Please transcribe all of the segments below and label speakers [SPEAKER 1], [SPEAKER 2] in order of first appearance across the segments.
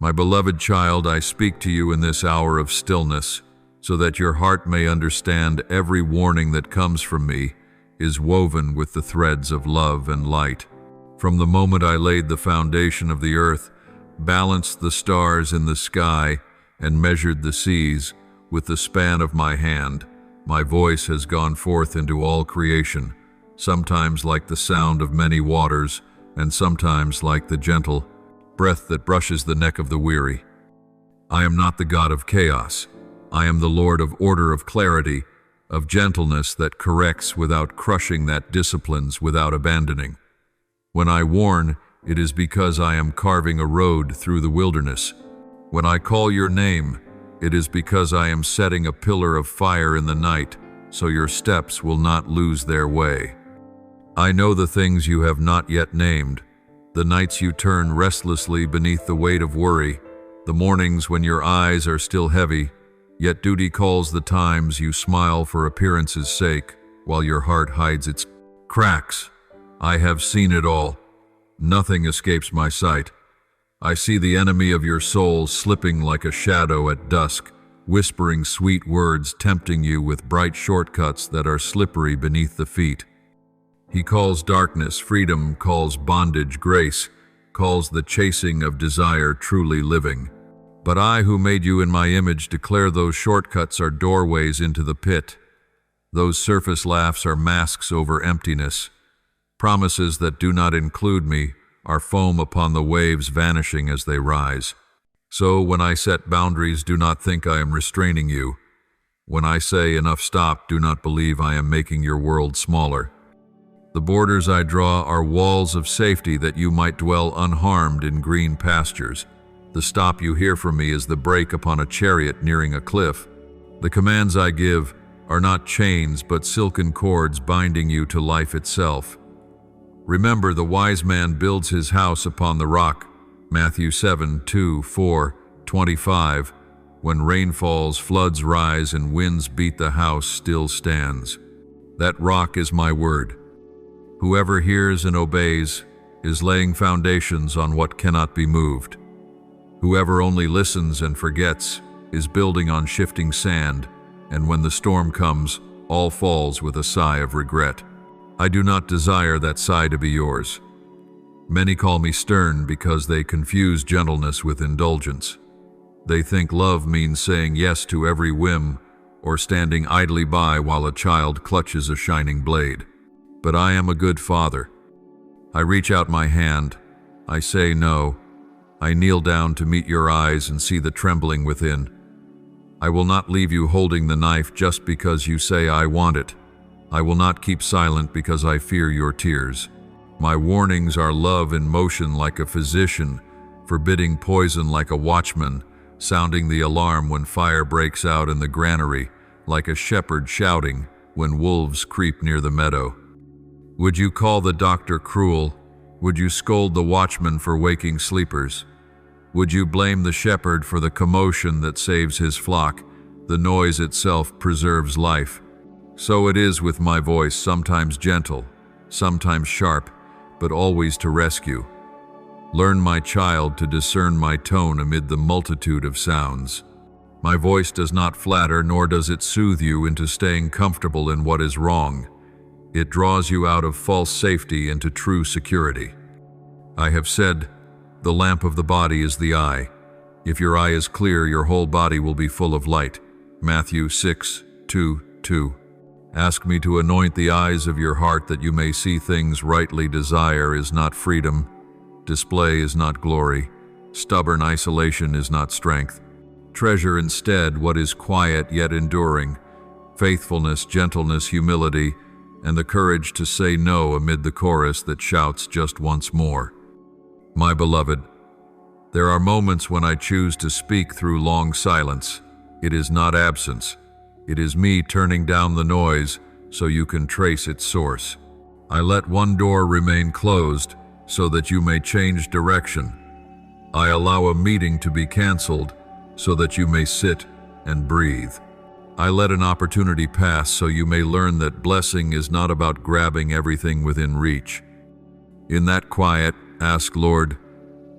[SPEAKER 1] My beloved child, I speak to you in this hour of stillness, so that your heart may understand every warning that comes from me is woven with the threads of love and light. From the moment I laid the foundation of the earth, balanced the stars in the sky, and measured the seas with the span of my hand, my voice has gone forth into all creation, sometimes like the sound of many waters, and sometimes like the gentle breath that brushes the neck of the weary. I am not the God of chaos. I am the Lord of order, of clarity, of gentleness that corrects without crushing, that disciplines without abandoning. When I warn, it is because I am carving a road through the wilderness. When I call your name, it is because I am setting a pillar of fire in the night, so your steps will not lose their way. I know the things you have not yet named, the nights you turn restlessly beneath the weight of worry, the mornings when your eyes are still heavy, yet duty calls the times you smile for appearance's sake, while your heart hides its cracks. I have seen it all. Nothing escapes my sight. I see the enemy of your soul slipping like a shadow at dusk, whispering sweet words, tempting you with bright shortcuts that are slippery beneath the feet. He calls darkness freedom, calls bondage grace, calls the chasing of desire truly living. But I, who made you in my image, declare those shortcuts are doorways into the pit. Those surface laughs are masks over emptiness. Promises that do not include me are foam upon the waves vanishing as they rise. So when I set boundaries, do not think I am restraining you. When I say enough, stop, do not believe I am making your world smaller. The borders I draw are walls of safety that you might dwell unharmed in green pastures. The stop you hear from me is the brake upon a chariot nearing a cliff. The commands I give are not chains but silken cords binding you to life itself. Remember, the wise man builds his house upon the rock. Matthew 7:2-4-25. When rain falls, floods rise, and winds beat, the house still stands. That rock is my word. Whoever hears and obeys is laying foundations on what cannot be moved. Whoever only listens and forgets is building on shifting sand, and when the storm comes, all falls with a sigh of regret. I do not desire that sigh to be yours. Many call me stern because they confuse gentleness with indulgence. They think love means saying yes to every whim or standing idly by while a child clutches a shining blade. But I am a good father. I reach out my hand. I say no. I kneel down to meet your eyes and see the trembling within. I will not leave you holding the knife just because you say I want it. I will not keep silent because I fear your tears. My warnings are love in motion like a physician, forbidding poison like a watchman, sounding the alarm when fire breaks out in the granary, like a shepherd shouting when wolves creep near the meadow. Would you call the doctor cruel? Would you scold the watchman for waking sleepers? Would you blame the shepherd for the commotion that saves his flock? The noise itself preserves life. So it is with my voice, sometimes gentle, sometimes sharp, but always to rescue. Learn, my child, to discern my tone amid the multitude of sounds. My voice does not flatter, nor does it soothe you into staying comfortable in what is wrong. It draws you out of false safety into true security. I have said, the lamp of the body is the eye. If your eye is clear, your whole body will be full of light. Matthew 6:2-2. Ask me to anoint the eyes of your heart that you may see things rightly. Desire is not freedom. Display is not glory. Stubborn isolation is not strength. Treasure instead what is quiet yet enduring. Faithfulness, gentleness, humility, and the courage to say no amid the chorus that shouts just once more. My beloved, there are moments when I choose to speak through long silence. It is not absence. It is me turning down the noise so you can trace its source. I let one door remain closed so that you may change direction. I allow a meeting to be canceled so that you may sit and breathe. I let an opportunity pass so you may learn that blessing is not about grabbing everything within reach. In that quiet, ask, Lord,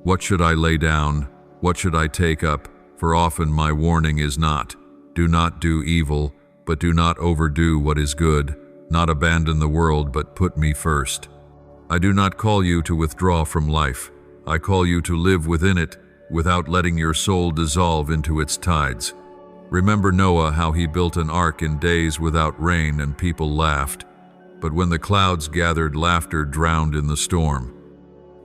[SPEAKER 1] what should I lay down? What should I take up? For often my warning is not, do not do evil, but do not overdo what is good, not abandon the world, but put me first. I do not call you to withdraw from life. I call you to live within it, without letting your soul dissolve into its tides. Remember Noah, how he built an ark in days without rain and people laughed. But when the clouds gathered, laughter drowned in the storm.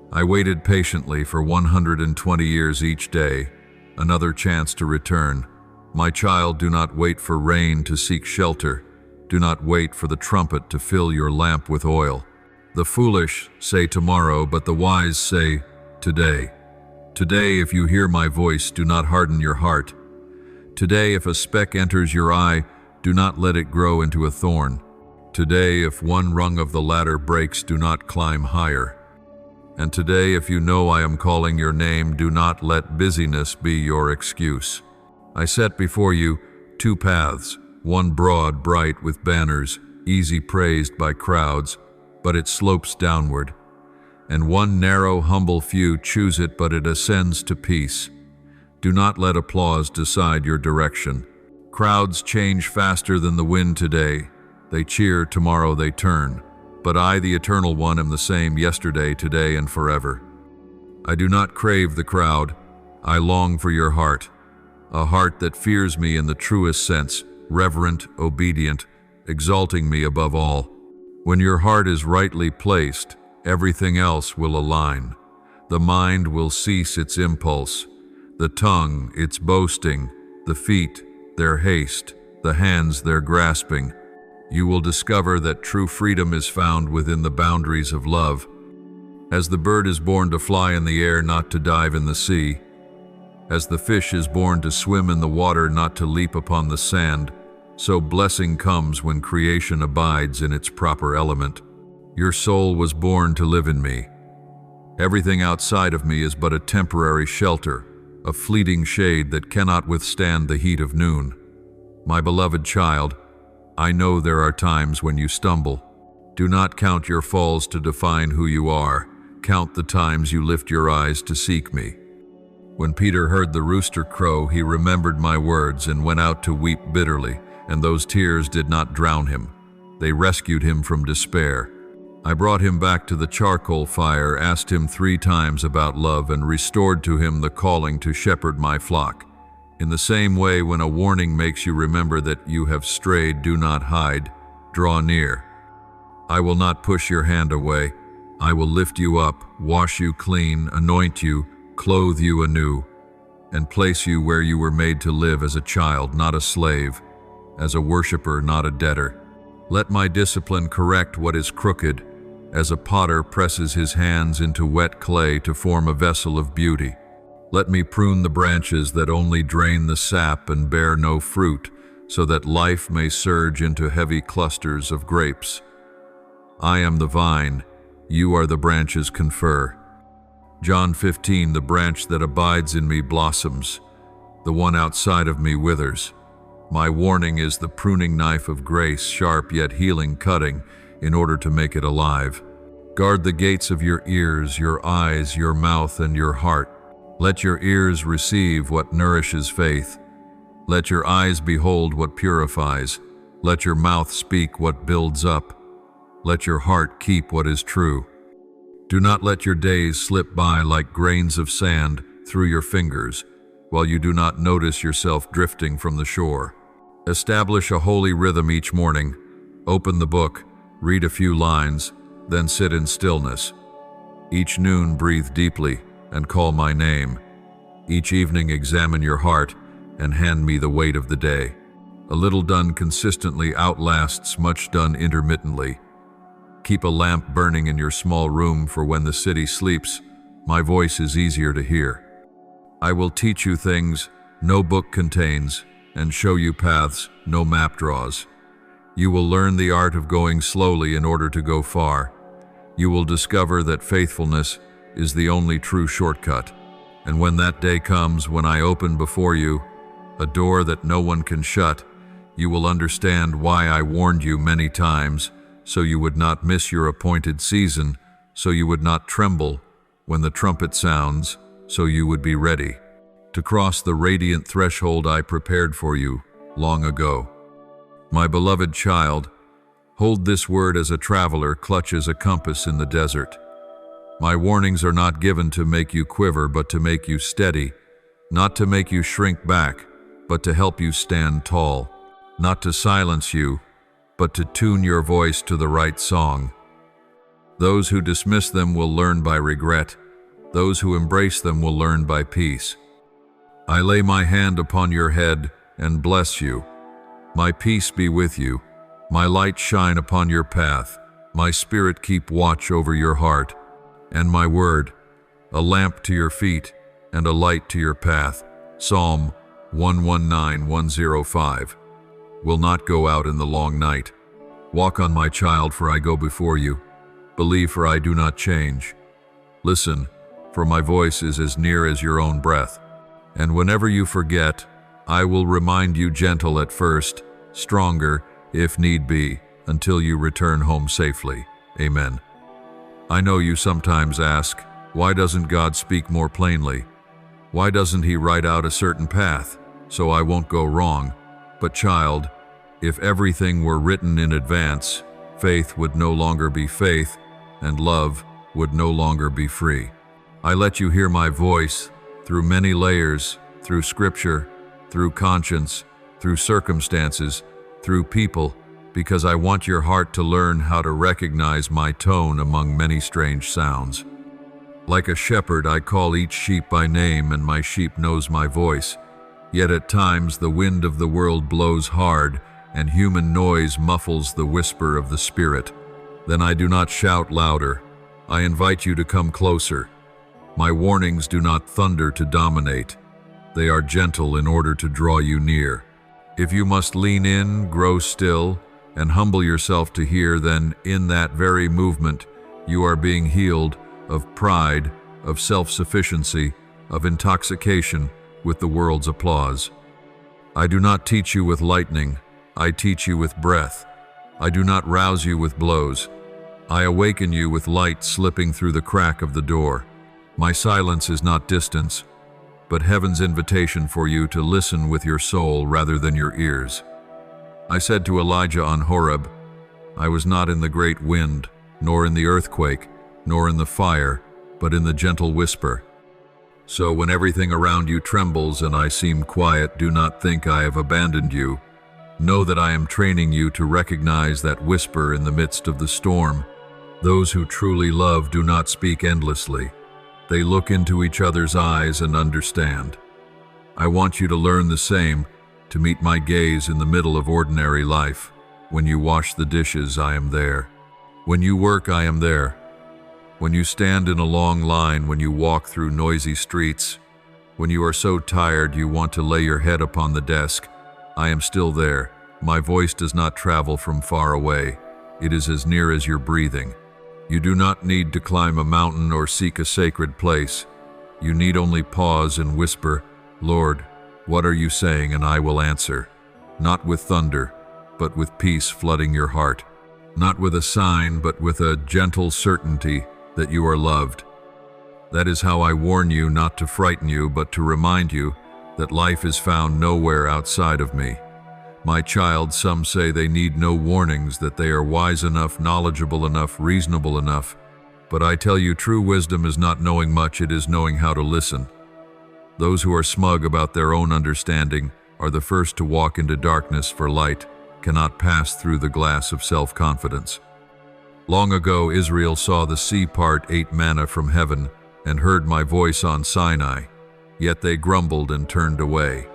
[SPEAKER 1] I waited patiently for 120 years each day, another chance to return. My child, do not wait for rain to seek shelter. Do not wait for the trumpet to fill your lamp with oil. The foolish say tomorrow, but the wise say today. Today, if you hear my voice, do not harden your heart. Today, if a speck enters your eye, do not let it grow into a thorn. Today, if one rung of the ladder breaks, do not climb higher. And today, if you know I am calling your name, do not let busyness be your excuse. I set before you two paths, one broad, bright with banners, easy praised by crowds, but it slopes downward. And one narrow, humble few choose it, but it ascends to peace. Do not let applause decide your direction. Crowds change faster than the wind today. They cheer, tomorrow they turn. But I, the Eternal One, am the same yesterday, today, and forever. I do not crave the crowd. I long for your heart, a heart that fears me in the truest sense, reverent, obedient, exalting me above all. When your heart is rightly placed, everything else will align. The mind will cease its impulse, the tongue its boasting, the feet their haste, the hands their grasping. You will discover that true freedom is found within the boundaries of love. As the bird is born to fly in the air, not to dive in the sea, as the fish is born to swim in the water, not to leap upon the sand, so blessing comes when creation abides in its proper element. Your soul was born to live in me. Everything outside of me is but a temporary shelter, a fleeting shade that cannot withstand the heat of noon. My beloved child, I know there are times when you stumble. Do not count your falls to define who you are. Count the times you lift your eyes to seek me. When Peter heard the rooster crow, he remembered my words and went out to weep bitterly, and those tears did not drown him. They rescued him from despair. I brought him back to the charcoal fire, asked him 3 times about love, and restored to him the calling to shepherd my flock. In the same way, when a warning makes you remember that you have strayed, do not hide, draw near. I will not push your hand away. I will lift you up, wash you clean, anoint you, clothe you anew, and place you where you were made to live, as a child, not a slave, as a worshiper, not a debtor. Let my discipline correct what is crooked, as a potter presses his hands into wet clay to form a vessel of beauty. Let me prune the branches that only drain the sap and bear no fruit, so that life may surge into heavy clusters of grapes. I am the vine, you are the branches. Confer. John 15, the branch that abides in me blossoms, the one outside of me withers. My warning is the pruning knife of grace, sharp yet healing, cutting in order to make it alive. Guard the gates of your ears, your eyes, your mouth, and your heart. Let your ears receive what nourishes faith. Let your eyes behold what purifies. Let your mouth speak what builds up. Let your heart keep what is true. Do not let your days slip by like grains of sand through your fingers, while you do not notice yourself drifting from the shore. Establish a holy rhythm each morning. Open the book, read a few lines, then sit in stillness. Each noon breathe deeply and call my name. Each evening examine your heart and hand me the weight of the day. A little done consistently outlasts much done intermittently. Keep a lamp burning in your small room, for when the city sleeps, my voice is easier to hear. I will teach you things no book contains, and show you paths no map draws. You will learn the art of going slowly in order to go far. You will discover that faithfulness is the only true shortcut. And when that day comes, when I open before you a door that no one can shut, you will understand why I warned you many times, so you would not miss your appointed season, so you would not tremble when the trumpet sounds, so you would be ready. to cross the radiant threshold I prepared for you long ago. My beloved child, hold this word as a traveler clutches a compass in the desert. My warnings are not given to make you quiver, but to make you steady, not to make you shrink back, but to help you stand tall, not to silence you, but to tune your voice to the right song. Those who dismiss them will learn by regret. Those who embrace them will learn by peace. I lay my hand upon your head and bless you. My peace be with you. My light shine upon your path. My spirit keep watch over your heart. And my word, a lamp to your feet and a light to your path, Psalm 119:105, will not go out in the long night. Walk on, my child, for I go before you. Believe, for I do not change. Listen, for my voice is as near as your own breath. And whenever you forget, I will remind you, gentle at first, stronger, if need be, until you return home safely. Amen. I know you sometimes ask, why doesn't God speak more plainly? Why doesn't He write out a certain path, so I won't go wrong? But child, if everything were written in advance, faith would no longer be faith, and love would no longer be free. I let you hear my voice through many layers, through scripture, through conscience, through circumstances, through people, because I want your heart to learn how to recognize my tone among many strange sounds. Like a shepherd, I call each sheep by name, and my sheep knows my voice. Yet at times the wind of the world blows hard, and human noise muffles the whisper of the Spirit. Then I do not shout louder. I invite you to come closer. My warnings do not thunder to dominate. They are gentle in order to draw you near. If you must lean in, grow still, and humble yourself to hear, then in that very movement you are being healed of pride, of self-sufficiency, of intoxication with the world's applause. I do not teach you with lightning, I teach you with breath. I do not rouse you with blows. I awaken you with light slipping through the crack of the door. My silence is not distance, but heaven's invitation for you to listen with your soul rather than your ears. I said to Elijah on Horeb, I was not in the great wind, nor in the earthquake, nor in the fire, but in the gentle whisper. So when everything around you trembles and I seem quiet, do not think I have abandoned you. Know that I am training you to recognize that whisper in the midst of the storm. Those who truly love do not speak endlessly. They look into each other's eyes and understand. I want you to learn the same, to meet my gaze in the middle of ordinary life. When you wash the dishes, I am there. When you work, I am there. When you stand in a long line, when you walk through noisy streets, when you are so tired you want to lay your head upon the desk, I am still there. My voice does not travel from far away. It is as near as your breathing. You do not need to climb a mountain or seek a sacred place. You need only pause and whisper, Lord, what are you saying? And I will answer. Not with thunder, but with peace flooding your heart. Not with a sign, but with a gentle certainty that you are loved. That is how I warn you, not to frighten you, but to remind you that life is found nowhere outside of me. My child, some say they need no warnings, that they are wise enough, knowledgeable enough, reasonable enough. But I tell you, true wisdom is not knowing much, it is knowing how to listen. Those who are smug about their own understanding are the first to walk into darkness, for light cannot pass through the glass of self-confidence. Long ago, Israel saw the sea part, ate manna from heaven, and heard my voice on Sinai. Yet they grumbled and turned away.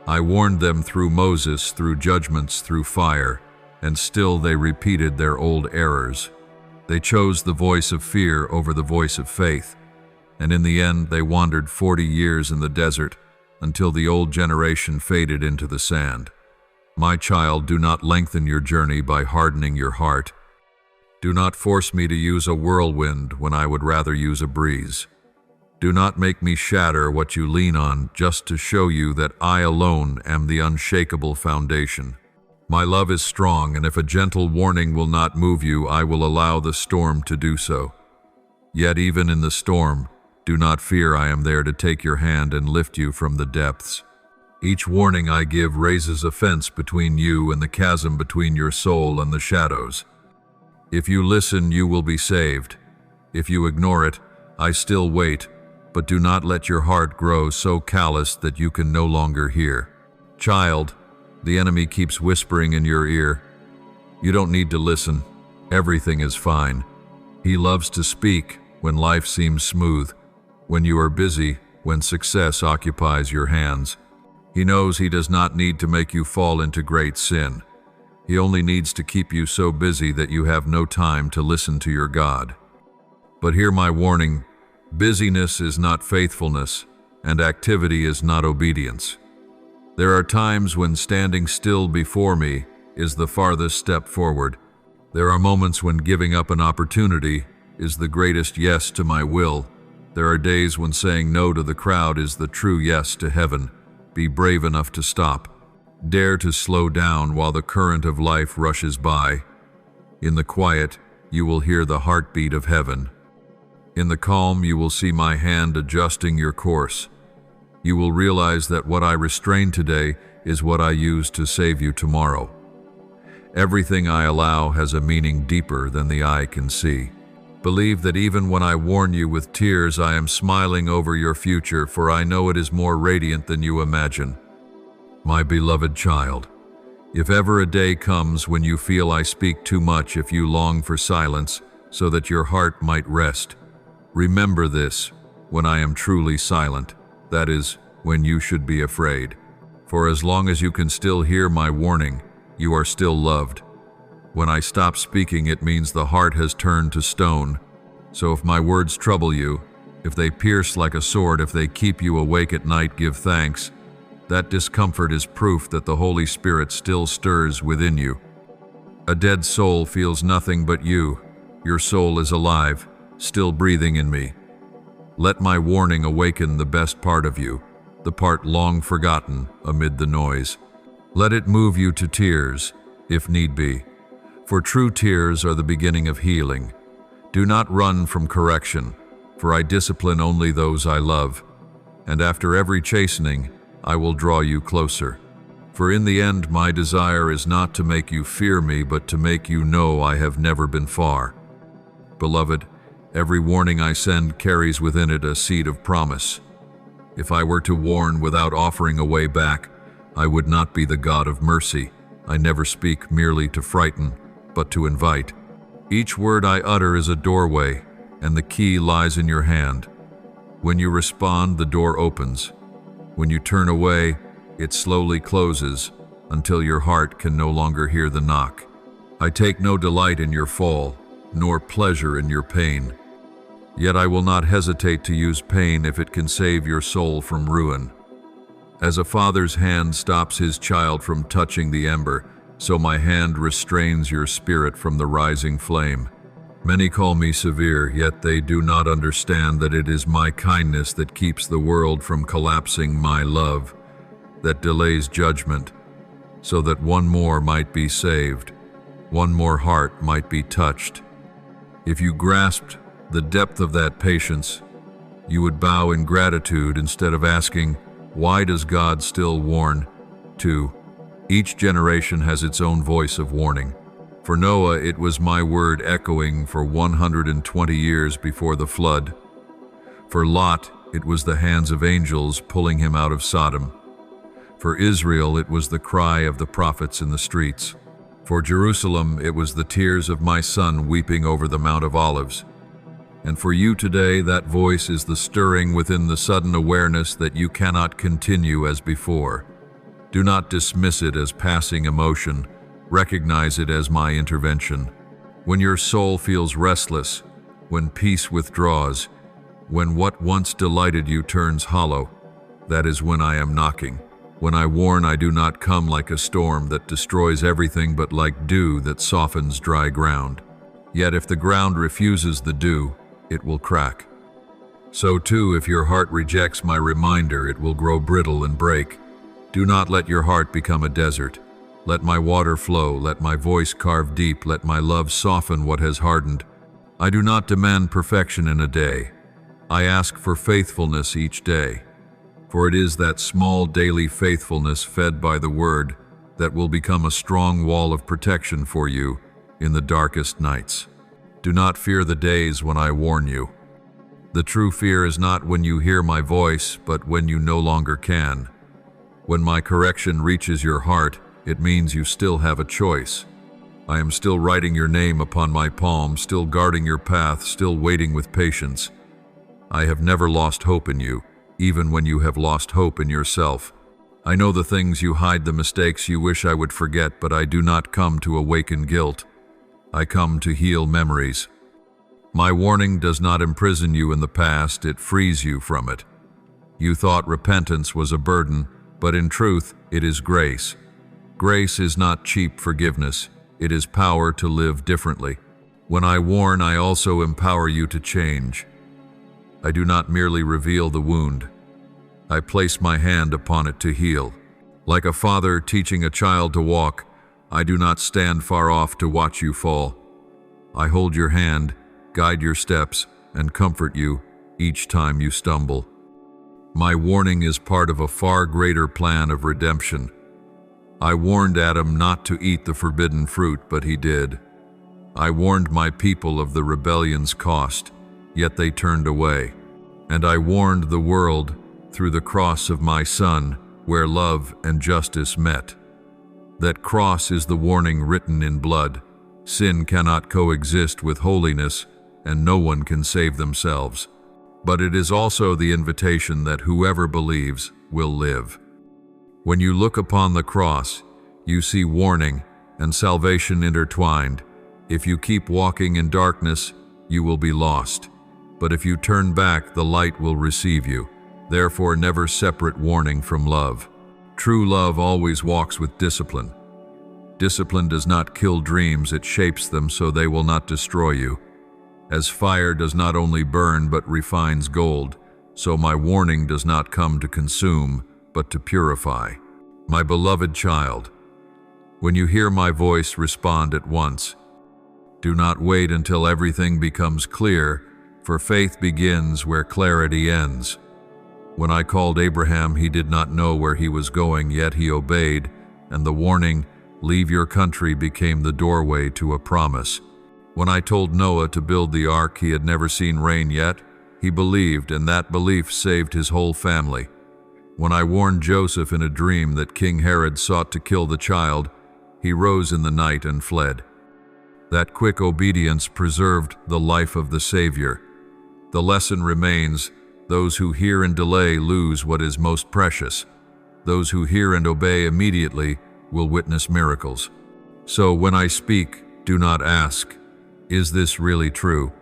[SPEAKER 1] I warned them through Moses, through judgments, through fire, and still they repeated their old errors. They chose the voice of fear over the voice of faith, and in the end they wandered 40 years in the desert until the old generation faded into the sand. My child, do not lengthen your journey by hardening your heart. Do not force me to use a whirlwind when I would rather use a breeze. Do not make me shatter what you lean on just to show you that I alone am the unshakable foundation. My love is strong, and if a gentle warning will not move you, I will allow the storm to do so. Yet even in the storm, Do not fear, I am there to take your hand and lift you from the depths. Each warning I give raises a fence between you and the chasm between your soul and the shadows. If you listen, you will be saved. If you ignore it, I still wait, but do not let your heart grow so callous that you can no longer hear. Child, the enemy keeps whispering in your ear. You don't need to listen. Everything is fine. He loves to speak when life seems smooth, when you are busy, when success occupies your hands. He knows he does not need to make you fall into great sin. He only needs to keep you so busy that you have no time to listen to your God. But hear my warning, busyness is not faithfulness, and activity is not obedience. There are times when standing still before me is the farthest step forward. There are moments when giving up an opportunity is the greatest yes to my will. There are days when saying no to the crowd is the true yes to heaven. Be brave enough to stop. Dare to slow down while the current of life rushes by. In the quiet, you will hear the heartbeat of heaven. In the calm, you will see my hand adjusting your course. You will realize that what I restrain today is what I use to save you tomorrow. Everything I allow has a meaning deeper than the eye can see. Believe that even when I warn you with tears, I am smiling over your future, for I know it is more radiant than you imagine. My beloved child, if ever a day comes when you feel I speak too much, if you long for silence so that your heart might rest, remember this: when I am truly silent, that is, when you should be afraid. For as long as you can still hear my warning, you are still loved. When I stop speaking, it means the heart has turned to stone. So if my words trouble you, if they pierce like a sword, if they keep you awake at night, give thanks. That discomfort is proof that the Holy Spirit still stirs within you. A dead soul feels nothing but you. Your soul is alive, still breathing in me. Let my warning awaken the best part of you, the part long forgotten amid the noise. Let it move you to tears, if need be. For true tears are the beginning of healing. Do not run from correction, for I discipline only those I love. And after every chastening, I will draw you closer. For in the end, my desire is not to make you fear me, but to make you know I have never been far. Beloved, every warning I send carries within it a seed of promise. If I were to warn without offering a way back, I would not be the God of mercy. I never speak merely to frighten, but to invite. Each word I utter is a doorway, and the key lies in your hand. When you respond, the door opens. When you turn away, it slowly closes until your heart can no longer hear the knock. I take no delight in your fall, nor pleasure in your pain. Yet I will not hesitate to use pain if it can save your soul from ruin. As a father's hand stops his child from touching the ember, so my hand restrains your spirit from the rising flame. Many call me severe, yet they do not understand that it is my kindness that keeps the world from collapsing, my love that delays judgment, so that one more might be saved, one more heart might be touched. If you grasped the depth of that patience, you would bow in gratitude instead of asking, "Why does God still warn?" 2. Each generation has its own voice of warning. For Noah, it was my word echoing for 120 years before the flood. For Lot, it was the hands of angels pulling him out of Sodom. For Israel, it was the cry of the prophets in the streets. For Jerusalem, it was the tears of my son weeping over the Mount of Olives. And for you today, that voice is the stirring within the sudden awareness that you cannot continue as before. Do not dismiss it as passing emotion. Recognize it as my intervention. When your soul feels restless, when peace withdraws, when what once delighted you turns hollow, that is when I am knocking. When I warn, I do not come like a storm that destroys everything, but like dew that softens dry ground. Yet if the ground refuses the dew, it will crack. So too, if your heart rejects my reminder, it will grow brittle and break. Do not let your heart become a desert. Let my water flow, let my voice carve deep, let my love soften what has hardened. I do not demand perfection in a day. I ask for faithfulness each day, for it is that small daily faithfulness fed by the Word that will become a strong wall of protection for you in the darkest nights. Do not fear the days when I warn you. The true fear is not when you hear my voice, but when you no longer can. When my correction reaches your heart, it means you still have a choice. I am still writing your name upon my palm, still guarding your path, still waiting with patience. I have never lost hope in you, even when you have lost hope in yourself. I know the things you hide, the mistakes you wish I would forget, but I do not come to awaken guilt. I come to heal memories. My warning does not imprison you in the past, it frees you from it. You thought repentance was a burden, but in truth, it is grace. Grace is not cheap forgiveness, it is power to live differently. When I warn, I also empower you to change. I do not merely reveal the wound. I place my hand upon it to heal. Like a father teaching a child to walk, I do not stand far off to watch you fall. I hold your hand, guide your steps, and comfort you each time you stumble. My warning is part of a far greater plan of redemption. I warned Adam not to eat the forbidden fruit, but he did. I warned my people of the rebellion's cost, yet they turned away. And I warned the world through the cross of my Son, where love and justice met. That cross is the warning written in blood. Sin cannot coexist with holiness, and no one can save themselves. But it is also the invitation that whoever believes will live. When you look upon the cross, you see warning and salvation intertwined. If you keep walking in darkness, you will be lost. But if you turn back, the light will receive you. Therefore, never separate warning from love. True love always walks with discipline. Discipline does not kill dreams, it shapes them so they will not destroy you. As fire does not only burn but refines gold, so my warning does not come to consume, but to purify. My beloved child, when you hear my voice, respond at once. Do not wait until everything becomes clear, for faith begins where clarity ends. When I called Abraham, he did not know where he was going, yet he obeyed, and the warning, "Leave your country," became the doorway to a promise. When I told Noah to build the ark, he had never seen rain yet. He believed, and that belief saved his whole family. When I warned Joseph in a dream that King Herod sought to kill the child, he rose in the night and fled. That quick obedience preserved the life of the Savior. The lesson remains: those who hear and delay lose what is most precious. Those who hear and obey immediately will witness miracles. So when I speak, do not ask, "Is this really true?"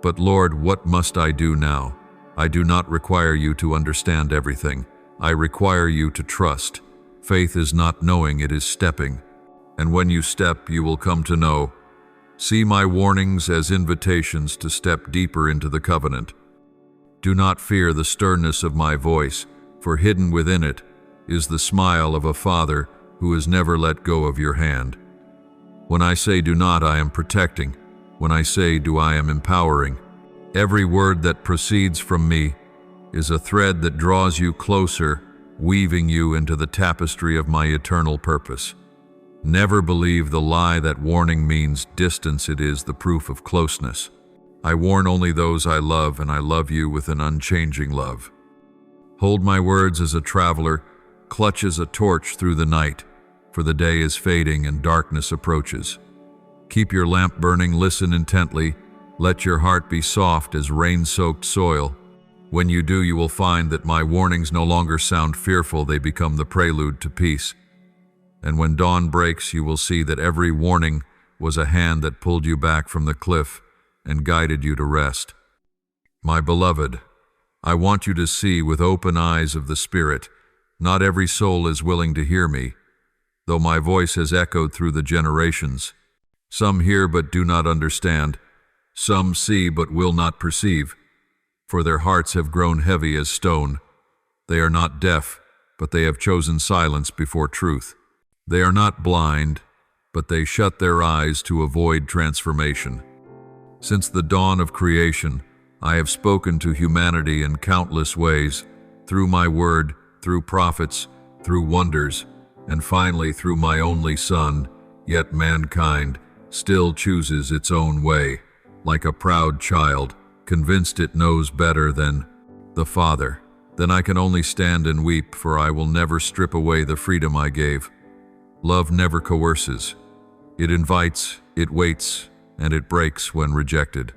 [SPEAKER 1] But Lord, what must I do now? I do not require you to understand everything. I require you to trust. Faith is not knowing, it is stepping. And when you step, you will come to know. See my warnings as invitations to step deeper into the covenant. Do not fear the sternness of my voice, for hidden within it is the smile of a father who has never let go of your hand. When I say do not, I am protecting. When I say do, I am empowering. Every word that proceeds from me is a thread that draws you closer, weaving you into the tapestry of my eternal purpose. Never believe the lie that warning means distance. It is the proof of closeness. I warn only those I love, and I love you with an unchanging love. Hold my words as a traveler clutches a torch through the night, for the day is fading and darkness approaches. Keep your lamp burning, listen intently, let your heart be soft as rain-soaked soil. When you do, you will find that my warnings no longer sound fearful, they become the prelude to peace. And when dawn breaks, you will see that every warning was a hand that pulled you back from the cliff and guided you to rest. My beloved, I want you to see with open eyes of the Spirit. Not every soul is willing to hear me, though my voice has echoed through the generations. Some hear but do not understand. Some see but will not perceive, for their hearts have grown heavy as stone. They are not deaf, but they have chosen silence before truth. They are not blind, but they shut their eyes to avoid transformation. Since the dawn of creation, I have spoken to humanity in countless ways, through my word, through prophets, through wonders, and finally through my only Son, yet mankind still chooses its own way, like a proud child, convinced it knows better than the Father. Then I can only stand and weep, for I will never strip away the freedom I gave. Love never coerces. It invites, it waits, and it breaks when rejected.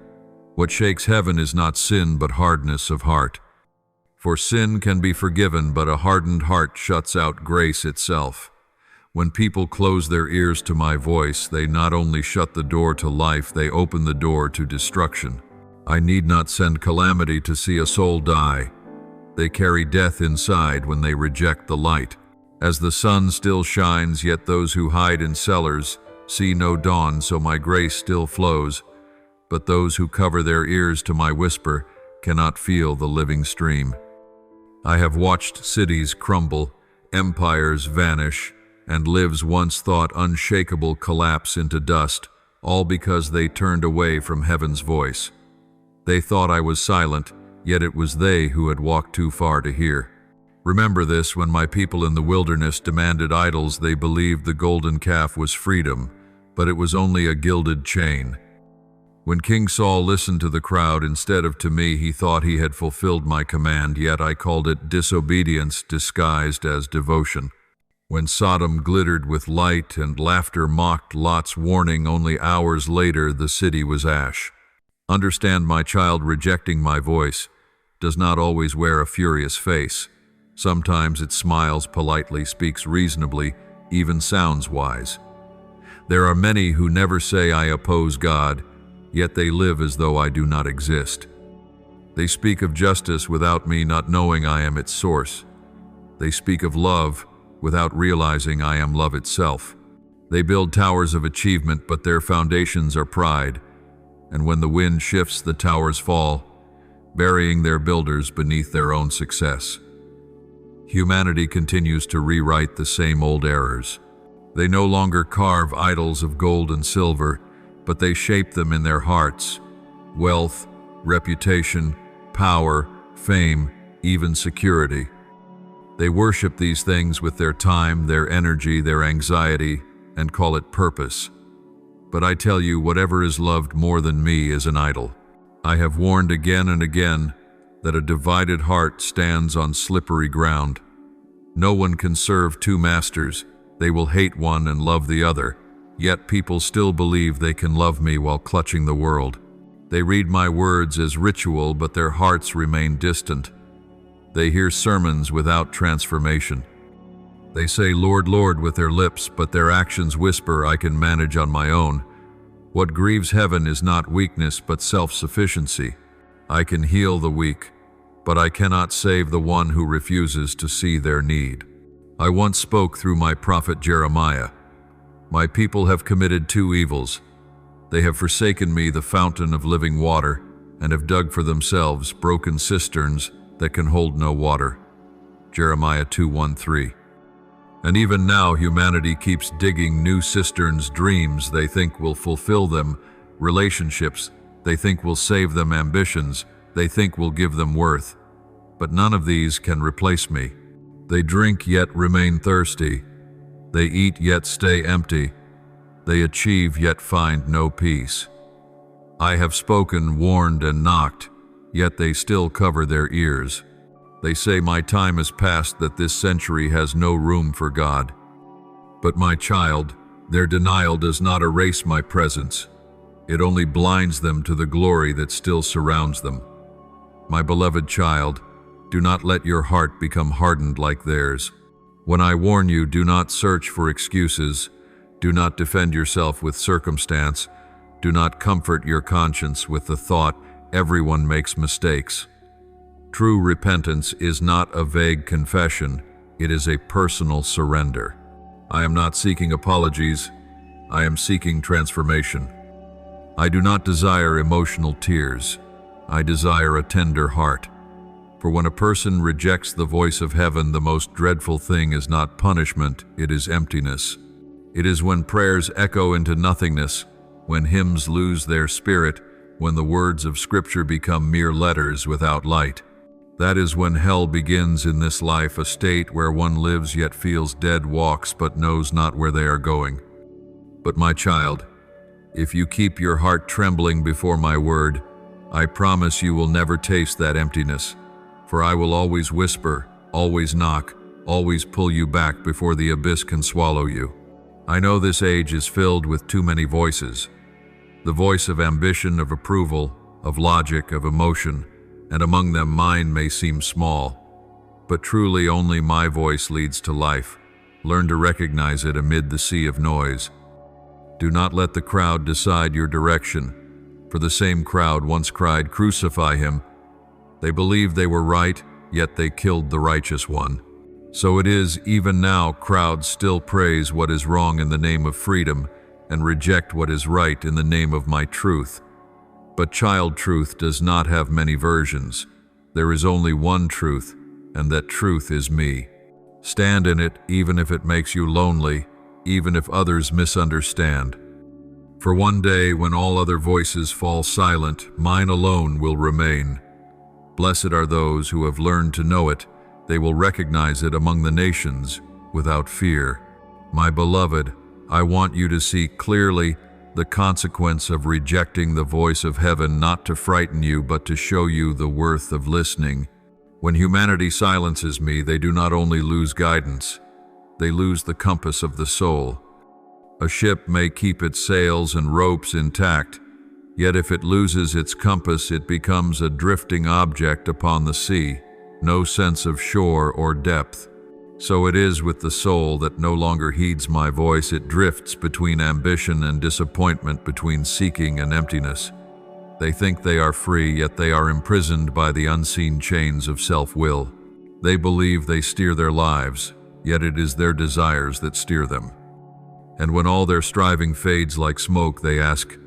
[SPEAKER 1] What shakes heaven is not sin, but hardness of heart. For sin can be forgiven, but a hardened heart shuts out grace itself. When people close their ears to my voice, they not only shut the door to life, they open the door to destruction. I need not send calamity to see a soul die. They carry death inside when they reject the light. As the sun still shines, yet those who hide in cellars see no dawn, so my grace still flows. But those who cover their ears to my whisper cannot feel the living stream. I have watched cities crumble, empires vanish, and lives once thought unshakable collapse into dust, all because they turned away from heaven's voice. They thought I was silent, yet it was they who had walked too far to hear. Remember this: when my people in the wilderness demanded idols, they believed the golden calf was freedom, but it was only a gilded chain. When King Saul listened to the crowd instead of to me, he thought he had fulfilled my command, yet I called it disobedience disguised as devotion. When Sodom glittered with light and laughter mocked Lot's warning, only hours later the city was ash. Understand, my child, rejecting my voice does not always wear a furious face. Sometimes it smiles politely, speaks reasonably, even sounds wise. There are many who never say I oppose God, yet they live as though I do not exist. They speak of justice without me, not knowing I am its source. They speak of love without realizing I am love itself. They build towers of achievement, but their foundations are pride. And when the wind shifts, the towers fall, burying their builders beneath their own success. Humanity continues to rewrite the same old errors. They no longer carve idols of gold and silver, but they shape them in their hearts. Wealth, reputation, power, fame, even security. They worship these things with their time, their energy, their anxiety, and call it purpose. But I tell you, whatever is loved more than me is an idol. I have warned again and again that a divided heart stands on slippery ground. No one can serve two masters. They will hate one and love the other. Yet people still believe they can love me while clutching the world. They read my words as ritual, but their hearts remain distant. They hear sermons without transformation. They say, Lord, Lord, with their lips, but their actions whisper, I can manage on my own. What grieves heaven is not weakness, but self-sufficiency. I can heal the weak, but I cannot save the one who refuses to see their need. I once spoke through my prophet Jeremiah. My people have committed two evils. They have forsaken me, the fountain of living water, and have dug for themselves broken cisterns that can hold no water. Jeremiah 2:1-3. And even now humanity keeps digging new cisterns. Dreams they think will fulfill them, relationships they think will save them, ambitions they think will give them worth. But none of these can replace me. They drink yet remain thirsty. They eat yet stay empty. They achieve yet find no peace. I have spoken, warned, and knocked, yet they still cover their ears. They say my time is past, that this century has no room for God. But my child, their denial does not erase my presence. It only blinds them to the glory that still surrounds them. My beloved child, do not let your heart become hardened like theirs. When I warn you, do not search for excuses. Do not defend yourself with circumstance. Do not comfort your conscience with the thought everyone makes mistakes. True repentance is not a vague confession, it is a personal surrender. I am not seeking apologies, I am seeking transformation. I do not desire emotional tears, I desire a tender heart. For when a person rejects the voice of heaven, the most dreadful thing is not punishment, it is emptiness. It is when prayers echo into nothingness, when hymns lose their spirit, when the words of Scripture become mere letters without light. That is when hell begins in this life, a state where one lives yet feels dead, walks but knows not where they are going. But my child, if you keep your heart trembling before my word, I promise you will never taste that emptiness, for I will always whisper, always knock, always pull you back before the abyss can swallow you. I know this age is filled with too many voices. The voice of ambition, of approval, of logic, of emotion, and among them mine may seem small. But truly only my voice leads to life. Learn to recognize it amid the sea of noise. Do not let the crowd decide your direction, for the same crowd once cried, "Crucify him." They believed they were right, yet they killed the righteous one. So it is, even now, crowds still praise what is wrong in the name of freedom and reject what is right in the name of my truth. But child truth does not have many versions. There is only one truth, and that truth is me. Stand in it, even if it makes you lonely, even if others misunderstand. For one day, when all other voices fall silent, mine alone will remain. Blessed are those who have learned to know it. They will recognize it among the nations without fear. My beloved, I want you to see clearly the consequence of rejecting the voice of heaven, not to frighten you, but to show you the worth of listening. When humanity silences me, they do not only lose guidance, they lose the compass of the soul. A ship may keep its sails and ropes intact, yet if it loses its compass, it becomes a drifting object upon the sea, no sense of shore or depth. So it is with the soul that no longer heeds my voice. It drifts between ambition and disappointment, between seeking and emptiness. They think they are free, yet they are imprisoned by the unseen chains of self-will. They believe they steer their lives, yet it is their desires that steer them. And when all their striving fades like smoke, they ask,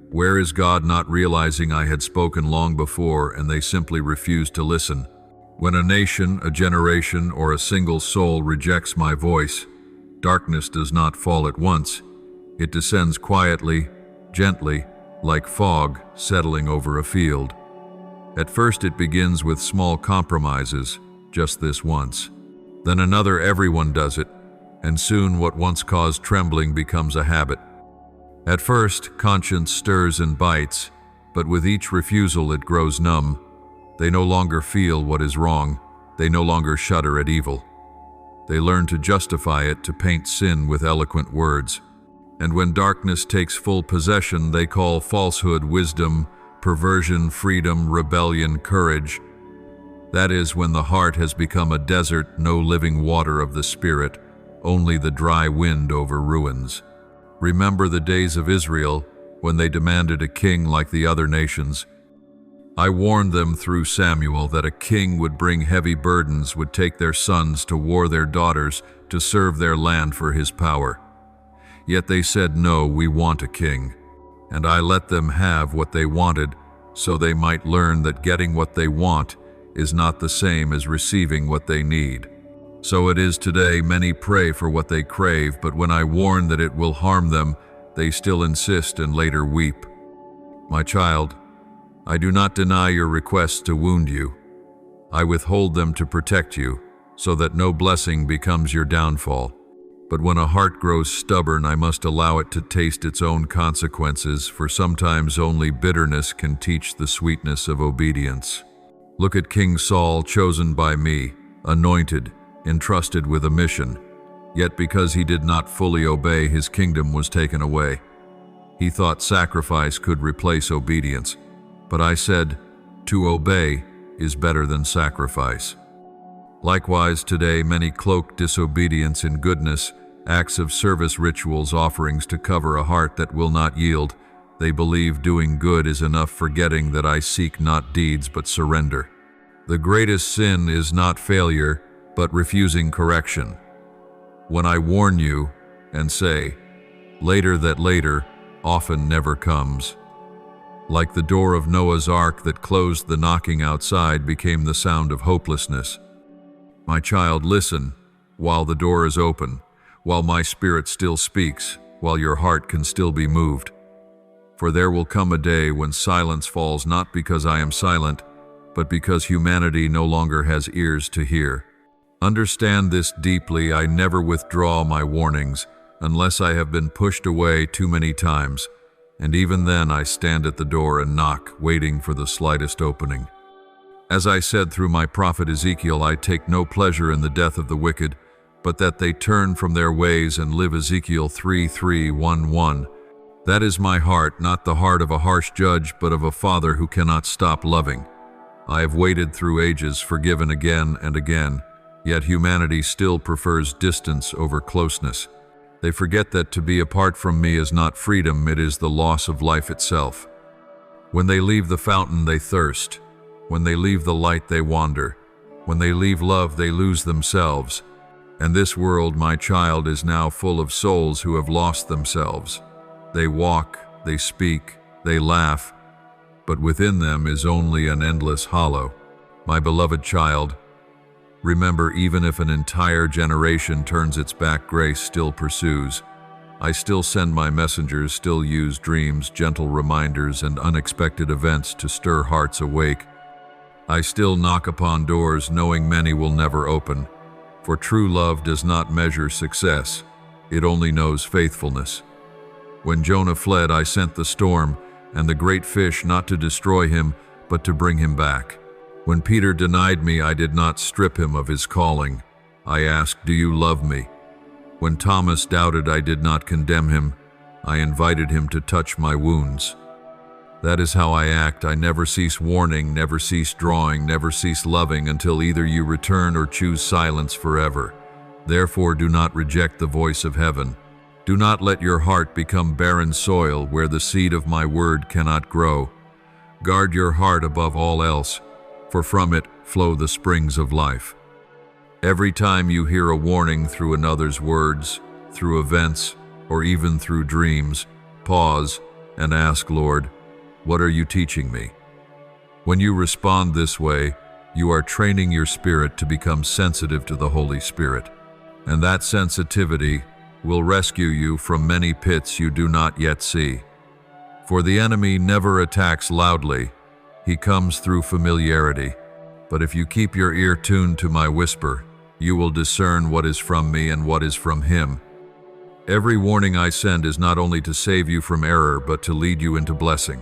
[SPEAKER 1] "Where is God?" not realizing I had spoken long before, and they simply refuse to listen. When a nation, a generation, or a single soul rejects my voice, darkness does not fall at once. It descends quietly, gently, like fog settling over a field. At first it begins with small compromises, just this once. Then another, everyone does it, and soon what once caused trembling becomes a habit. At first, conscience stirs and bites, but with each refusal it grows numb. They no longer feel what is wrong. They no longer shudder at evil. They learn to justify it, to paint sin with eloquent words. And when darkness takes full possession, they call falsehood wisdom, perversion freedom, rebellion courage. That is when the heart has become a desert, no living water of the Spirit, only the dry wind over ruins. Remember the days of Israel, when they demanded a king like the other nations. I warned them through Samuel that a king would bring heavy burdens, would take their sons to war, their daughters to serve their land for his power. Yet they said, "No, we want a king." And I let them have what they wanted, so they might learn that getting what they want is not the same as receiving what they need. So it is today. Many pray for what they crave, but when I warn that it will harm them, they still insist and later weep. My child, I do not deny your requests to wound you. I withhold them to protect you, so that no blessing becomes your downfall. But when a heart grows stubborn, I must allow it to taste its own consequences, for sometimes only bitterness can teach the sweetness of obedience. Look at King Saul, chosen by me, anointed, entrusted with a mission. Yet because he did not fully obey, his kingdom was taken away. He thought sacrifice could replace obedience. But I said, to obey is better than sacrifice. Likewise, today many cloak disobedience in goodness, acts of service, rituals, offerings to cover a heart that will not yield. They believe doing good is enough, forgetting that I seek not deeds but surrender. The greatest sin is not failure, but refusing correction. When I warn you and say, later, that later often never comes. Like the door of Noah's ark that closed, the knocking outside became the sound of hopelessness. My child, listen while the door is open, while my spirit still speaks, while your heart can still be moved. For there will come a day when silence falls not because I am silent, but because humanity no longer has ears to hear. Understand this deeply. I never withdraw my warnings unless I have been pushed away too many times, and even then I stand at the door and knock, waiting for the slightest opening. As I said through my prophet Ezekiel, I take no pleasure in the death of the wicked, but that they turn from their ways and live. Ezekiel 3:3-1-1. That is my heart, not the heart of a harsh judge, but of a father who cannot stop loving. I have waited through ages, forgiven again and again, yet humanity still prefers distance over closeness. They forget that to be apart from me is not freedom, it is the loss of life itself. When they leave the fountain, they thirst. When they leave the light, they wander. When they leave love, they lose themselves. And this world, my child, is now full of souls who have lost themselves. They walk, they speak, they laugh, but within them is only an endless hollow. My beloved child, remember, even if an entire generation turns its back, grace still pursues. I still send my messengers, still use dreams, gentle reminders, and unexpected events to stir hearts awake. I still knock upon doors, knowing many will never open. For true love does not measure success, it only knows faithfulness. When Jonah fled, I sent the storm and the great fish, not to destroy him, but to bring him back. When Peter denied me, I did not strip him of his calling. I asked, "Do you love me?" When Thomas doubted, I did not condemn him. I invited him to touch my wounds. That is how I act. I never cease warning, never cease drawing, never cease loving until either you return or choose silence forever. Therefore, do not reject the voice of heaven. Do not let your heart become barren soil where the seed of my word cannot grow. Guard your heart above all else, for from it flow the springs of life. Every time you hear a warning through another's words, through events, or even through dreams, pause and ask, Lord, what are you teaching me? When you respond this way, you are training your spirit to become sensitive to the Holy Spirit, and that sensitivity will rescue you from many pits you do not yet see. For the enemy never attacks loudly, he comes through familiarity. But if you keep your ear tuned to my whisper, you will discern what is from me and what is from him. Every warning I send is not only to save you from error, but to lead you into blessing.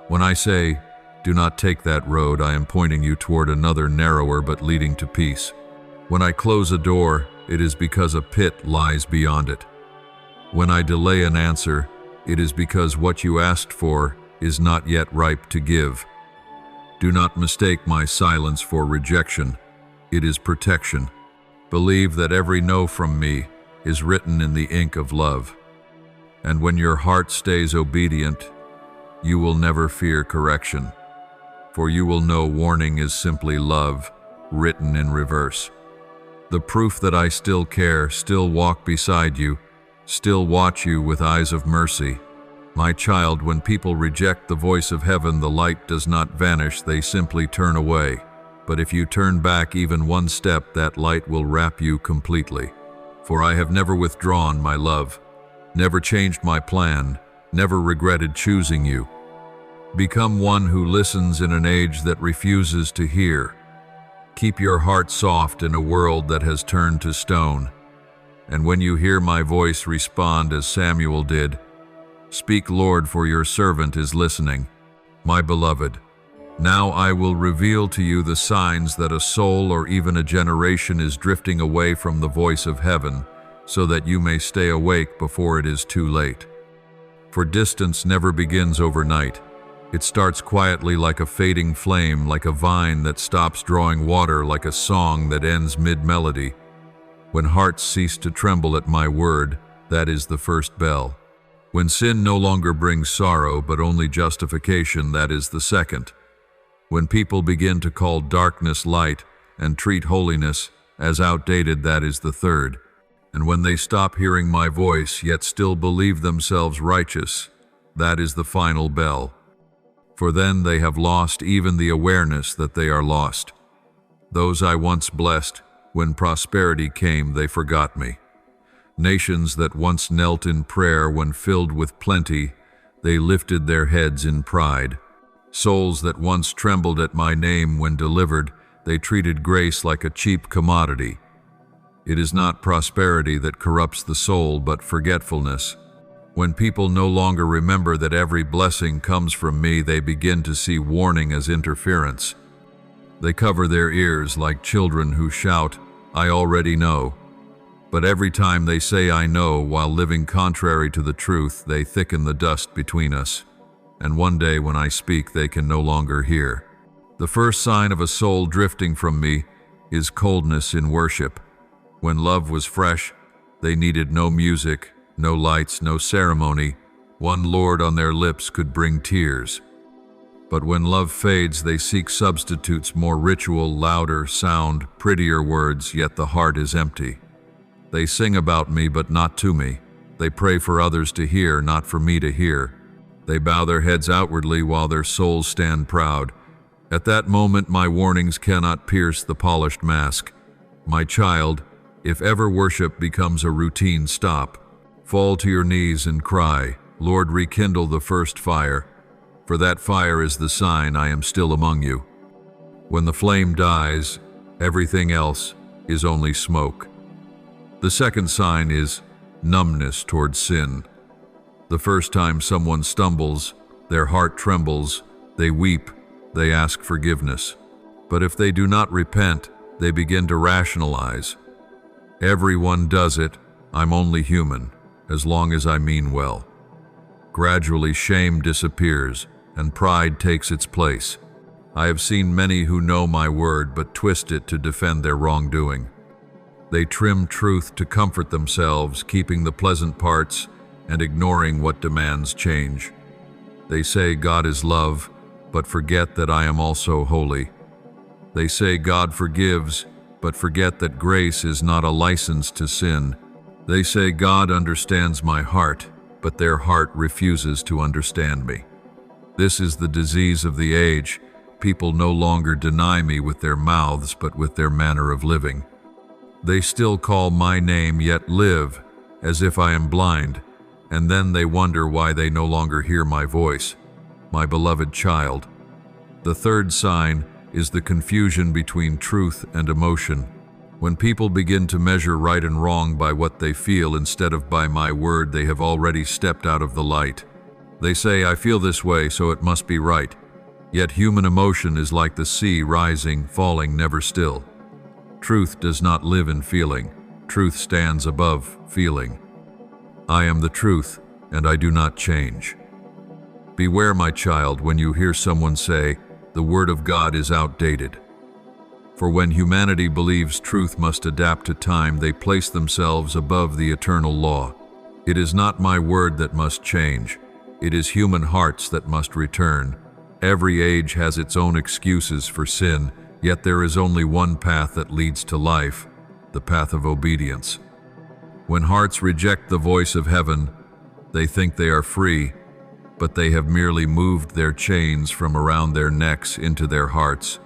[SPEAKER 1] When I say, do not take that road, I am pointing you toward another narrower but leading to peace. When I close a door, it is because a pit lies beyond it. When I delay an answer, it is because what you asked for is not yet ripe to give. Do not mistake my silence for rejection. It is protection. Believe that every no from me is written in the ink of love. And when your heart stays obedient, you will never fear correction. For you will know warning is simply love, written in reverse. The proof that I still care, still walk beside you, still watch you with eyes of mercy. My child, when people reject the voice of heaven, the light does not vanish, they simply turn away. But if you turn back even one step, that light will wrap you completely. For I have never withdrawn my love, never changed my plan, never regretted choosing you. Become one who listens in an age that refuses to hear. Keep your heart soft in a world that has turned to stone. And when you hear my voice, respond as Samuel did. Speak, Lord, for your servant is listening. My beloved, now I will reveal to you the signs that a soul or even a generation is drifting away from the voice of heaven, so that you may stay awake before it is too late. For distance never begins overnight. It starts quietly like a fading flame, like a vine that stops drawing water, like a song that ends mid-melody. When hearts cease to tremble at my word, that is the first bell. When sin no longer brings sorrow, but only justification, that is the second. When people begin to call darkness light and treat holiness as outdated, that is the third. And when they stop hearing my voice, yet still believe themselves righteous, that is the final bell. For then they have lost even the awareness that they are lost. Those I once blessed, when prosperity came, they forgot me. Nations that once knelt in prayer when filled with plenty, They lifted their heads in pride. Souls that once trembled at my name when delivered, they treated grace like a cheap commodity. It is not prosperity that corrupts the soul, but forgetfulness. When people no longer remember that every blessing comes from me, they begin to see warning as interference. They cover their ears like children who shout, "I already know." But every time they say "I know" while living contrary to the truth, they thicken the dust between us. And one day when I speak, they can no longer hear. The first sign of a soul drifting from me is coldness in worship. When love was fresh, they needed no music, no lights, no ceremony. One Lord on their lips could bring tears. But when love fades, they seek substitutes, more ritual, louder sound, prettier words, yet the heart is empty. They sing about me, but not to me. They pray for others to hear, not for me to hear. They bow their heads outwardly while their souls stand proud. At that moment, my warnings cannot pierce the polished mask. My child, if ever worship becomes a routine, stop. Fall to your knees and cry, "Lord, rekindle the first fire," for that fire is the sign I am still among you. When the flame dies, everything else is only smoke. The second sign is numbness towards sin. The first time someone stumbles, their heart trembles, they weep, they ask forgiveness. But if they do not repent, they begin to rationalize. Everyone does it, I'm only human, as long as I mean well. Gradually, shame disappears, and pride takes its place. I have seen many who know my word but twist it to defend their wrongdoing. They trim truth to comfort themselves, keeping the pleasant parts and ignoring what demands change. They say God is love, but forget that I am also holy. They say God forgives, but forget that grace is not a license to sin. They say God understands my heart, but their heart refuses to understand me. This is the disease of the age. People no longer deny me with their mouths, but with their manner of living. They still call my name, yet live as if I am blind, and then they wonder why they no longer hear my voice. My beloved child. The third sign is the confusion between truth and emotion. When people begin to measure right and wrong by what they feel instead of by my word, they have already stepped out of the light. They say, "I feel this way, so it must be right." Yet human emotion is like the sea, rising, falling, never still. Truth does not live in feeling. Truth stands above feeling. I am the truth, and I do not change. Beware, my child, when you hear someone say, "The word of God is outdated." For when humanity believes truth must adapt to time, they place themselves above the eternal law. It is not my word that must change. It is human hearts that must return. Every age has its own excuses for sin, yet there is only one path that leads to life, the path of obedience. When hearts reject the voice of heaven, they think they are free, but they have merely moved their chains from around their necks into their hearts.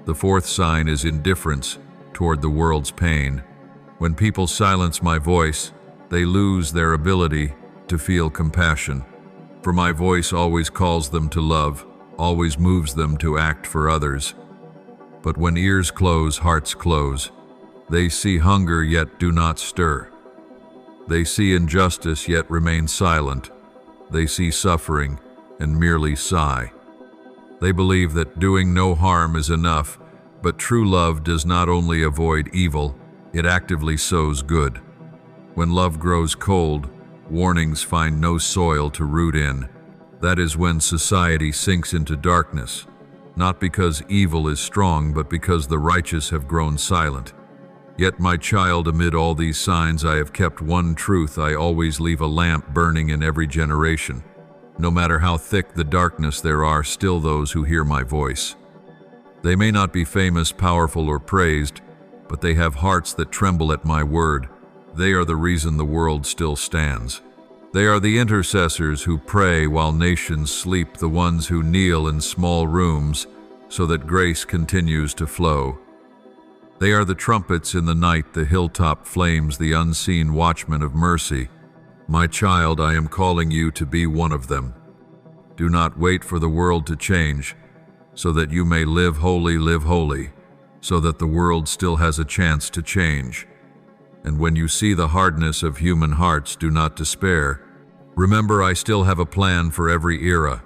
[SPEAKER 1] The fourth sign is indifference toward the world's pain. When people silence my voice, they lose their ability to feel compassion. For my voice always calls them to love, always moves them to act for others. But when ears close, hearts close. They see hunger yet do not stir. They see injustice yet remain silent. They see suffering and merely sigh. They believe that doing no harm is enough, but true love does not only avoid evil, it actively sows good. When love grows cold, warnings find no soil to root in. That is when society sinks into darkness, not because evil is strong, but because the righteous have grown silent. Yet, my child, amid all these signs, I have kept one truth. I always leave a lamp burning in every generation. No matter how thick the darkness, there are still those who hear my voice. They may not be famous, powerful, or praised, but they have hearts that tremble at my word. They are the reason the world still stands. They are the intercessors who pray while nations sleep, the ones who kneel in small rooms so that grace continues to flow. They are the trumpets in the night, the hilltop flames, the unseen watchmen of mercy. My child, I am calling you to be one of them. Do not wait for the world to change, so that you may live holy, so that the world still has a chance to change. And when you see the hardness of human hearts, do not despair. Remember, I still have a plan for every era.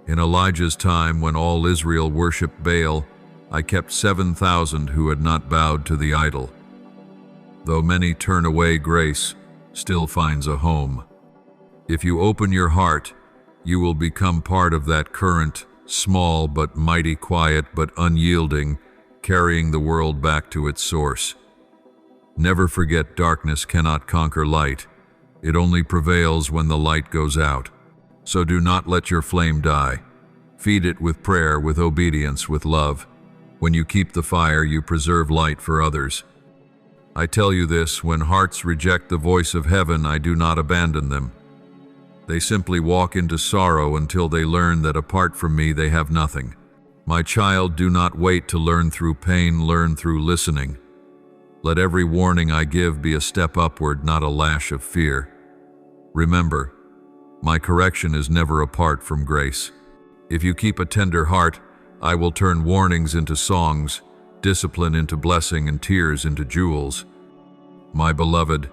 [SPEAKER 1] In Elijah's time, when all Israel worshipped Baal, I kept 7,000 who had not bowed to the idol. Though many turn away, grace still finds a home. If you open your heart, you will become part of that current, small but mighty, quiet but unyielding, carrying the world back to its source. Never forget, darkness cannot conquer light. It only prevails when the light goes out. So do not let your flame die. Feed it with prayer, with obedience, with love. When you keep the fire, you preserve light for others. I tell you this, when hearts reject the voice of heaven, I do not abandon them. They simply walk into sorrow until they learn that apart from me they have nothing. My child, do not wait to learn through pain, learn through listening. Let every warning I give be a step upward, not a lash of fear. Remember, my correction is never apart from grace. If you keep a tender heart, I will turn warnings into songs, discipline into blessing, and tears into jewels. My beloved,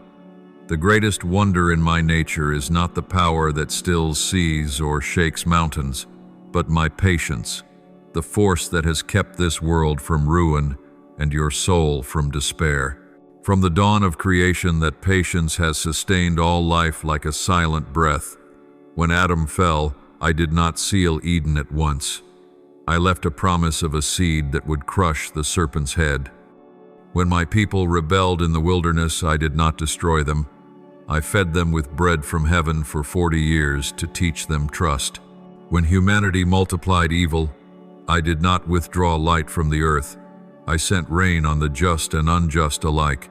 [SPEAKER 1] the greatest wonder in my nature is not the power that stills seas or shakes mountains, but my patience, the force that has kept this world from ruin and your soul from despair. From the dawn of creation, that patience has sustained all life like a silent breath. When Adam fell, I did not seal Eden at once. I left a promise of a seed that would crush the serpent's head. When my people rebelled in the wilderness, I did not destroy them. I fed them with bread from heaven for 40 years to teach them trust. When humanity multiplied evil, I did not withdraw light from the earth. I sent rain on the just and unjust alike.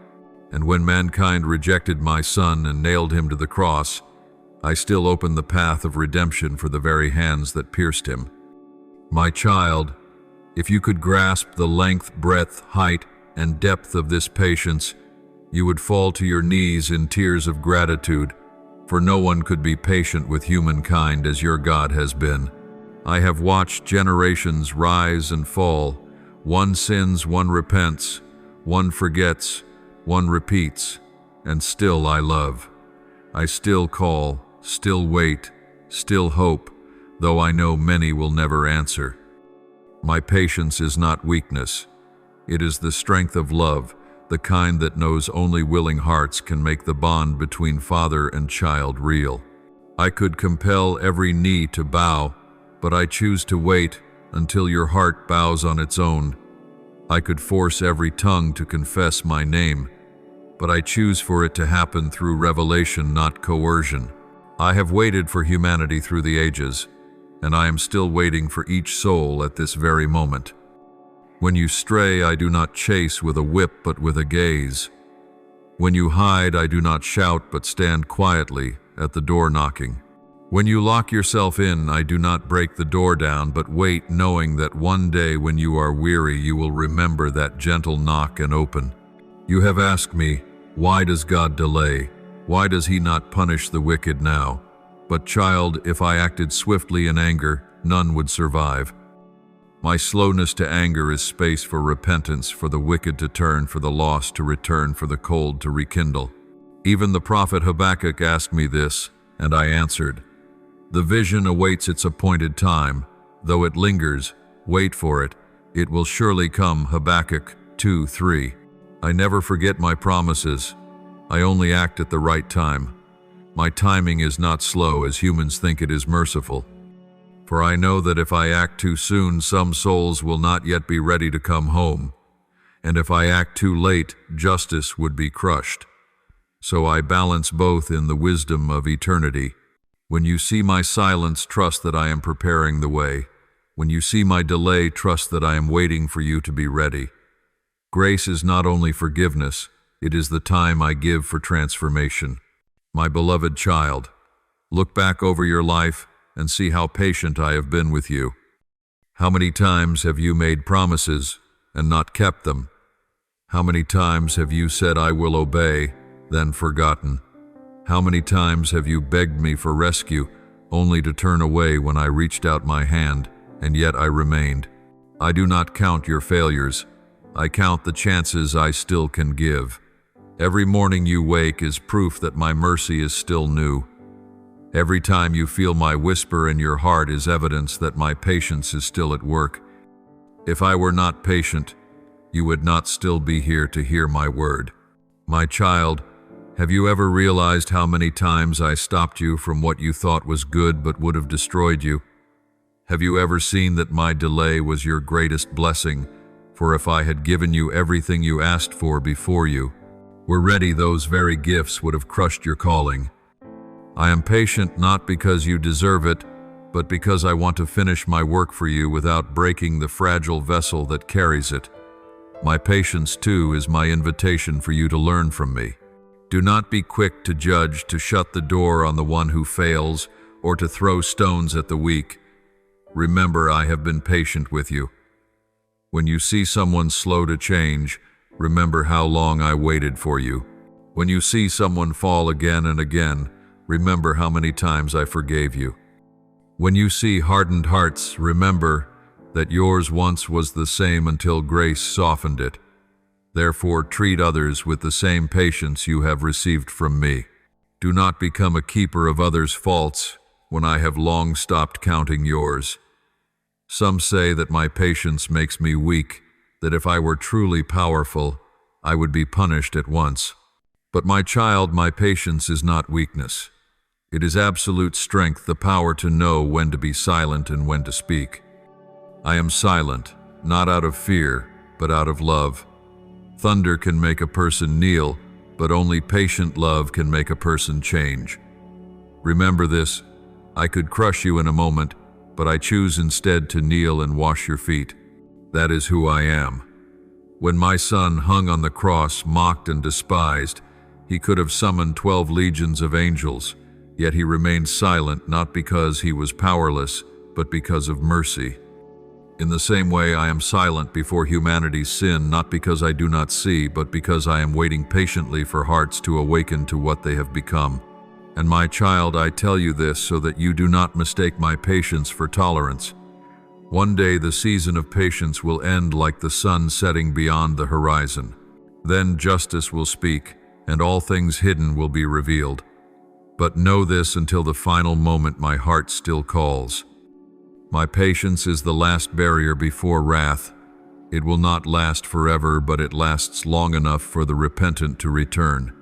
[SPEAKER 1] And when mankind rejected my Son and nailed him to the cross, I still opened the path of redemption for the very hands that pierced him. My child, if you could grasp the length, breadth, height, and depth of this patience, you would fall to your knees in tears of gratitude, for no one could be patient with humankind as your God has been. I have watched generations rise and fall. One sins, one repents, one forgets, one repeats, and still I love. I still call, still wait, still hope, though I know many will never answer. My patience is not weakness. It is the strength of love, the kind that knows only willing hearts can make the bond between father and child real. I could compel every knee to bow, but I choose to wait until your heart bows on its own. I could force every tongue to confess my name, but I choose for it to happen through revelation, not coercion. I have waited for humanity through the ages, and I am still waiting for each soul at this very moment. When you stray, I do not chase with a whip, but with a gaze. When you hide, I do not shout, but stand quietly at the door knocking. When you lock yourself in, I do not break the door down, but wait, knowing that one day when you are weary, you will remember that gentle knock and open. You have asked me, why does God delay? Why does he not punish the wicked now? But child, if I acted swiftly in anger, none would survive. My slowness to anger is space for repentance, for the wicked to turn, for the lost to return, for the cold to rekindle. Even the prophet Habakkuk asked me this, and I answered, the vision awaits its appointed time. Though it lingers, wait for it. It will surely come. Habakkuk 2:3. I never forget my promises. I only act at the right time. My timing is not slow as humans think it is merciful. For I know that if I act too soon, some souls will not yet be ready to come home. And if I act too late, justice would be crushed. So I balance both in the wisdom of eternity. When you see my silence, trust that I am preparing the way. When you see my delay, trust that I am waiting for you to be ready. Grace is not only forgiveness, it is the time I give for transformation. My beloved child, look back over your life and see how patient I have been with you. How many times have you made promises and not kept them? How many times have you said, I will obey, then forgotten? How many times have you begged me for rescue, only to turn away when I reached out my hand, and yet I remained. I do not count your failures. I count the chances I still can give. Every morning you wake is proof that my mercy is still new. Every time you feel my whisper in your heart is evidence that my patience is still at work. If I were not patient, you would not still be here to hear my word. My child, have you ever realized how many times I stopped you from what you thought was good but would have destroyed you? Have you ever seen that my delay was your greatest blessing? For if I had given you everything you asked for before you were ready, those very gifts would have crushed your calling. I am patient not because you deserve it, but because I want to finish my work for you without breaking the fragile vessel that carries it. My patience, too, is my invitation for you to learn from me. Do not be quick to judge, to shut the door on the one who fails, or to throw stones at the weak. Remember, I have been patient with you. When you see someone slow to change, remember how long I waited for you. When you see someone fall again and again, remember how many times I forgave you. When you see hardened hearts, remember that yours once was the same until grace softened it. Therefore, treat others with the same patience you have received from me. Do not become a keeper of others' faults when I have long stopped counting yours. Some say that my patience makes me weak, that if I were truly powerful, I would be punished at once. But my child, my patience is not weakness. It is absolute strength, the power to know when to be silent and when to speak. I am silent, not out of fear, but out of love. Thunder can make a person kneel, but only patient love can make a person change. Remember this, I could crush you in a moment, but I choose instead to kneel and wash your feet. That is who I am. When my son hung on the cross, mocked and despised, he could have summoned 12 legions of angels, yet he remained silent, not because he was powerless, but because of mercy. In the same way, I am silent before humanity's sin, not because I do not see, but because I am waiting patiently for hearts to awaken to what they have become. And my child, I tell you this so that you do not mistake my patience for tolerance. One day the season of patience will end like the sun setting beyond the horizon. Then justice will speak, and all things hidden will be revealed. But know this, until the final moment my heart still calls. My patience is the last barrier before wrath. It will not last forever, but it lasts long enough for the repentant to return.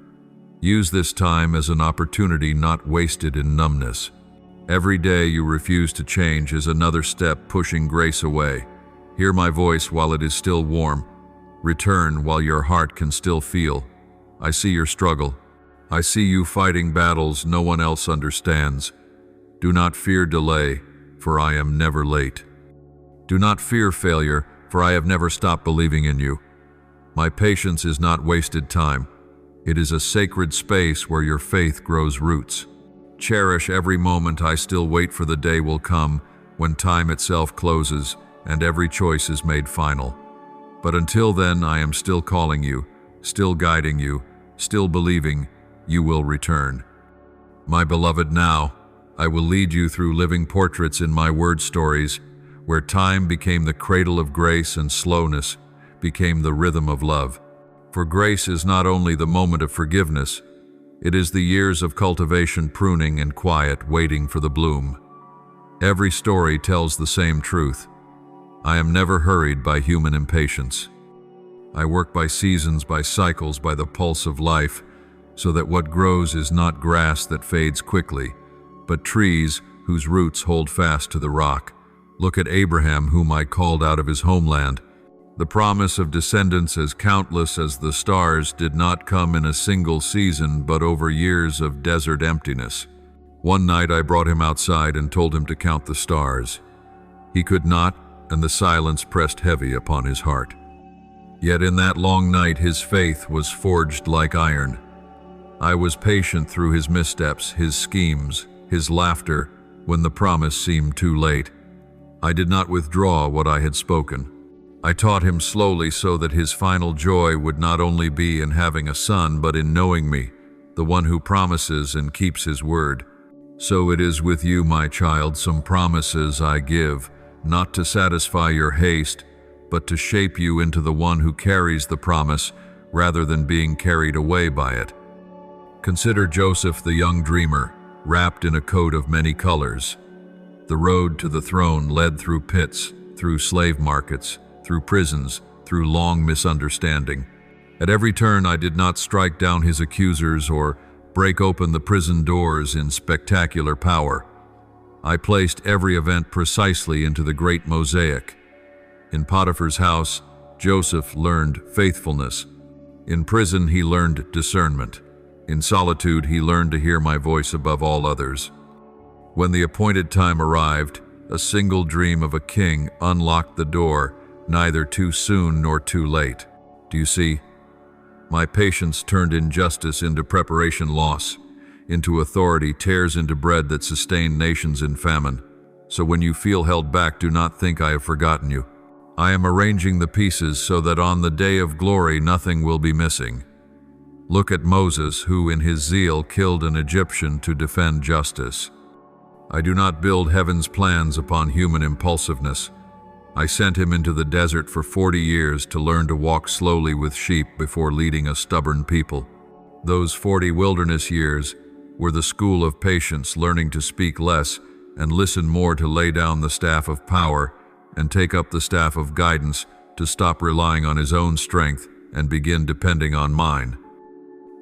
[SPEAKER 1] Use this time as an opportunity not wasted in numbness. Every day you refuse to change is another step pushing grace away. Hear my voice while it is still warm. Return while your heart can still feel. I see your struggle. I see you fighting battles no one else understands. Do not fear delay, for I am never late. Do not fear failure, for I have never stopped believing in you. My patience is not wasted time. It is a sacred space where your faith grows roots. Cherish every moment. I still wait for the day will come when time itself closes and every choice is made final. But until then, I am still calling you, still guiding you, still believing you will return. My beloved, now I will lead you through living portraits in my word stories, where time became the cradle of grace and slowness became the rhythm of love. For grace is not only the moment of forgiveness, it is the years of cultivation, pruning, and quiet waiting for the bloom. Every story tells the same truth. I am never hurried by human impatience. I work by seasons, by cycles, by the pulse of life, so that what grows is not grass that fades quickly, but trees whose roots hold fast to the rock. Look at Abraham, whom I called out of his homeland. The promise of descendants as countless as the stars did not come in a single season, but over years of desert emptiness. One night I brought him outside and told him to count the stars. He could not, and the silence pressed heavy upon his heart. Yet in that long night his faith was forged like iron. I was patient through his missteps, his schemes, his laughter, when the promise seemed too late. I did not withdraw what I had spoken. I taught him slowly so that his final joy would not only be in having a son, but in knowing me, the one who promises and keeps his word. So it is with you, my child, some promises I give, not to satisfy your haste, but to shape you into the one who carries the promise rather than being carried away by it. Consider Joseph the young dreamer, wrapped in a coat of many colors. The road to the throne led through pits, through slave markets, through prisons, through long misunderstanding. At every turn I did not strike down his accusers or break open the prison doors in spectacular power. I placed every event precisely into the great mosaic. In Potiphar's house, Joseph learned faithfulness. In prison, he learned discernment. In solitude, he learned to hear my voice above all others. When the appointed time arrived, a single dream of a king unlocked the door, neither too soon nor too late. Do you see? My patience turned injustice into preparation loss, into authority tears into bread that sustained nations in famine. So when you feel held back, do not think I have forgotten you. I am arranging the pieces so that on the day of glory nothing will be missing. Look at Moses, who in his zeal killed an Egyptian to defend justice. I do not build heaven's plans upon human impulsiveness. I sent him into the desert for 40 years to learn to walk slowly with sheep before leading a stubborn people. Those 40 wilderness years were the school of patience, learning to speak less and listen more, to lay down the staff of power and take up the staff of guidance, to stop relying on his own strength and begin depending on mine.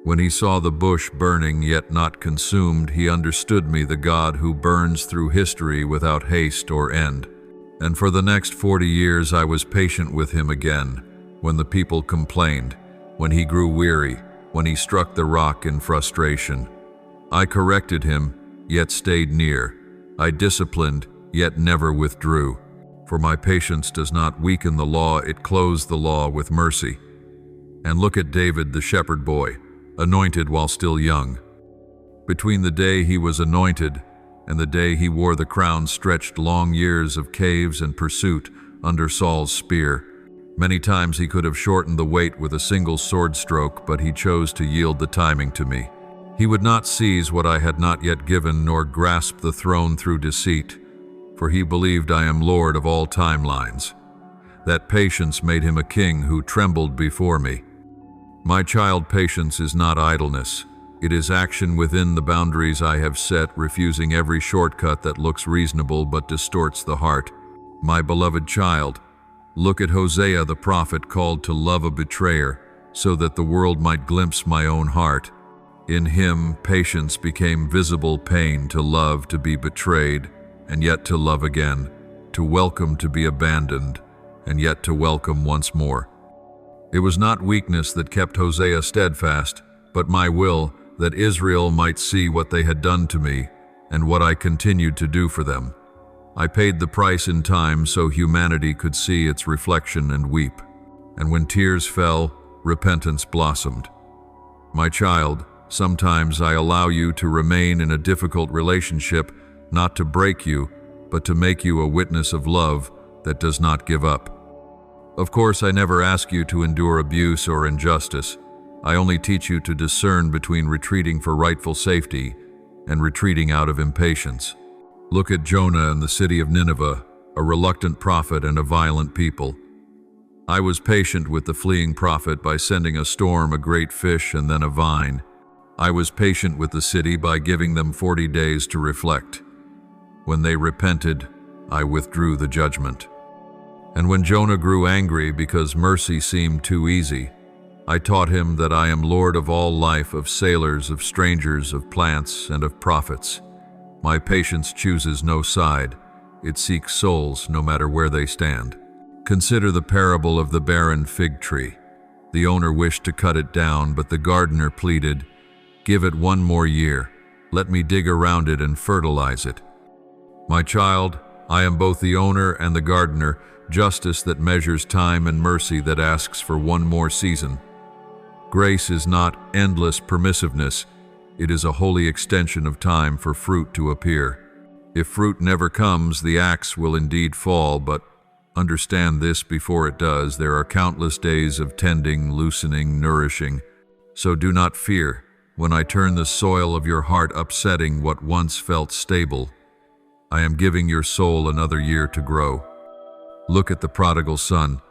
[SPEAKER 1] When he saw the bush burning yet not consumed, he understood me, the God who burns through history without haste or end. And for the next 40 years I was patient with him again, when the people complained, when he grew weary, when he struck the rock in frustration. I corrected him, yet stayed near. I disciplined, yet never withdrew. For my patience does not weaken the law, it clothes the law with mercy. And look at David, the shepherd boy, anointed while still young. Between the day he was anointed and the day he wore the crown stretched long years of caves and pursuit under Saul's spear. Many times he could have shortened the wait with a single sword stroke, but he chose to yield the timing to me. He would not seize what I had not yet given, nor grasp the throne through deceit, for he believed I am Lord of all timelines. That patience made him a king who trembled before me. My child, patience is not idleness. It is action within the boundaries I have set, refusing every shortcut that looks reasonable but distorts the heart. My beloved child, look at Hosea the prophet, called to love a betrayer, so that the world might glimpse my own heart. In him, patience became visible pain, to love to be betrayed, and yet to love again, to welcome to be abandoned, and yet to welcome once more. It was not weakness that kept Hosea steadfast, but my will, that Israel might see what they had done to me, and what I continued to do for them. I paid the price in time so humanity could see its reflection and weep. And when tears fell, repentance blossomed. My child, sometimes I allow you to remain in a difficult relationship, not to break you, but to make you a witness of love that does not give up. Of course, I never ask you to endure abuse or injustice. I only teach you to discern between retreating for rightful safety and retreating out of impatience. Look at Jonah and the city of Nineveh, a reluctant prophet and a violent people. I was patient with the fleeing prophet by sending a storm, a great fish, and then a vine. I was patient with the city by giving them 40 days to reflect. When they repented, I withdrew the judgment. And when Jonah grew angry because mercy seemed too easy, I taught him that I am Lord of all life, of sailors, of strangers, of plants, and of prophets. My patience chooses no side. It seeks souls no matter where they stand. Consider the parable of the barren fig tree. The owner wished to cut it down, but the gardener pleaded, "Give it one more year. Let me dig around it and fertilize it." My child, I am both the owner and the gardener, justice that measures time and mercy that asks for one more season. Grace is not endless permissiveness. It is a holy extension of time for fruit to appear. If fruit never comes, the axe will indeed fall, but understand this before it does. There are countless days of tending, loosening, nourishing. So do not fear. When I turn the soil of your heart upsetting what once felt stable, I am giving your soul another year to grow. Look at the prodigal son.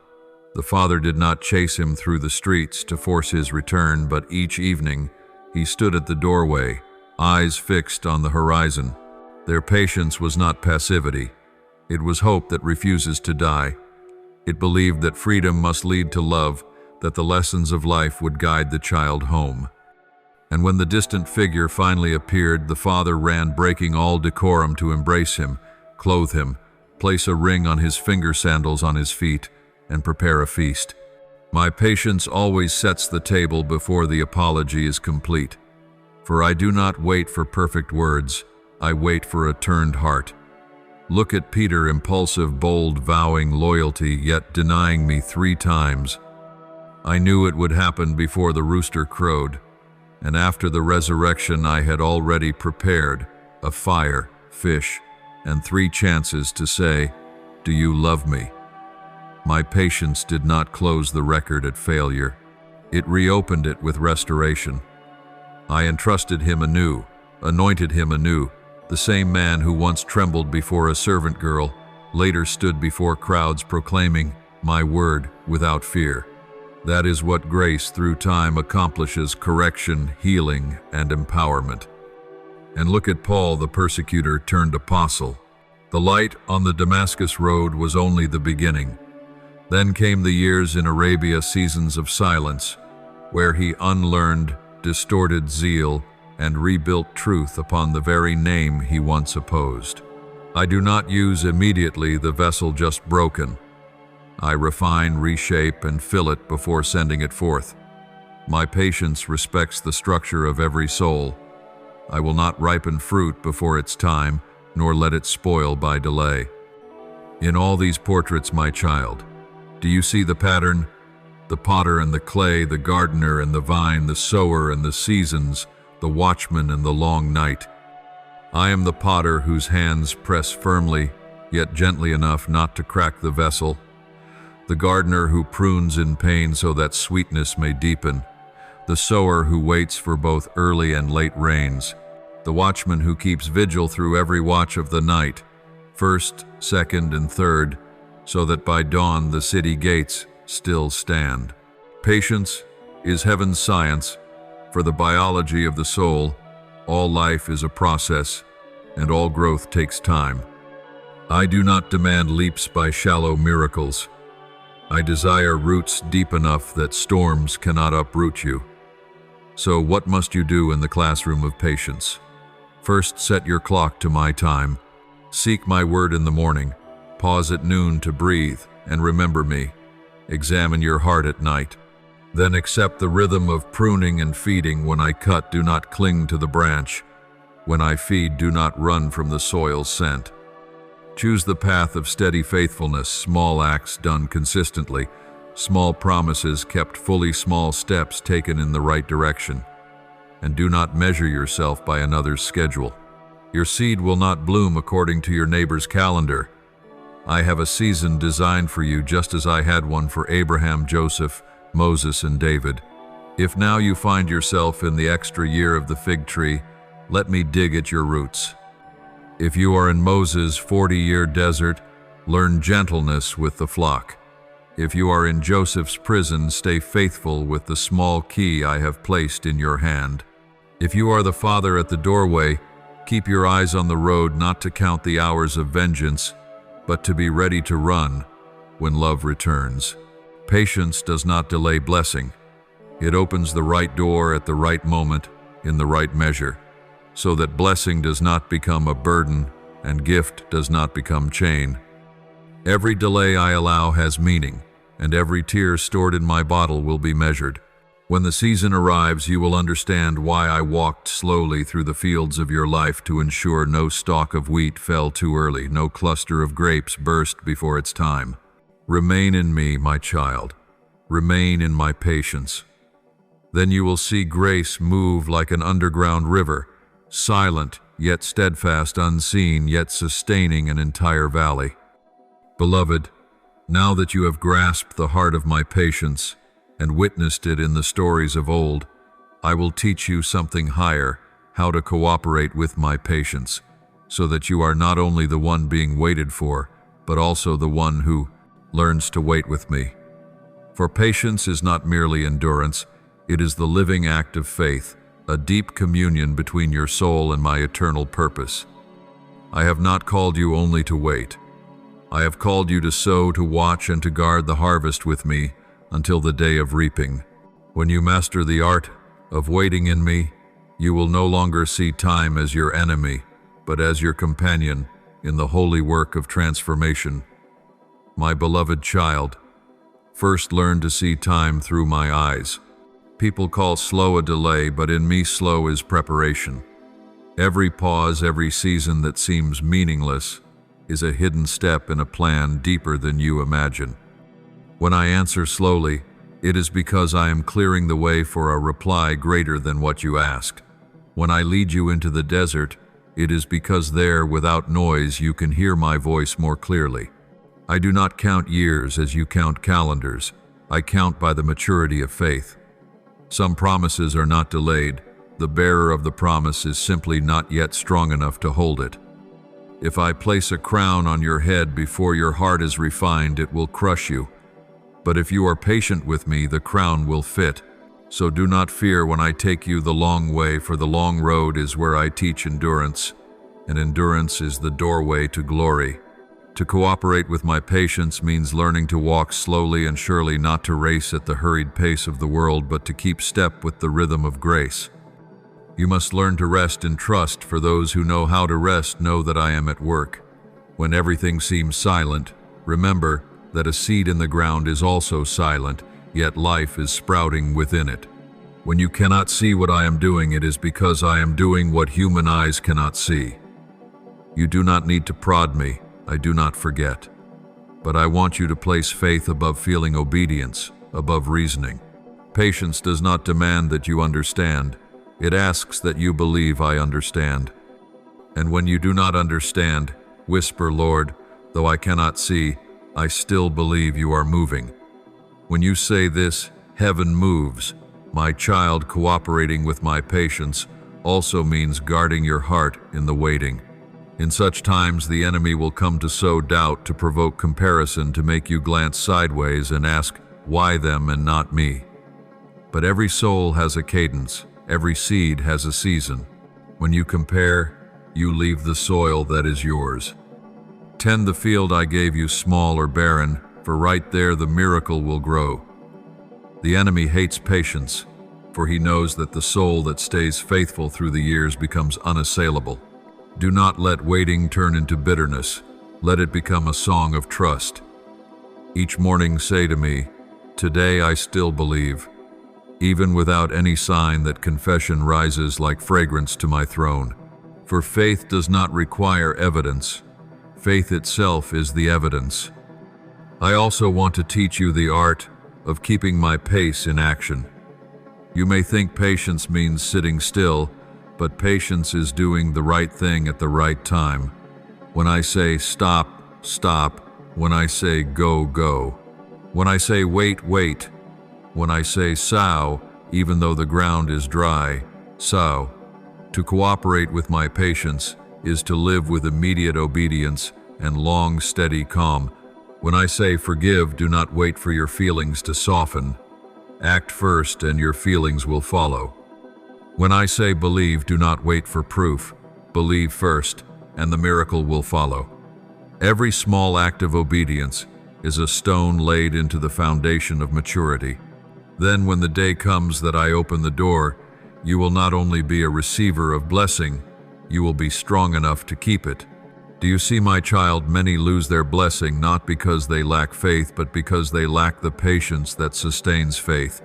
[SPEAKER 1] The father did not chase him through the streets to force his return, but each evening he stood at the doorway, eyes fixed on the horizon. Their patience was not passivity. It was hope that refuses to die. It believed that freedom must lead to love, that the lessons of life would guide the child home. And when the distant figure finally appeared, the father ran, breaking all decorum, to embrace him, clothe him, place a ring on his finger, sandals on his feet, and prepare a feast. My patience always sets the table before the apology is complete. For I do not wait for perfect words, I wait for a turned heart. Look at Peter, impulsive, bold, vowing loyalty, yet denying me 3 times. I knew it would happen before the rooster crowed, and after the resurrection I had already prepared a fire, fish, and 3 chances to say, "Do you love me?" My patience did not close the record at failure. It reopened it with restoration. I entrusted him anew, anointed him anew. The same man who once trembled before a servant girl later stood before crowds proclaiming my word without fear. That is what grace through time accomplishes: correction, healing, and empowerment. And look at Paul, the persecutor turned apostle. The light on the Damascus road was only the beginning. Then came the years in Arabia, seasons of silence, where he unlearned distorted zeal and rebuilt truth upon the very name he once opposed. I do not use immediately the vessel just broken. I refine, reshape, and fill it before sending it forth. My patience respects the structure of every soul. I will not ripen fruit before its time, nor let it spoil by delay. In all these portraits, my child, do you see the pattern? The potter and the clay, the gardener and the vine, the sower and the seasons, the watchman and the long night. I am the potter whose hands press firmly, yet gently enough not to crack the vessel. The gardener who prunes in pain so that sweetness may deepen. The sower who waits for both early and late rains. The watchman who keeps vigil through every watch of the night, first, second, and third, so that by dawn the city gates still stand. Patience is heaven's science. For the biology of the soul, all life is a process, and all growth takes time. I do not demand leaps by shallow miracles. I desire roots deep enough that storms cannot uproot you. So what must you do in the classroom of patience? First, set your clock to my time. Seek my word in the morning. Pause at noon to breathe and remember me. Examine your heart at night. Then accept the rhythm of pruning and feeding. When I cut, do not cling to the branch. When I feed, do not run from the soil's scent. Choose the path of steady faithfulness, small acts done consistently, small promises kept fully, small steps taken in the right direction. And do not measure yourself by another's schedule. Your seed will not bloom according to your neighbor's calendar. I have a season designed for you, just as I had one for Abraham, Joseph, Moses, and David. If now you find yourself in the extra year of the fig tree, let me dig at your roots. If you are in Moses' 40-year desert, learn gentleness with the flock. If you are in Joseph's prison, stay faithful with the small key I have placed in your hand. If you are the father at the doorway, keep your eyes on the road, not to count the hours of vengeance, but to be ready to run when love returns. Patience does not delay blessing. It opens the right door at the right moment, in the right measure, so that blessing does not become a burden and gift does not become chain. Every delay I allow has meaning, and every tear stored in my bottle will be measured. When the season arrives, you will understand why I walked slowly through the fields of your life to ensure no stalk of wheat fell too early, no cluster of grapes burst before its time. Remain in me, my child. Remain in my patience. Then you will see grace move like an underground river, silent yet steadfast, unseen yet sustaining an entire valley. Beloved, now that you have grasped the heart of my patience and witnessed it in the stories of old, I will teach you something higher, how to cooperate with my patience, so that you are not only the one being waited for, but also the one who learns to wait with me. For patience is not merely endurance, it is the living act of faith, a deep communion between your soul and my eternal purpose. I have not called you only to wait. I have called you to sow, to watch, and to guard the harvest with me until the day of reaping. When you master the art of waiting in me, you will no longer see time as your enemy, but as your companion in the holy work of transformation. My beloved child, first learn to see time through my eyes. People call slow a delay, but in me slow is preparation. Every pause, every season that seems meaningless is a hidden step in a plan deeper than you imagine. When I answer slowly, it is because I am clearing the way for a reply greater than what you asked. When I lead you into the desert, it is because there, without noise, you can hear my voice more clearly. I do not count years as you count calendars. I count by the maturity of faith. Some promises are not delayed. The bearer of the promise is simply not yet strong enough to hold it. If I place a crown on your head before your heart is refined, it will crush you. But if you are patient with me, the crown will fit. So do not fear when I take you the long way, for the long road is where I teach endurance, and endurance is the doorway to glory. To cooperate with my patience means learning to walk slowly and surely, not to race at the hurried pace of the world, but to keep step with the rhythm of grace. You must learn to rest in trust, for those who know how to rest know that I am at work. When everything seems silent, remember that a seed in the ground is also silent, yet life is sprouting within it. When you cannot see what I am doing, it is because I am doing what human eyes cannot see. You do not need to prod me, I do not forget. But I want you to place faith above feeling, obedience above reasoning. Patience does not demand that you understand, it asks that you believe I understand. And when you do not understand, whisper, Lord, though I cannot see, I still believe you are moving. When you say this, heaven moves. My child, cooperating with my patience also means guarding your heart in the waiting. In such times, the enemy will come to sow doubt, to provoke comparison, to make you glance sideways and ask, why them and not me? But every soul has a cadence, every seed has a season. When you compare, you leave the soil that is yours. Tend the field I gave you, small or barren, for right there the miracle will grow. The enemy hates patience, for he knows that the soul that stays faithful through the years becomes unassailable. Do not let waiting turn into bitterness. Let it become a song of trust. Each morning say to me, today I still believe. Even without any sign, that confession rises like fragrance to my throne. For faith does not require evidence. Faith itself is the evidence. I also want to teach you the art of keeping my pace in action. You may think patience means sitting still, but patience is doing the right thing at the right time. When I say stop, stop. When I say go, go. When I say wait, wait. When I say sow, even though the ground is dry, sow. To cooperate with my patience is to live with immediate obedience and long, steady calm. When I say forgive, do not wait for your feelings to soften. Act first and your feelings will follow. When I say believe, do not wait for proof. Believe first, and the miracle will follow. Every small act of obedience is a stone laid into the foundation of maturity. Then when the day comes that I open the door, you will not only be a receiver of blessing, you will be strong enough to keep it. Do you see, my child, many lose their blessing not because they lack faith, but because they lack the patience that sustains faith.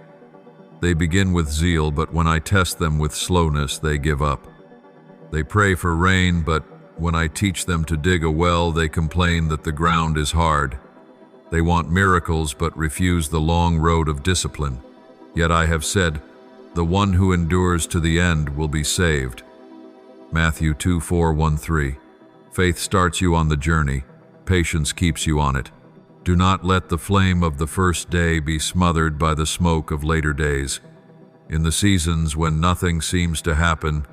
[SPEAKER 1] They begin with zeal, but when I test them with slowness, they give up. They pray for rain, but when I teach them to dig a well, they complain that the ground is hard. They want miracles, but refuse the long road of discipline. Yet I have said, the one who endures to the end will be saved. Matthew 2:4-13. Faith starts you on the journey. Patience keeps you on it. Do not let the flame of the first day be smothered by the smoke of later days. In the seasons when nothing seems to happen,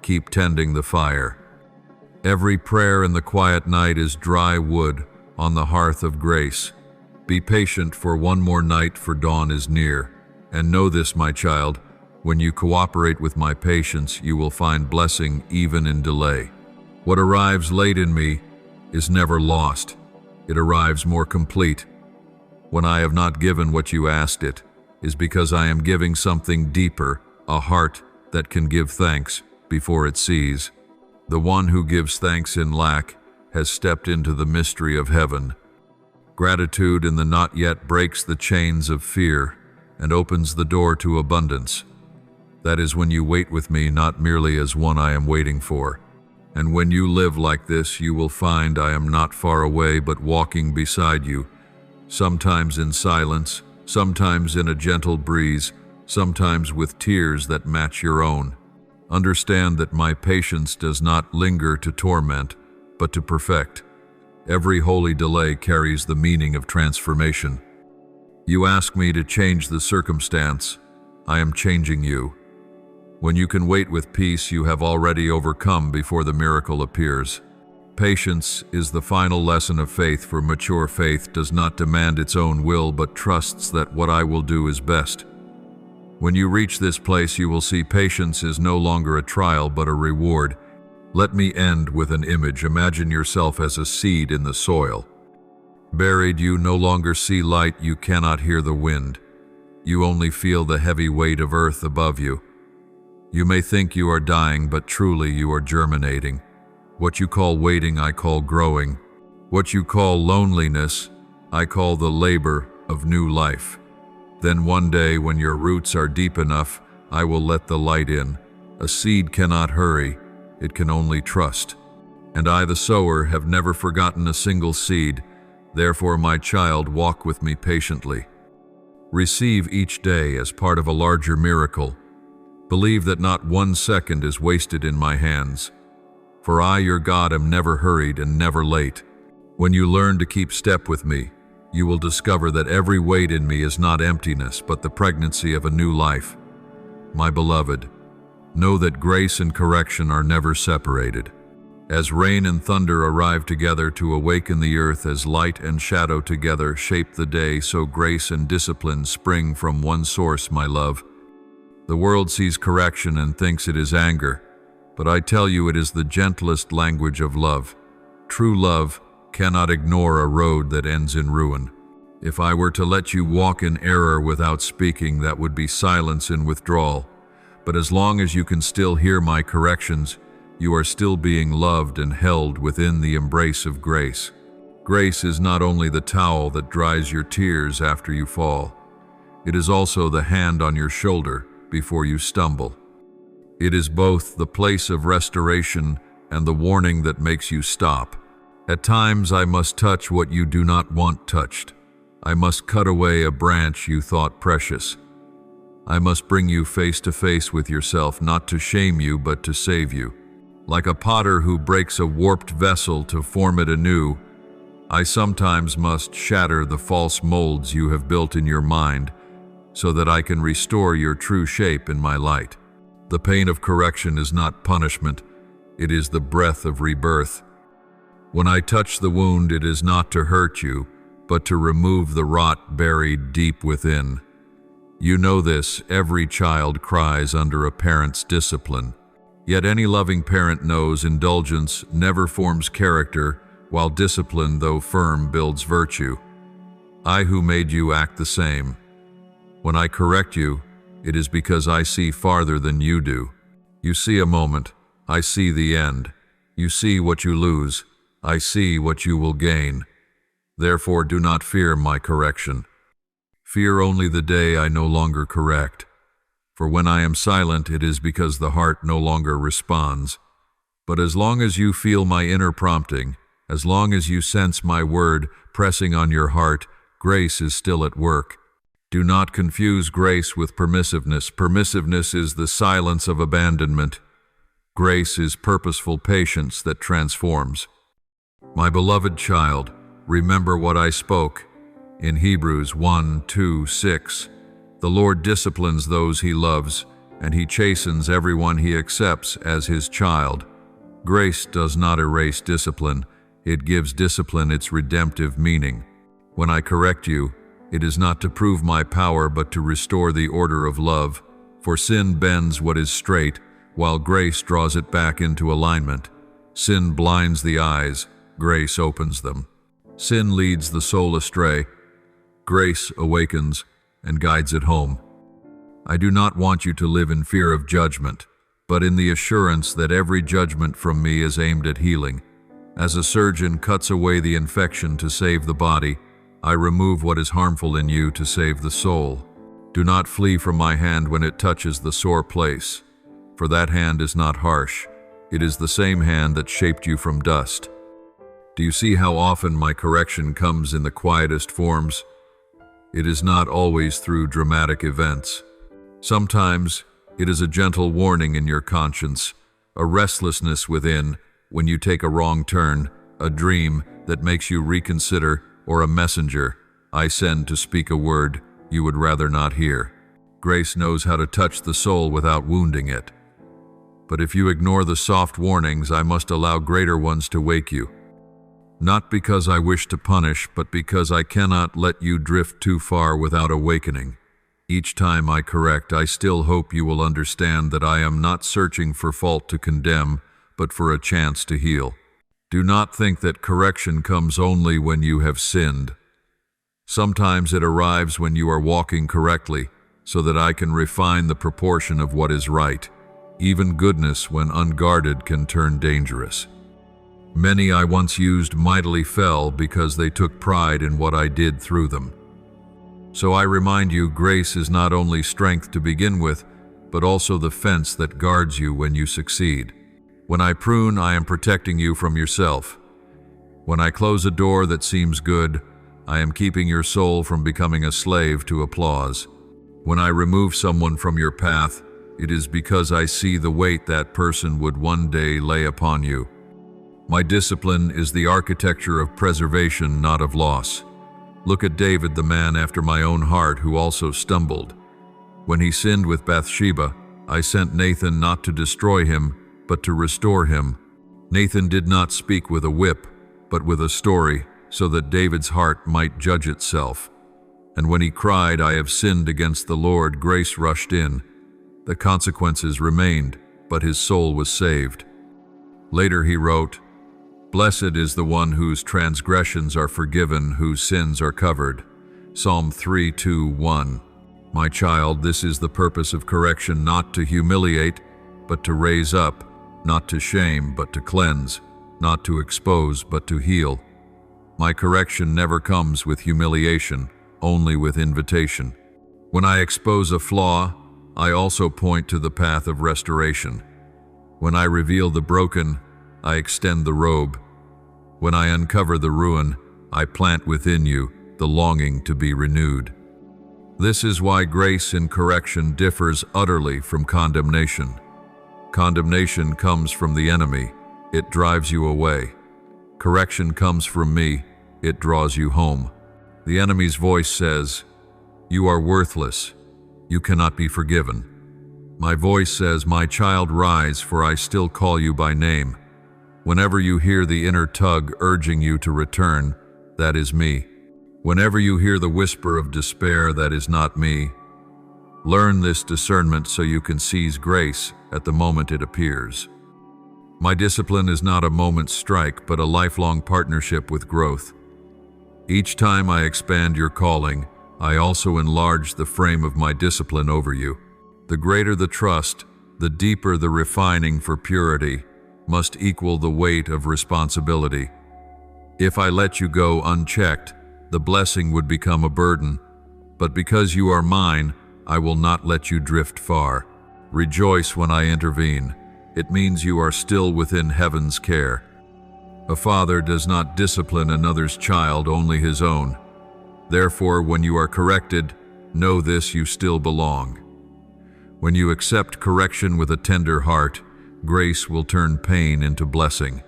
[SPEAKER 1] keep tending the fire. Every prayer in the quiet night is dry wood on the hearth of grace. Be patient for one more night, for dawn is near. And know this, my child, when you cooperate with my patience, you will find blessing even in delay. What arrives late in me is never lost. It arrives more complete. When I have not given what you asked, it is because I am giving something deeper, a heart that can give thanks before it sees. The one who gives thanks in lack has stepped into the mystery of heaven. Gratitude in the not yet breaks the chains of fear and opens the door to abundance. That is when you wait with me, not merely as one I am waiting for. And when you live like this, you will find I am not far away, but walking beside you, sometimes in silence, sometimes in a gentle breeze, sometimes with tears that match your own. Understand that my patience does not linger to torment, but to perfect. Every holy delay carries the meaning of transformation. You ask me to change the circumstance. I am changing you. When you can wait with peace, you have already overcome before the miracle appears. Patience is the final lesson of faith, for mature faith does not demand its own will, but trusts that what I will do is best. When you reach this place, you will see patience is no longer a trial, but a reward. Let me end with an image. Imagine yourself as a seed in the soil. Buried, you no longer see light, you cannot hear the wind. You only feel the heavy weight of earth above you. You may think you are dying, but truly you are germinating. What you call waiting, I call growing. What you call loneliness, I call the labor of new life. Then one day, when your roots are deep enough, I will let the light in. A seed cannot hurry, it can only trust. And I, the sower, have never forgotten a single seed. Therefore, my child, walk with me patiently. Receive each day as part of a larger miracle. Believe that not 1 second is wasted in my hands. For I, your God, am never hurried and never late. When you learn to keep step with me, you will discover that every weight in me is not emptiness, but the pregnancy of a new life. My beloved, know that grace and correction are never separated. As rain and thunder arrive together to awaken the earth, as light and shadow together shape the day, so grace and discipline spring from one source, my love. The world sees correction and thinks it is anger, but I tell you it is the gentlest language of love. True love cannot ignore a road that ends in ruin. If I were to let you walk in error without speaking, that would be silence in withdrawal. But as long as you can still hear my corrections, you are still being loved and held within the embrace of grace. Grace is not only the towel that dries your tears after you fall. It is also the hand on your shoulder before you stumble. It is both the place of restoration and the warning that makes you stop. At times I must touch what you do not want touched. I must cut away a branch you thought precious. I must bring you face to face with yourself, not to shame you, but to save you. Like a potter who breaks a warped vessel to form it anew, I sometimes must shatter the false molds you have built in your mind, so that I can restore your true shape in my light. The pain of correction is not punishment, it is the breath of rebirth. When I touch the wound, it is not to hurt you, but to remove the rot buried deep within. You know this, every child cries under a parent's discipline. Yet any loving parent knows indulgence never forms character, while discipline, though firm, builds virtue. I who made you act the same. When I correct you, it is because I see farther than you do. You see a moment, I see the end. You see what you lose, I see what you will gain. Therefore do not fear my correction. Fear only the day I no longer correct. For when I am silent, it is because the heart no longer responds. But as long as you feel my inner prompting, as long as you sense my word pressing on your heart, grace is still at work. Do not confuse grace with permissiveness. Permissiveness is the silence of abandonment. Grace is purposeful patience that transforms. My beloved child, remember what I spoke in Hebrews 1:2-6. The Lord disciplines those he loves, and he chastens everyone he accepts as his child. Grace does not erase discipline. It gives discipline its redemptive meaning. When I correct you, it is not to prove my power but to restore the order of love. For sin bends what is straight, while grace draws it back into alignment. Sin blinds the eyes, grace opens them. Sin leads the soul astray, grace awakens and guides it home. I do not want you to live in fear of judgment, but in the assurance that every judgment from me is aimed at healing. As a surgeon cuts away the infection to save the body, I remove what is harmful in you to save the soul. Do not flee from my hand when it touches the sore place, for that hand is not harsh. It is the same hand that shaped you from dust. Do you see how often my correction comes in the quietest forms? It is not always through dramatic events. Sometimes it is a gentle warning in your conscience, a restlessness within when you take a wrong turn, a dream that makes you reconsider, or a messenger I send to speak a word you would rather not hear. Grace knows how to touch the soul without wounding it. But if you ignore the soft warnings, I must allow greater ones to wake you. Not because I wish to punish, but because I cannot let you drift too far without awakening. Each time I correct, I still hope you will understand that I am not searching for fault to condemn, but for a chance to heal. Do not think that correction comes only when you have sinned. Sometimes it arrives when you are walking correctly, so that I can refine the proportion of what is right. Even goodness, when unguarded, can turn dangerous. Many I once used mightily fell because they took pride in what I did through them. So I remind you, grace is not only strength to begin with, but also the fence that guards you when you succeed. When I prune, I am protecting you from yourself. When I close a door that seems good, I am keeping your soul from becoming a slave to applause. When I remove someone from your path, it is because I see the weight that person would one day lay upon you. My discipline is the architecture of preservation, not of loss. Look at David, the man after my own heart, who also stumbled. When he sinned with Bathsheba, I sent Nathan not to destroy him, but to restore him. Nathan did not speak with a whip, but with a story, so that David's heart might judge itself. And when he cried, "I have sinned against the Lord," grace rushed in. The consequences remained, but his soul was saved. Later he wrote, "Blessed is the one whose transgressions are forgiven, whose sins are covered." Psalm 3:2-1. My child, this is the purpose of correction, not to humiliate, but to raise up, not to shame, but to cleanse, not to expose, but to heal. My correction never comes with humiliation, only with invitation. When I expose a flaw, I also point to the path of restoration. When I reveal the broken, I extend the robe. When I uncover the ruin, I plant within you the longing to be renewed. This is why grace in correction differs utterly from condemnation. Condemnation comes from the enemy. It drives you away. Correction comes from me. It draws you home. The enemy's voice says, "You are worthless. You cannot be forgiven." My voice says, "My child, rise, for I still call you by name." Whenever you hear the inner tug urging you to return, that is me. Whenever you hear the whisper of despair, that is not me. Learn this discernment so you can seize grace at the moment it appears. My discipline is not a moment's strike, but a lifelong partnership with growth. Each time I expand your calling, I also enlarge the frame of my discipline over you. The greater the trust, the deeper the refining for purity, must equal the weight of responsibility. If I let you go unchecked, the blessing would become a burden. But because you are mine, I will not let you drift far. Rejoice when I intervene. It means you are still within heaven's care. A father does not discipline another's child, only his own. Therefore, when you are corrected, know this: you still belong. When you accept correction with a tender heart, grace will turn pain into blessing.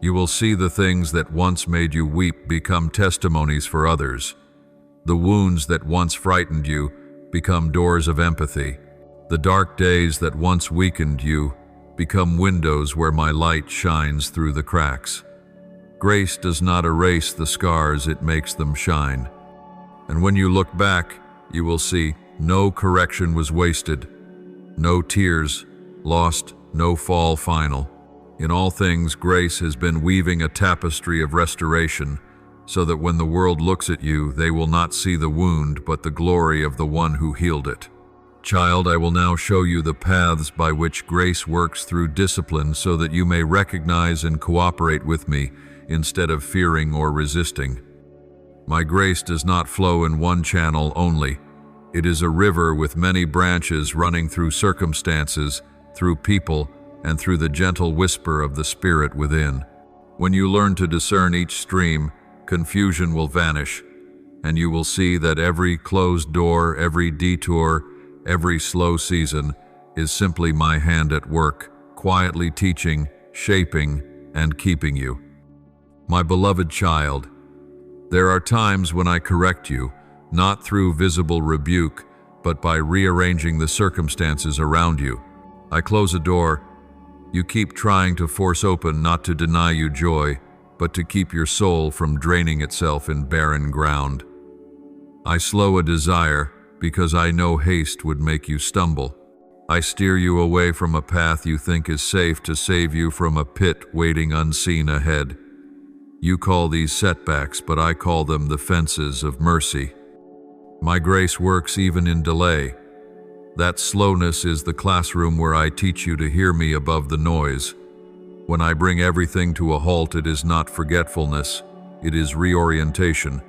[SPEAKER 1] You will see the things that once made you weep become testimonies for others. The wounds that once frightened you become doors of empathy. The dark days that once weakened you become windows where my light shines through the cracks. Grace does not erase the scars, it makes them shine. And when you look back, you will see no correction was wasted, no tears lost, no fall final. In all things, grace has been weaving a tapestry of restoration, so that when the world looks at you, they will not see the wound, but the glory of the one who healed it. Child, I will now show you the paths by which grace works through discipline so that you may recognize and cooperate with me instead of fearing or resisting. My grace does not flow in one channel only. It is a river with many branches running through circumstances, through people, and through the gentle whisper of the Spirit within. When you learn to discern each stream, confusion will vanish, and you will see that every closed door, every detour, every slow season is simply my hand at work, quietly teaching, shaping, and keeping you. My beloved child, there are times when I correct you, not through visible rebuke, but by rearranging the circumstances around you. I close a door you keep trying to force open, not to deny you joy, but to keep your soul from draining itself in barren ground. I slow a desire because I know haste would make you stumble. I steer you away from a path you think is safe to save you from a pit waiting unseen ahead. You call these setbacks, but I call them the fences of mercy. My grace works even in delay. That slowness is the classroom where I teach you to hear me above the noise. When I bring everything to a halt, it is not forgetfulness, it is reorientation.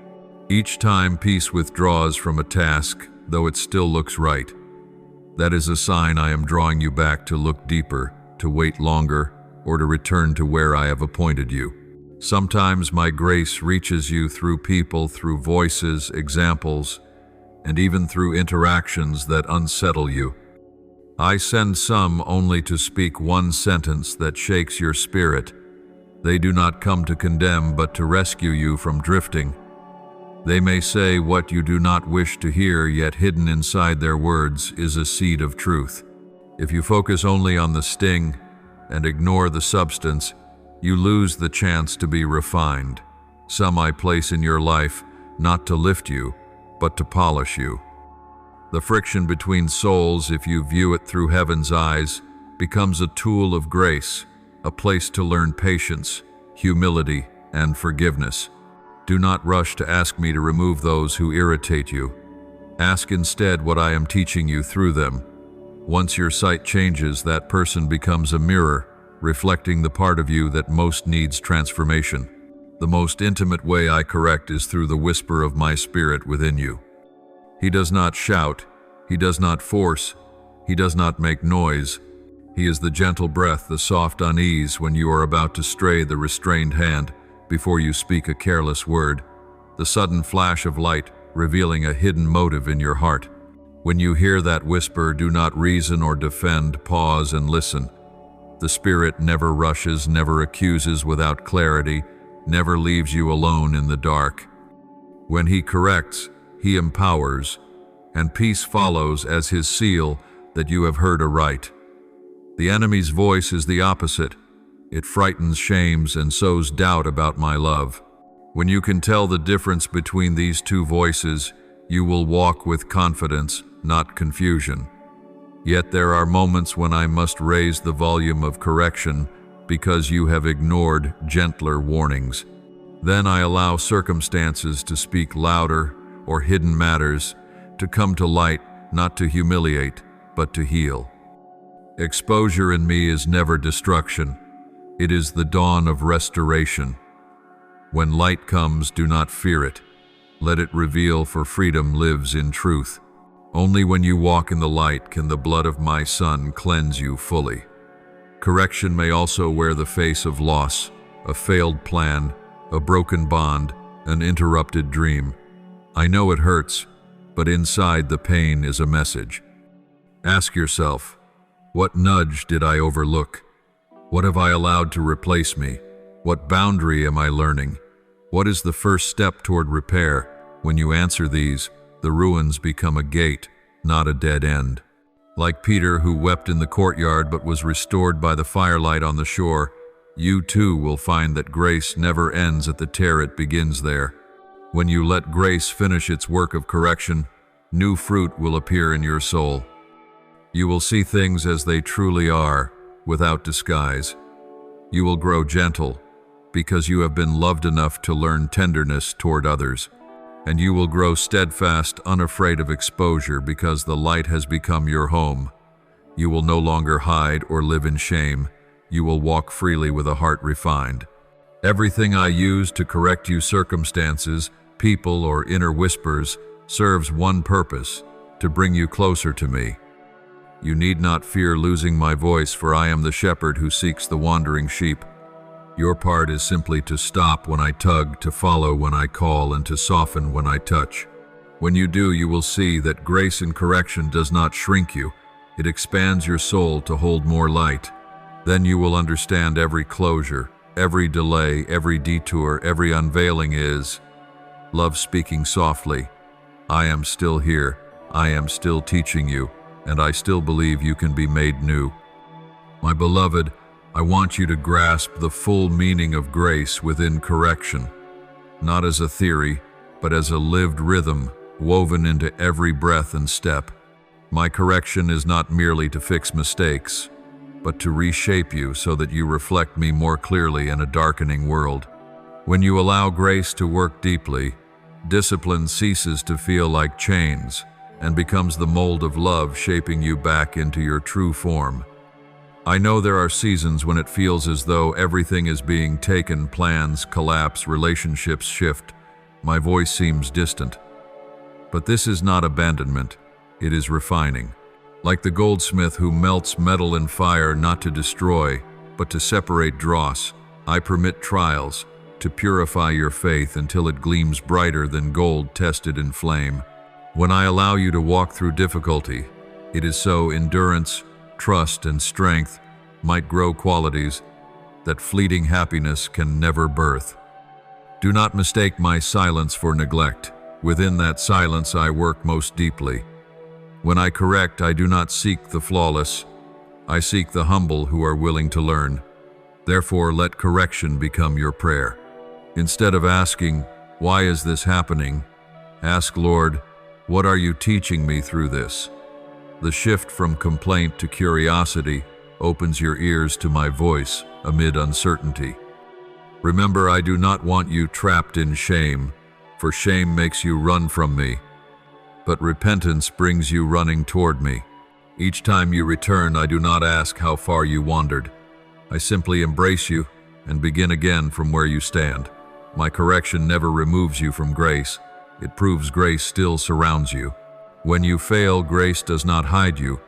[SPEAKER 1] Each time peace withdraws from a task, though it still looks right, that is a sign I am drawing you back to look deeper, to wait longer, or to return to where I have appointed you. Sometimes my grace reaches you through people, through voices, examples, and even through interactions that unsettle you. I send some only to speak one sentence that shakes your spirit. They do not come to condemn, but to rescue you from drifting. They may say what you do not wish to hear, yet hidden inside their words is a seed of truth. If you focus only on the sting and ignore the substance, you lose the chance to be refined. Some I place in your life, not to lift you, but to polish you. The friction between souls, if you view it through heaven's eyes, becomes a tool of grace, a place to learn patience, humility, and forgiveness. Do not rush to ask me to remove those who irritate you. Ask instead what I am teaching you through them. Once your sight changes, that person becomes a mirror, reflecting the part of you that most needs transformation. The most intimate way I correct is through the whisper of my Spirit within you. He does not shout, he does not force, he does not make noise. He is the gentle breath, the soft unease when you are about to stray, the restrained hand before you speak a careless word, the sudden flash of light revealing a hidden motive in your heart. When you hear that whisper, do not reason or defend, pause and listen. The Spirit never rushes, never accuses without clarity, never leaves you alone in the dark. When He corrects, He empowers, and peace follows as His seal that you have heard aright. The enemy's voice is the opposite. It frightens, shames, and sows doubt about my love. When you can tell the difference between these two voices, you will walk with confidence, not confusion. Yet there are moments when I must raise the volume of correction because you have ignored gentler warnings. Then I allow circumstances to speak louder, or hidden matters to come to light, not to humiliate, but to heal. Exposure in me is never destruction. It is the dawn of restoration. When light comes, do not fear it. Let it reveal, for freedom lives in truth. Only when you walk in the light can the blood of my Son cleanse you fully. Correction may also wear the face of loss, a failed plan, a broken bond, an interrupted dream. I know it hurts, but inside the pain is a message. Ask yourself, what nudge did I overlook? What have I allowed to replace me? What boundary am I learning? What is the first step toward repair? When you answer these, the ruins become a gate, not a dead end. Like Peter, who wept in the courtyard but was restored by the firelight on the shore, you too will find that grace never ends at the tear, it begins there. When you let grace finish its work of correction, new fruit will appear in your soul. You will see things as they truly are, without disguise. You will grow gentle, because you have been loved enough to learn tenderness toward others. And you will grow steadfast, unafraid of exposure, because the light has become your home. You will no longer hide or live in shame. You will walk freely with a heart refined. Everything I use to correct you, circumstances, people, or inner whispers, serves one purpose: to bring you closer to me. You need not fear losing my voice, for I am the shepherd who seeks the wandering sheep. Your part is simply to stop when I tug, to follow when I call, and to soften when I touch. When you do, you will see that grace in correction does not shrink you. It expands your soul to hold more light. Then you will understand every closure, every delay, every detour, every unveiling is love speaking softly. I am still here. I am still teaching you, and I still believe you can be made new. My beloved, I want you to grasp the full meaning of grace within correction, not as a theory, but as a lived rhythm woven into every breath and step. My correction is not merely to fix mistakes, but to reshape you so that you reflect me more clearly in a darkening world. When you allow grace to work deeply, discipline ceases to feel like chains and becomes the mold of love shaping you back into your true form. I know there are seasons when it feels as though everything is being taken, plans collapse, relationships shift. My voice seems distant. But this is not abandonment, it is refining. Like the goldsmith who melts metal in fire not to destroy, but to separate dross, I permit trials to purify your faith until it gleams brighter than gold tested in flame. When I allow you to walk through difficulty, it is so endurance, trust, and strength might grow qualities that fleeting happiness can never birth. Do not mistake my silence for neglect. Within that silence I work most deeply. When I correct, I do not seek the flawless. I seek the humble who are willing to learn. Therefore, let correction become your prayer. Instead of asking, "Why is this happening?" ask, "Lord, what are you teaching me through this?" The shift from complaint to curiosity opens your ears to my voice amid uncertainty. Remember, I do not want you trapped in shame, for shame makes you run from me. But repentance brings you running toward me. Each time you return, I do not ask how far you wandered. I simply embrace you and begin again from where you stand. My correction never removes you from grace. It proves grace still surrounds you. When you fail, grace does not hide you.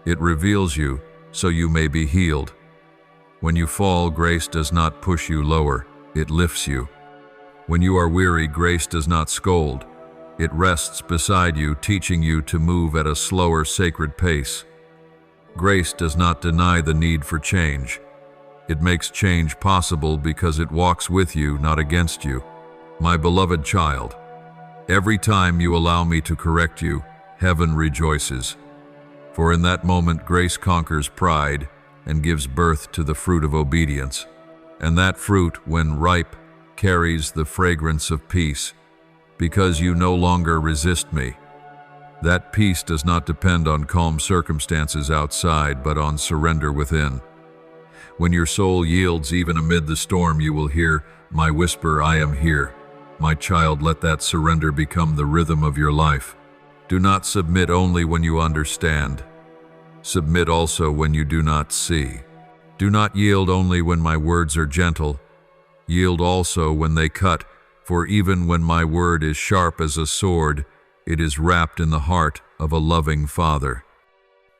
[SPEAKER 1] It reveals you so you may be healed. When you fall, grace does not push you lower. It lifts you. When you are weary, grace does not scold. It rests beside you, teaching you to move at a slower, sacred pace. Grace does not deny the need for change. It makes change possible because it walks with you, not against you. My beloved child, every time you allow me to correct you, heaven rejoices. For in that moment, grace conquers pride and gives birth to the fruit of obedience. And that fruit, when ripe, carries the fragrance of peace, because you no longer resist me. That peace does not depend on calm circumstances outside, but on surrender within. When your soul yields even amid the storm, you will hear my whisper, "I am here." My child, let that surrender become the rhythm of your life. Do not submit only when you understand. Submit also when you do not see. Do not yield only when my words are gentle. Yield also when they cut, for even when my word is sharp as a sword, it is wrapped in the heart of a loving Father.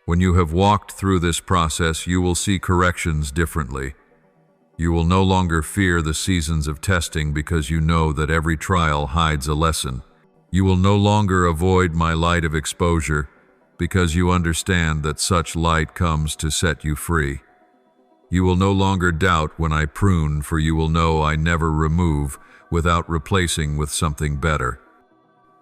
[SPEAKER 1] When you have walked through this process, you will see corrections differently. You will no longer fear the seasons of testing because you know that every trial hides a lesson. You will no longer avoid my light of exposure because you understand that such light comes to set you free. You will no longer doubt when I prune, for you will know I never remove without replacing with something better.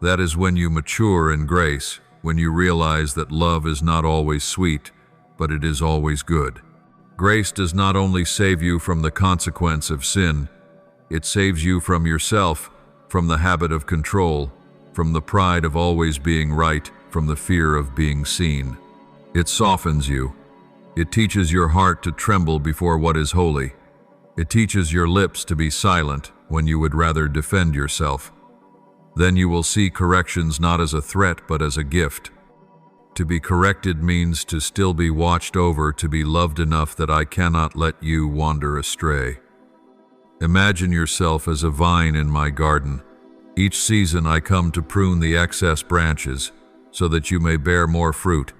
[SPEAKER 1] That is when you mature in grace, when you realize that love is not always sweet, but it is always good. Grace does not only save you from the consequence of sin, it saves you from yourself, from the habit of control, from the pride of always being right, from the fear of being seen. It softens you. It teaches your heart to tremble before what is holy. It teaches your lips to be silent when you would rather defend yourself. Then you will see corrections not as a threat but as a gift. To be corrected means to still be watched over, to be loved enough that I cannot let you wander astray. Imagine yourself as a vine in my garden. Each season I come to prune the excess branches so that you may bear more fruit.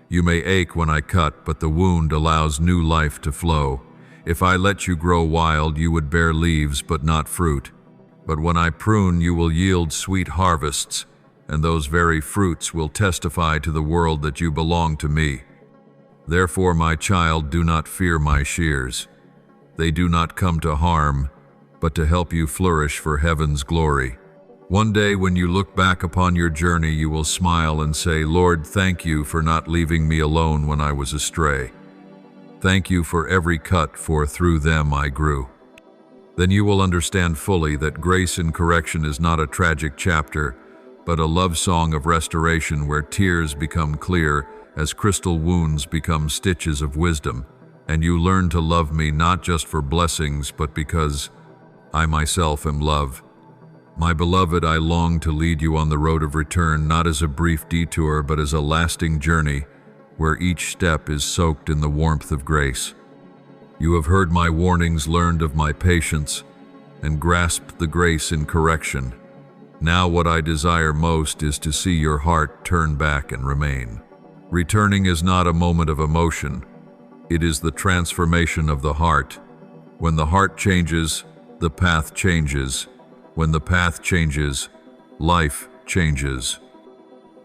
[SPEAKER 1] You may ache when I cut, but the wound allows new life to flow. If I let you grow wild, you would bear leaves but not fruit. But when I prune, you will yield sweet harvests, and those very fruits will testify to the world that you belong to me. Therefore, my child, do not fear my shears. They do not come to harm, but to help you flourish for heaven's glory. One day when you look back upon your journey, you will smile and say, Lord, thank you for not leaving me alone when I was astray. Thank you for every cut, for through them I grew. Then you will understand fully that grace in correction is not a tragic chapter, but a love song of restoration where tears become clear as crystal wounds become stitches of wisdom, and you learn to love me not just for blessings, but because I myself am love. My beloved, I long to lead you on the road of return, not as a brief detour, but as a lasting journey where each step is soaked in the warmth of grace. You have heard my warnings, learned of my patience, and grasped the grace in correction. Now what I desire most is to see your heart turn back and remain. Returning is not a moment of emotion. It is the transformation of the heart. When the heart changes, the path changes. When the path changes, life changes.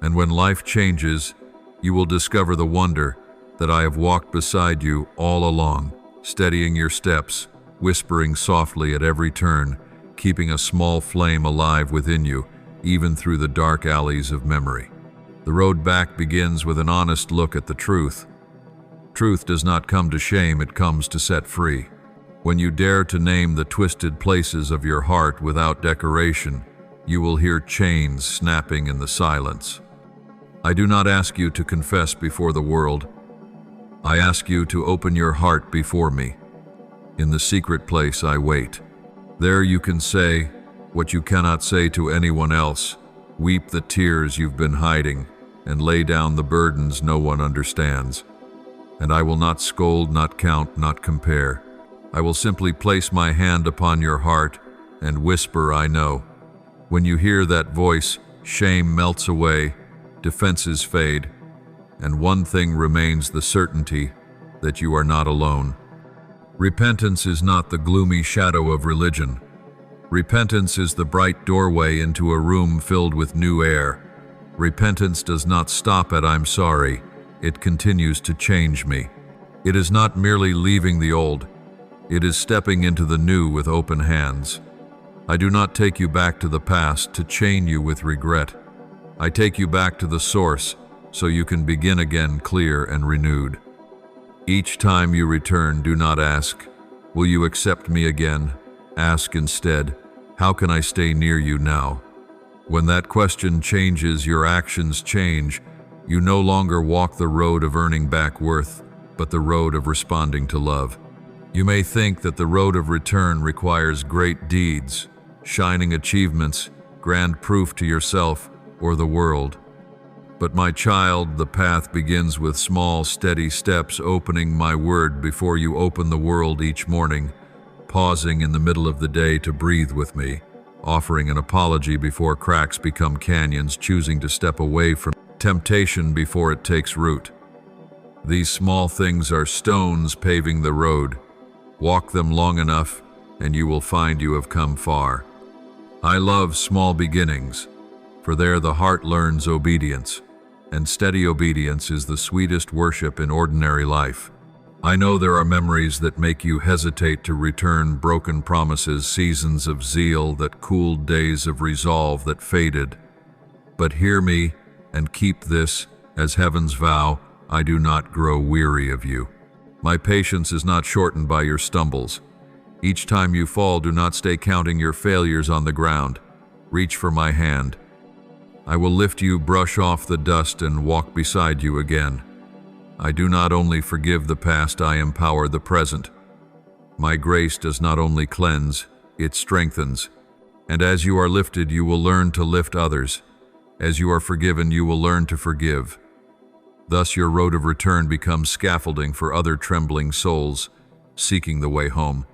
[SPEAKER 1] And when life changes, you will discover the wonder that I have walked beside you all along, steadying your steps, whispering softly at every turn, keeping a small flame alive within you, even through the dark alleys of memory. The road back begins with an honest look at the truth. Truth does not come to shame, it comes to set free. When you dare to name the twisted places of your heart without decoration, you will hear chains snapping in the silence. I do not ask you to confess before the world. I ask you to open your heart before me. In the secret place I wait. There you can say what you cannot say to anyone else, weep the tears you've been hiding, and lay down the burdens no one understands. And I will not scold, not count, not compare. I will simply place my hand upon your heart and whisper, I know. When you hear that voice, shame melts away, defenses fade, and one thing remains, the certainty that you are not alone. Repentance is not the gloomy shadow of religion. Repentance is the bright doorway into a room filled with new air. Repentance does not stop at I'm sorry. It continues to change me. It is not merely leaving the old. It is stepping into the new with open hands. I do not take you back to the past to chain you with regret. I take you back to the source so you can begin again clear and renewed. Each time you return, do not ask, will you accept me again? Ask instead, how can I stay near you now? When that question changes, your actions change. You no longer walk the road of earning back worth, but the road of responding to love. You may think that the road of return requires great deeds, shining achievements, grand proof to yourself or the world. But my child, the path begins with small, steady steps, opening my word before you open the world each morning, pausing in the middle of the day to breathe with me, offering an apology before cracks become canyons, choosing to step away from temptation before it takes root. These small things are stones paving the road. Walk them long enough, and you will find you have come far. I love small beginnings, for there the heart learns obedience. And steady obedience is the sweetest worship in ordinary life. I know there are memories that make you hesitate to return, broken promises, seasons of zeal that cooled, days of resolve that faded. But hear me, and keep this as heaven's vow. I do not grow weary of you. My patience is not shortened by your stumbles. Each time you fall, do not stay counting your failures on the ground. Reach for my hand. I will lift you, brush off the dust, and walk beside you again. I do not only forgive the past, I empower the present. My grace does not only cleanse, it strengthens. And as you are lifted, you will learn to lift others. As you are forgiven, you will learn to forgive. Thus your road of return becomes scaffolding for other trembling souls seeking the way home.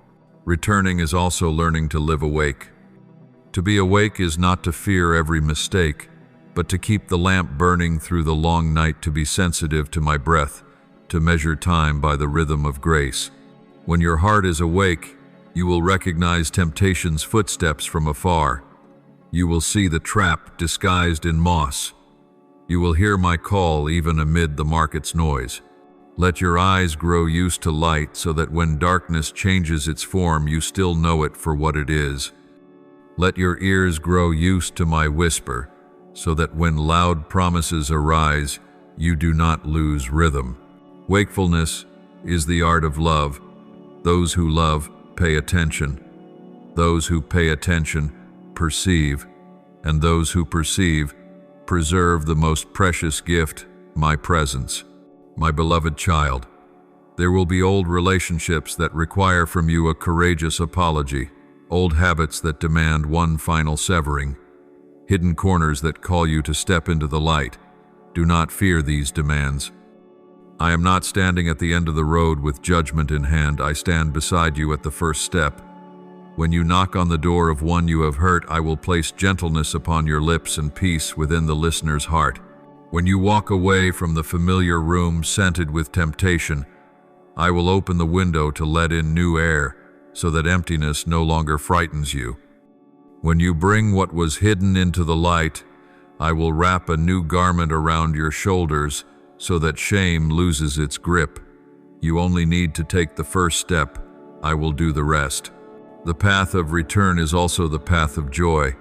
[SPEAKER 1] Returning is also learning to live awake. To be awake is not to fear every mistake, but to keep the lamp burning through the long night, to be sensitive to my breath, to measure time by the rhythm of grace. When your heart is awake, you will recognize temptation's footsteps from afar. You will see the trap disguised in moss. You will hear my call even amid the market's noise. Let your eyes grow used to light so that when darkness changes its form, you still know it for what it is. Let your ears grow used to my whisper so that when loud promises arise, you do not lose rhythm. Wakefulness is the art of love. Those who love pay attention. Those who pay attention perceive, and those who perceive preserve the most precious gift, my presence. My beloved child, there will be old relationships that require from you a courageous apology, old habits that demand one final severing, hidden corners that call you to step into the light. Do not fear these demands. I am not standing at the end of the road with judgment in hand. I stand beside you at the first step. When you knock on the door of one you have hurt, I will place gentleness upon your lips and peace within the listener's heart. When you walk away from the familiar room scented with temptation, I will open the window to let in new air so that emptiness no longer frightens you. When you bring what was hidden into the light, I will wrap a new garment around your shoulders so that shame loses its grip. You only need to take the first step. I will do the rest. The path of return is also the path of joy.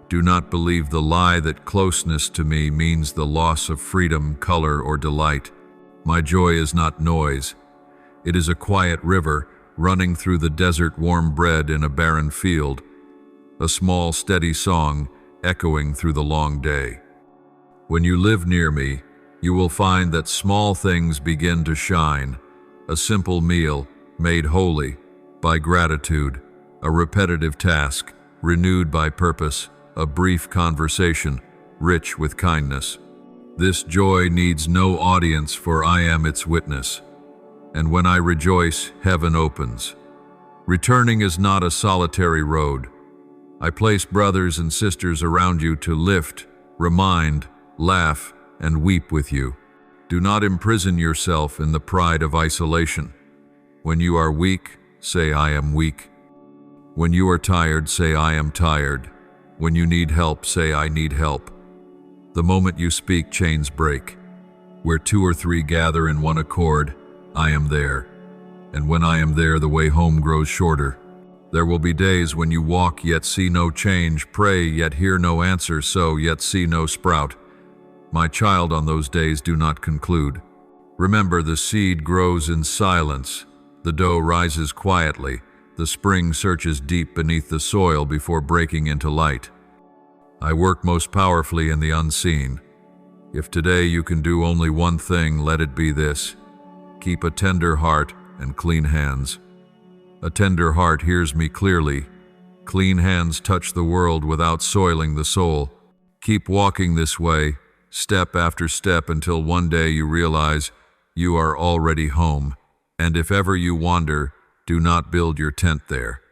[SPEAKER 1] Do not believe the lie that closeness to me means the loss of freedom, color, or delight. My joy is not noise. It is a quiet river running through the desert, warm bread in a barren field, a small, steady song echoing through the long day. When you live near me, you will find that small things begin to shine. A simple meal made holy by gratitude, a repetitive task renewed by purpose, a brief conversation, rich with kindness. This joy needs no audience, for I am its witness. And when I rejoice, heaven opens. Returning is not a solitary road. I place brothers and sisters around you to lift, remind, laugh, and weep with you. Do not imprison yourself in the pride of isolation. When you are weak, say, I am weak. When you are tired, say, I am tired. When you need help, say, I need help. The moment you speak, chains break. Where two or three gather in one accord, I am there. And when I am there, the way home grows shorter. There will be days when you walk yet see no change, pray yet hear no answer, sow yet see no sprout. My child, on those days do not conclude. Remember, the seed grows in silence. The dough rises quietly. The spring searches deep beneath the soil before breaking into light. I work most powerfully in the unseen. If today you can do only one thing, let it be this: keep a tender heart and clean hands. A tender heart hears me clearly. Clean hands touch the world without soiling the soul. Keep walking this way, step after step, until one day you realize you are already home. And if ever you wander, do not build your tent there.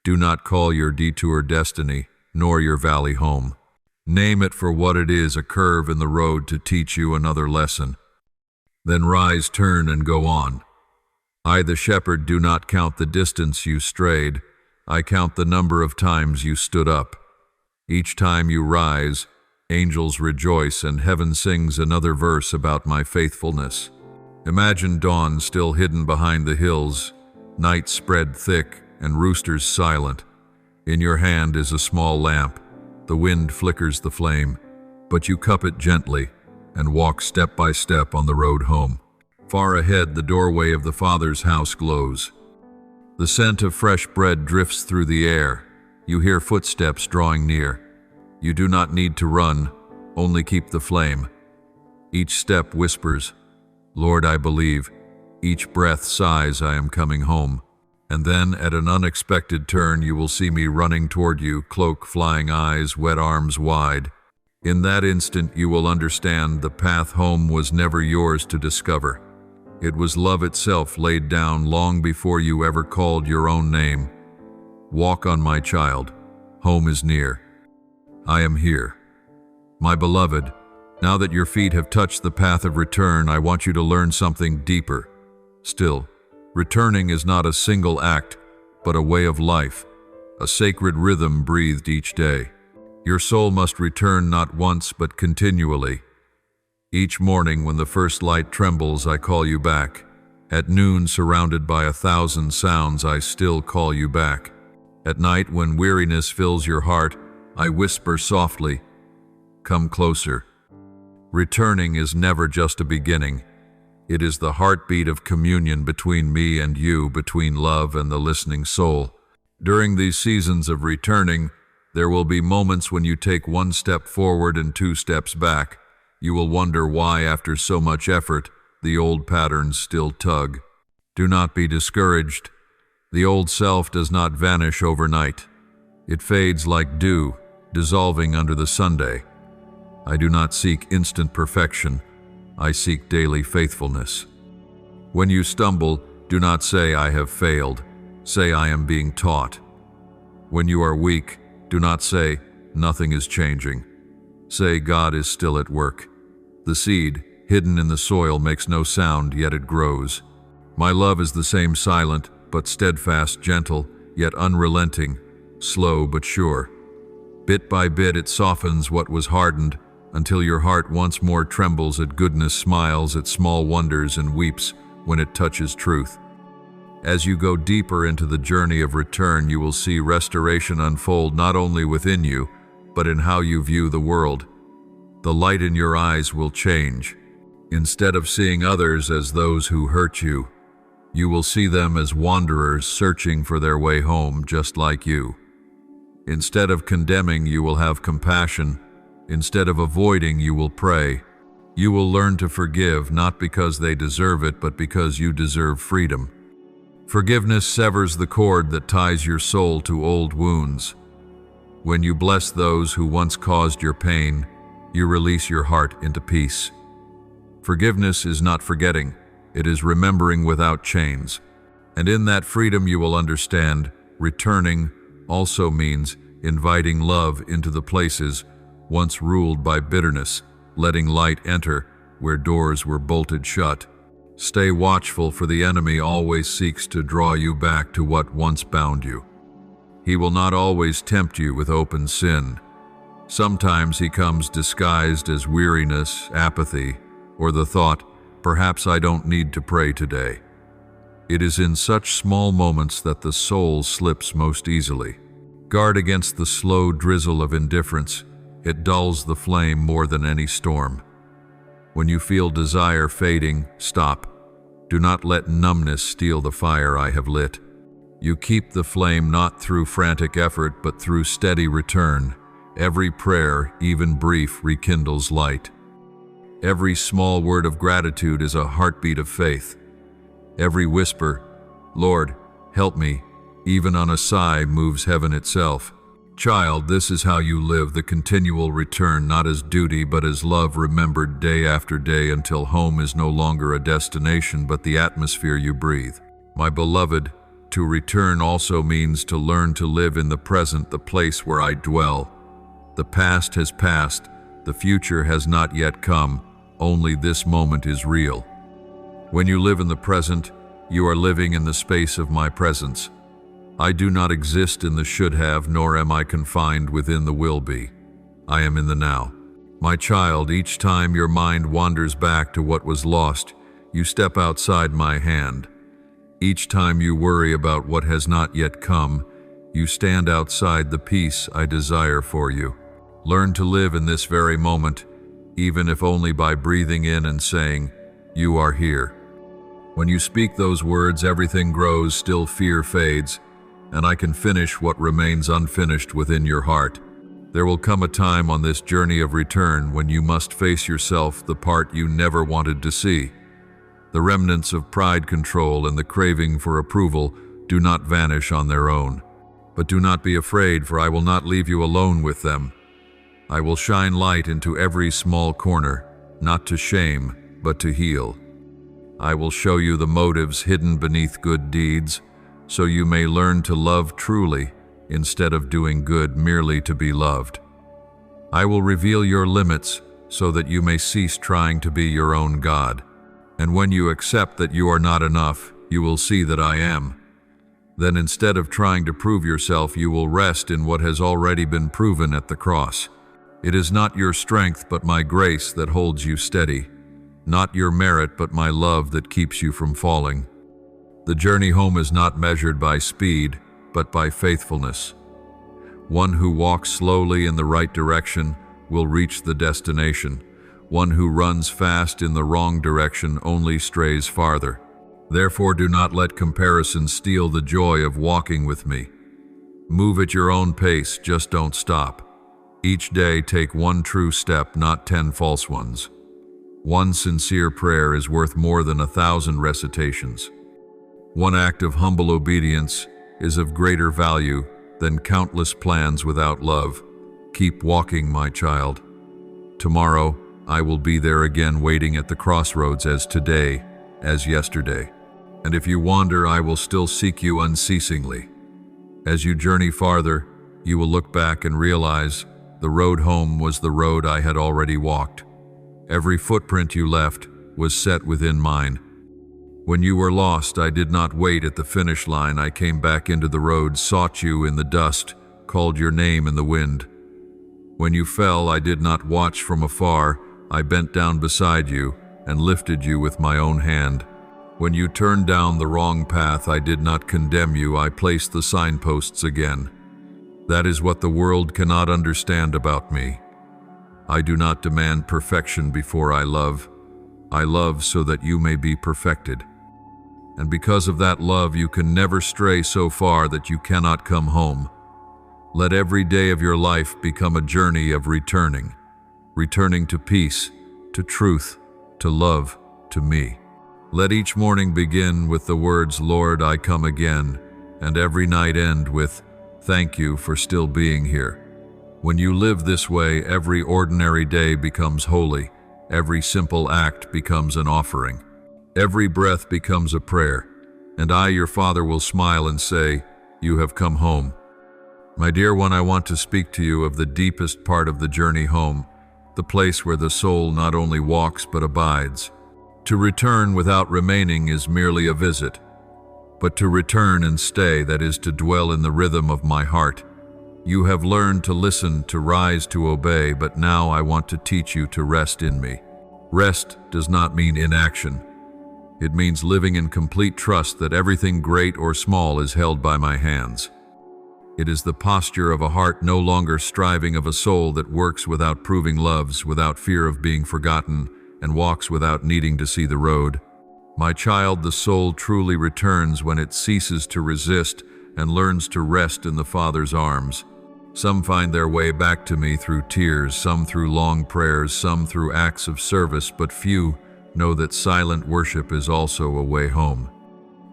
[SPEAKER 1] Do not call your detour destiny, nor your valley home. Name it for what it is, a curve in the road to teach you another lesson. Then rise, turn, and go on. I, the shepherd, do not count the distance you strayed. I count the number of times you stood up. Each time you rise, angels rejoice and heaven sings another verse about my faithfulness. Imagine dawn still hidden behind the hills, night spread thick, and roosters silent. In your hand is a small lamp. The wind flickers the flame, but you cup it gently, and walk step by step on the road home. Far ahead, the doorway of the Father's house glows. The scent of fresh bread drifts through the air. You hear footsteps drawing near. You do not need to run, only keep the flame. Each step whispers, "Lord, I believe." Each breath sighs, "I am coming home." And then, at an unexpected turn, you will see me running toward you, cloak flying, eyes wet, arms wide. In that instant, you will understand the path home was never yours to discover. It was love itself laid down long before you ever called your own name. Walk on, my child. Home is near. I am here. My beloved, now that your feet have touched the path of return, I want you to learn something deeper. Still, returning is not a single act, but a way of life, a sacred rhythm breathed each day. Your soul must return not once, but continually. Each morning when the first light trembles, I call you back. At noon, surrounded by 1,000 sounds, I still call you back. At night, when weariness fills your heart, I whisper softly, "Come closer." Returning is never just a beginning. It is the heartbeat of communion between me and you, between love and the listening soul. During these seasons of returning, there will be moments when you take one step forward and 2 steps back. You will wonder why, after so much effort, the old patterns still tug. Do not be discouraged. The old self does not vanish overnight. It fades like dew, dissolving under the Sunday. I do not seek instant perfection. I seek daily faithfulness. When you stumble, do not say, "I have failed." Say, "I am being taught." When you are weak, do not say, "Nothing is changing." Say, "God is still at work." The seed, hidden in the soil, makes no sound, yet it grows. My love is the same, silent but steadfast, gentle yet unrelenting, slow but sure. Bit by bit it softens what was hardened, until your heart once more trembles at goodness, smiles at small wonders, and weeps when it touches truth. As you go deeper into the journey of return, you will see restoration unfold not only within you, but in how you view the world. The light in your eyes will change. Instead of seeing others as those who hurt you, you will see them as wanderers searching for their way home, just like you. Instead of condemning, you will have compassion. Instead of avoiding, you will pray. You will learn to forgive, not because they deserve it, but because you deserve freedom. Forgiveness severs the cord that ties your soul to old wounds. When you bless those who once caused your pain, you release your heart into peace. Forgiveness is not forgetting, it is remembering without chains. And in that freedom you will understand, returning also means inviting love into the places once ruled by bitterness, letting light enter where doors were bolted shut. Stay watchful, for the enemy always seeks to draw you back to what once bound you. He will not always tempt you with open sin. Sometimes he comes disguised as weariness, apathy, or the thought, "Perhaps I don't need to pray today." It is in such small moments that the soul slips most easily. Guard against the slow drizzle of indifference. It dulls the flame more than any storm. When you feel desire fading, stop. Do not let numbness steal the fire I have lit. You keep the flame not through frantic effort, but through steady return. Every prayer, even brief, rekindles light. Every small word of gratitude is a heartbeat of faith. Every whisper, "Lord, help me," even on a sigh, moves heaven itself. Child, this is how you live the continual return, not as duty, but as love remembered day after day, until home is no longer a destination, but the atmosphere you breathe. My beloved, to return also means to learn to live in the present, the place where I dwell. The past has passed, the future has not yet come, only this moment is real. When you live in the present, you are living in the space of my presence. I do not exist in the should have, nor am I confined within the will be. I am in the now. My child, each time your mind wanders back to what was lost, you step outside my hand. Each time you worry about what has not yet come, you stand outside the peace I desire for you. Learn to live in this very moment. even if only by breathing in and saying, "You are here." When you speak those words, everything grows, still fear fades, and I can finish what remains unfinished within your heart. There will come a time on this journey of return when you must face yourself, the part you never wanted to see. The remnants of pride, control, and the craving for approval do not vanish on their own. But do not be afraid, for I will not leave you alone with them. I will shine light into every small corner, not to shame, but to heal. I will show you the motives hidden beneath good deeds, so you may learn to love truly instead of doing good merely to be loved. I will reveal your limits so that you may cease trying to be your own God. And when you accept that you are not enough, you will see that I am. Then instead of trying to prove yourself, you will rest in what has already been proven at the cross. It is not your strength but my grace that holds you steady, not your merit but my love that keeps you from falling. The journey home is not measured by speed, but by faithfulness. One who walks slowly in the right direction will reach the destination. One who runs fast in the wrong direction only strays farther. Therefore, do not let comparison steal the joy of walking with me. Move at your own pace, just don't stop. Each day take one true step, not 10 false ones. One sincere prayer is worth more than 1,000 recitations. One act of humble obedience is of greater value than countless plans without love. Keep walking, my child. Tomorrow, I will be there again, waiting at the crossroads, as today, as yesterday. And if you wander, I will still seek you unceasingly. As you journey farther, you will look back and realize the road home was the road I had already walked. Every footprint you left was set within mine. When you were lost, I did not wait at the finish line. I came back into the road, sought you in the dust, called your name in the wind. When you fell, I did not watch from afar. I bent down beside you and lifted you with my own hand. When you turned down the wrong path, I did not condemn you. I placed the signposts again. That is what the world cannot understand about me. I do not demand perfection before I love. I love so that you may be perfected. And because of that love, you can never stray so far that you cannot come home. Let every day of your life become a journey of returning to peace, to truth, to love, to me. Let each morning begin with the words, "Lord, I come again," and every night end with, "Thank you for still being here." When you live this way, every ordinary day becomes holy. Every simple act becomes an offering. Every breath becomes a prayer. And I, your Father, will smile and say, "You have come home." My dear one, I want to speak to you of the deepest part of the journey home, the place where the soul not only walks but abides. To return without remaining is merely a visit. But to return and stay, that is to dwell in the rhythm of my heart. You have learned to listen, to rise, to obey, but now I want to teach you to rest in me. Rest does not mean inaction. It means living in complete trust that everything great or small is held by my hands. It is the posture of a heart no longer striving, of a soul that works without proving, loves without fear of being forgotten, and walks without needing to see the road. My child, the soul truly returns when it ceases to resist and learns to rest in the Father's arms. Some find their way back to me through tears, some through long prayers, some through acts of service, but few know that silent worship is also a way home.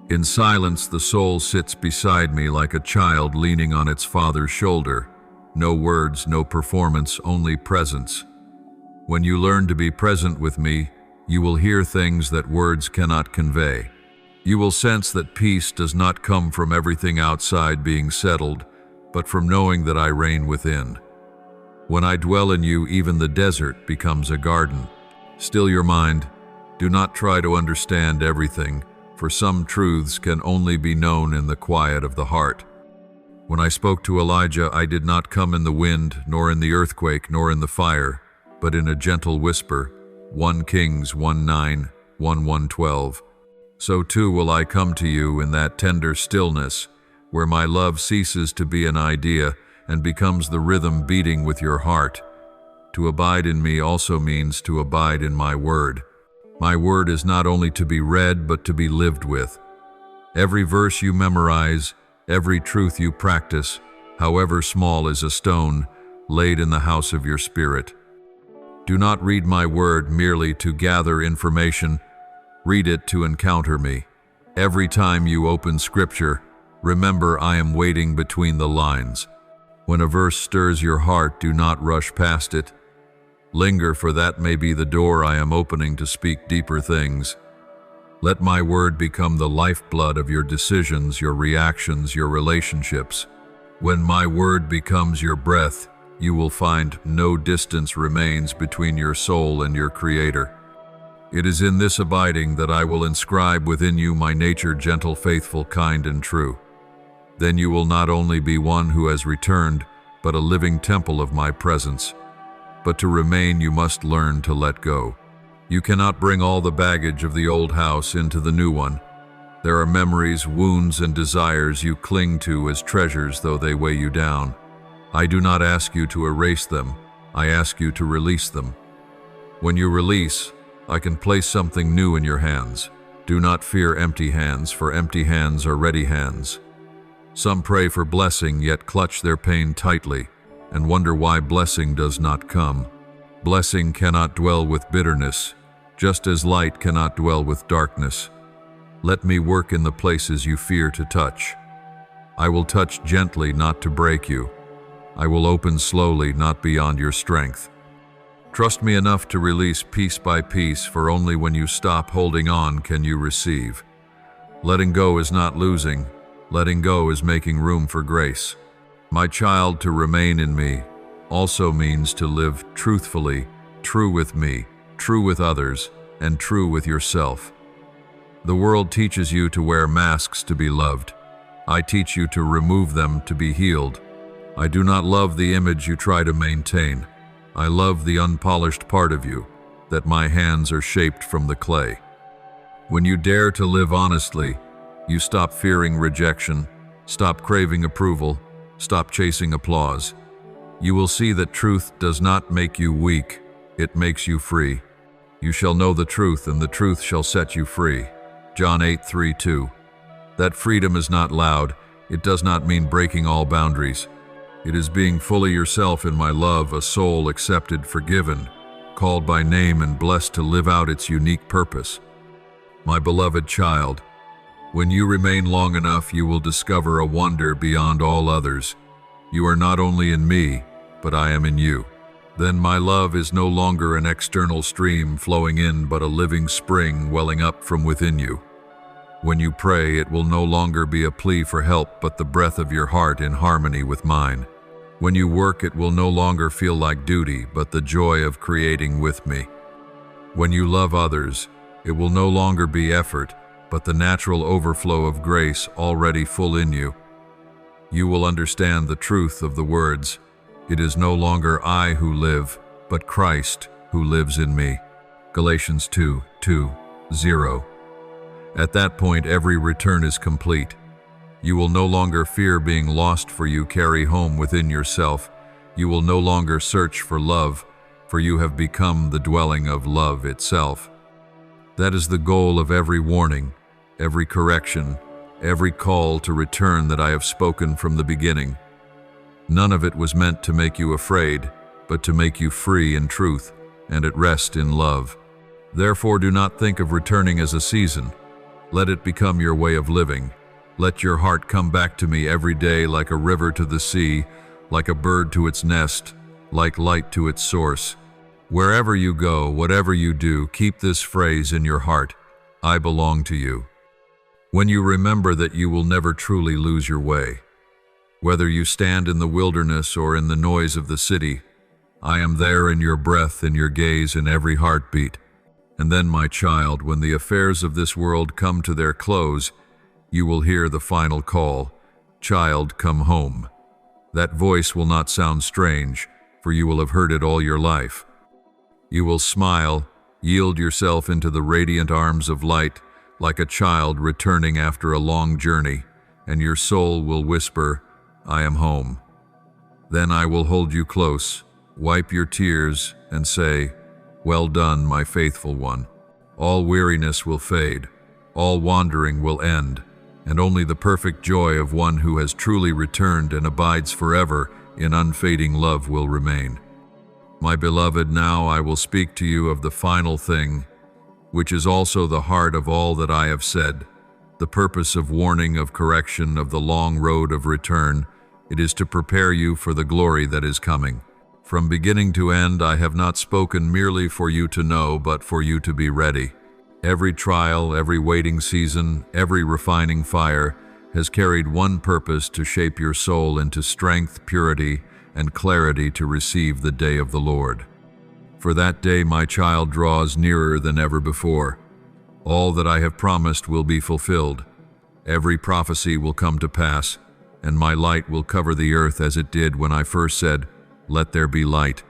[SPEAKER 1] In silence, the soul sits beside me like a child leaning on its father's shoulder. No words, no performance, only presence. When you learn to be present with me, you will hear things that words cannot convey. You will sense that peace does not come from everything outside being settled, but from knowing that I reign within. When I dwell in you, even the desert becomes a garden. Still your mind. Do not try to understand everything, for some truths can only be known in the quiet of the heart. When I spoke to Elijah, I did not come in the wind, nor in the earthquake, nor in the fire, but in a gentle whisper. 1 Kings 1:9, 1:12. So too will I come to you in that tender stillness, where my love ceases to be an idea and becomes the rhythm beating with your heart. To abide in me also means to abide in my word. My word is not only to be read, but to be lived with. Every verse you memorize, every truth you practice, however small, is a stone laid in the house of your spirit. Do not read my word merely to gather information. Read it to encounter me. Every time you open Scripture, remember I am waiting between the lines. When a verse stirs your heart, do not rush past it. Linger, for that may be the door I am opening to speak deeper things. Let my word become the lifeblood of your decisions, your reactions, your relationships. When my word becomes your breath, you will find no distance remains between your soul and your Creator. It is in this abiding that I will inscribe within you my nature, gentle, faithful, kind, and true. Then you will not only be one who has returned, but a living temple of my presence. But to remain, you must learn to let go. You cannot bring all the baggage of the old house into the new one. There are memories, wounds, and desires you cling to as treasures, though they weigh you down. I do not ask you to erase them. I ask you to release them. When you release, I can place something new in your hands. Do not fear empty hands, for empty hands are ready hands. Some pray for blessing, yet clutch their pain tightly, and wonder why blessing does not come. Blessing cannot dwell with bitterness, just as light cannot dwell with darkness. Let me work in the places you fear to touch. I will touch gently, not to break you. I will open slowly, not beyond your strength. Trust me enough to release piece by piece, for only when you stop holding on can you receive. Letting go is not losing. Letting go is making room for grace. My child, to remain in me also means to live truthfully, true with me, true with others, and true with yourself. The world teaches you to wear masks to be loved. I teach you to remove them to be healed. I do not love the image you try to maintain. I love the unpolished part of you, that my hands are shaped from the clay. When you dare to live honestly, you stop fearing rejection, stop craving approval, stop chasing applause. You will see that truth does not make you weak, it makes you free. You shall know the truth, and the truth shall set you free. John 8:3-2. That freedom is not loud. It does not mean breaking all boundaries. It is being fully yourself in my love, a soul accepted, forgiven, called by name, and blessed to live out its unique purpose. My beloved child, when you remain long enough, you will discover a wonder beyond all others. You are not only in me, but I am in you. Then my love is no longer an external stream flowing in, but a living spring welling up from within you. When you pray, it will no longer be a plea for help, but the breath of your heart in harmony with mine. When you work, it will no longer feel like duty, but the joy of creating with me. When you love others, it will no longer be effort, but the natural overflow of grace already full in you. You will understand the truth of the words, "It is no longer I who live, but Christ who lives in me." Galatians 2:2-0. At that point, every return is complete. You will no longer fear being lost, for you carry home within yourself. You will no longer search for love, for you have become the dwelling of love itself. That is the goal of every warning, every correction, every call to return that I have spoken from the beginning. None of it was meant to make you afraid, but to make you free in truth and at rest in love. Therefore, do not think of returning as a season. Let it become your way of living. Let your heart come back to me every day, like a river to the sea, like a bird to its nest, like light to its source. Wherever you go, whatever you do, keep this phrase in your heart: I belong to you. When you remember that, you will never truly lose your way. Whether you stand in the wilderness or in the noise of the city, I am there in your breath, in your gaze, in every heartbeat. And then, my child, when the affairs of this world come to their close, you will hear the final call, "Child, come home." That voice will not sound strange, for you will have heard it all your life. You will smile, yield yourself into the radiant arms of light, like a child returning after a long journey, and your soul will whisper, "I am home." Then I will hold you close, Wipe your tears and say, "Well done, my faithful one." All weariness will fade, all wandering will end, and only the perfect joy of one who has truly returned and abides forever in unfading love will remain. My beloved, now I will speak to you of the final thing, which is also the heart of all that I have said, the purpose of warning, of correction, of the long road of return. It is to prepare you for the glory that is coming. From beginning to end, I have not spoken merely for you to know, but for you to be ready. Every trial, every waiting season, every refining fire has carried one purpose: to shape your soul into strength, purity, and clarity to receive the day of the Lord. For that day, my child, draws nearer than ever before. All that I have promised will be fulfilled. Every prophecy will come to pass, and my light will cover the earth as it did when I first said, "Let there be light."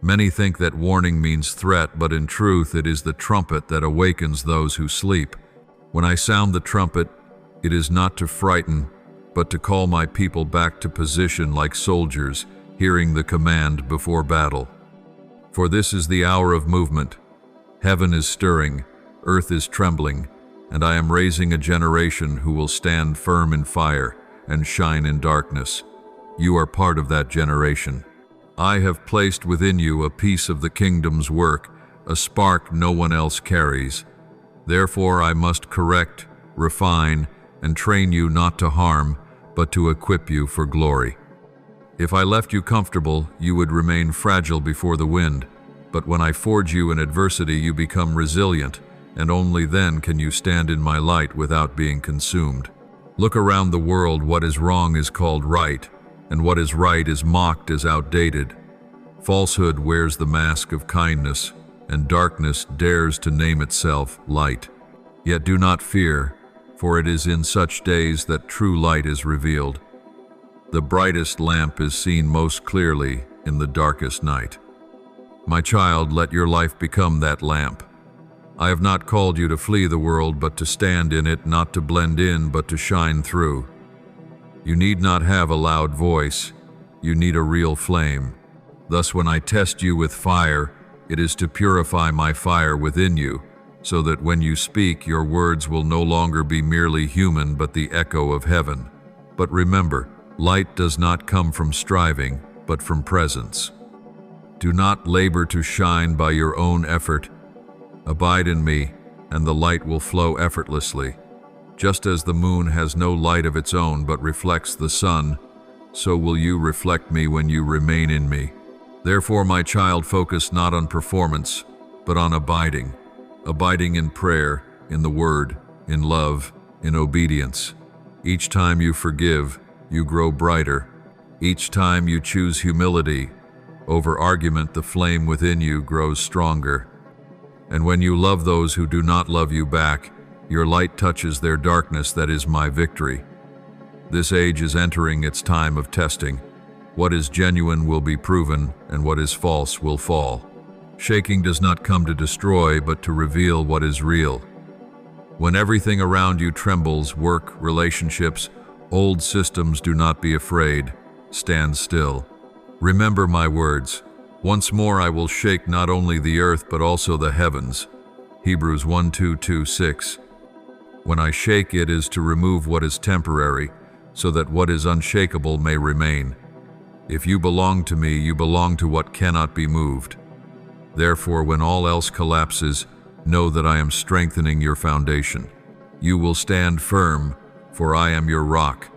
[SPEAKER 1] Many think that warning means threat, but in truth it is the trumpet that awakens those who sleep. When I sound the trumpet, it is not to frighten, but to call my people back to position like soldiers, hearing the command before battle. For this is the hour of movement. Heaven is stirring, earth is trembling, and I am raising a generation who will stand firm in fire and shine in darkness. You are part of that generation. I have placed within you a piece of the kingdom's work, a spark no one else carries. Therefore I must correct, refine, and train you not to harm, but to equip you for glory. If I left you comfortable, you would remain fragile before the wind. But when I forge you in adversity, you become resilient, and only then can you stand in my light without being consumed. Look around the world. What is wrong is called right, and what is right is mocked as outdated. Falsehood wears the mask of kindness, and darkness dares to name itself light. Yet do not fear, for it is in such days that true light is revealed. The brightest lamp is seen most clearly in the darkest night. My child, let your life become that lamp. I have not called you to flee the world, but to stand in it, not to blend in, but to shine through. You need not have a loud voice, you need a real flame. Thus when I test you with fire, it is to purify my fire within you, so that when you speak, your words will no longer be merely human, but the echo of heaven. But remember, light does not come from striving, but from presence. Do not labor to shine by your own effort. Abide in me, and the light will flow effortlessly. Just as the moon has no light of its own but reflects the sun, so will you reflect me when you remain in me. Therefore, my child, focus not on performance, but on abiding. Abiding in prayer, in the word, in love, in obedience. Each time you forgive, you grow brighter. Each time you choose humility over argument, the flame within you grows stronger. And when you love those who do not love you back, your light touches their darkness. That is my victory. This age is entering its time of testing. What is genuine will be proven, and what is false will fall. Shaking does not come to destroy, but to reveal what is real. When everything around you trembles, work, relationships, old systems, do not be afraid. Stand still. Remember my words. Once more I will shake not only the earth but also the heavens. Hebrews 1:2-6. When I shake, it is to remove what is temporary, so that what is unshakable may remain. If you belong to me, you belong to what cannot be moved. Therefore, when all else collapses, know that I am strengthening your foundation. You will stand firm, for I am your rock.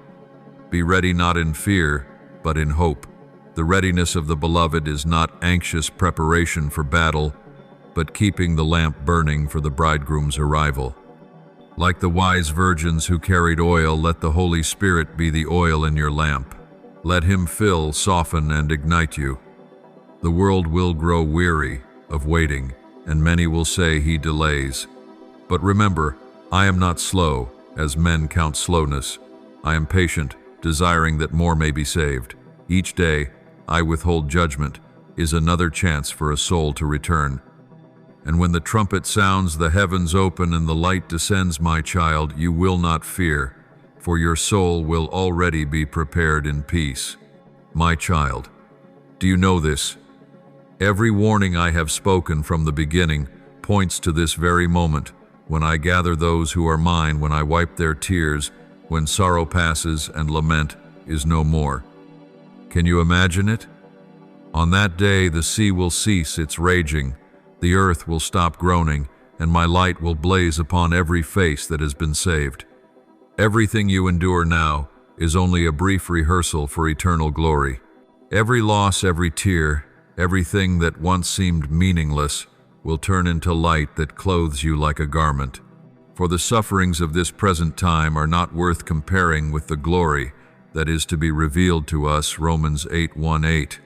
[SPEAKER 1] Be ready not in fear, but in hope. The readiness of the beloved is not anxious preparation for battle, but keeping the lamp burning for the bridegroom's arrival. Like the wise virgins who carried oil, let the Holy Spirit be the oil in your lamp. Let him fill, soften, and ignite you. The world will grow weary of waiting, and many will say he delays. But remember, I am not slow, as men count slowness. I am patient, desiring that more may be saved. Each day, I withhold judgment, is another chance for a soul to return. And when the trumpet sounds, the heavens open, and the light descends, my child, you will not fear, for your soul will already be prepared in peace. My child, do you know this? Every warning I have spoken from the beginning points to this very moment, when I gather those who are mine, when I wipe their tears, when sorrow passes and lament is no more. Can you imagine it? On that day the sea will cease its raging, the earth will stop groaning, and my light will blaze upon every face that has been saved. Everything you endure now is only a brief rehearsal for eternal glory. Every loss, every tear, everything that once seemed meaningless will turn into light that clothes you like a garment. For the sufferings of this present time are not worth comparing with the glory that is to be revealed to us. Romans 8:1-8.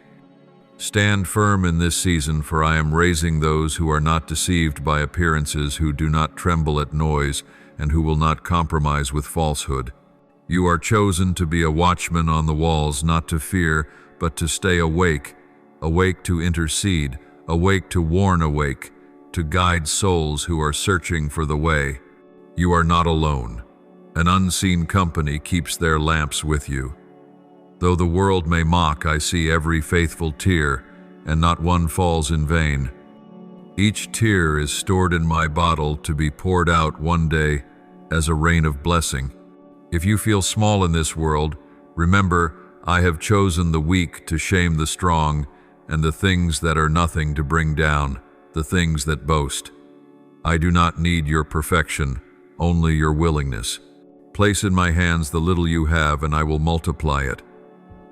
[SPEAKER 1] Stand firm in this season, for I am raising those who are not deceived by appearances, who do not tremble at noise, and who will not compromise with falsehood. You are chosen to be a watchman on the walls, not to fear, but to stay awake, awake to intercede, awake to warn, awake to guide souls who are searching for the way. You are not alone. An unseen company keeps their lamps with you. Though the world may mock, I see every faithful tear, and not one falls in vain. Each tear is stored in my bottle to be poured out one day as a rain of blessing. If you feel small in this world, remember, I have chosen the weak to shame the strong, and the things that are nothing to bring down the things that boast. I do not need your perfection, only your willingness. Place in my hands the little you have, and I will multiply it.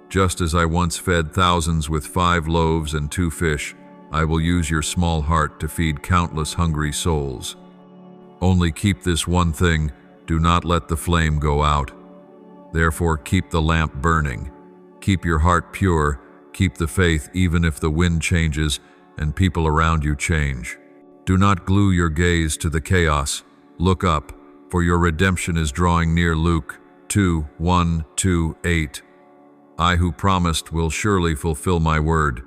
[SPEAKER 1] Just as I once fed thousands with 5 loaves and 2 fish, I will use your small heart to feed countless hungry souls. Only keep this one thing: do not let the flame go out. Therefore keep the lamp burning. Keep your heart pure, keep the faith even if the wind changes and people around you change. Do not glue your gaze to the chaos. Look up, for your redemption is drawing near. Luke 2:1-8. I who promised will surely fulfill my word,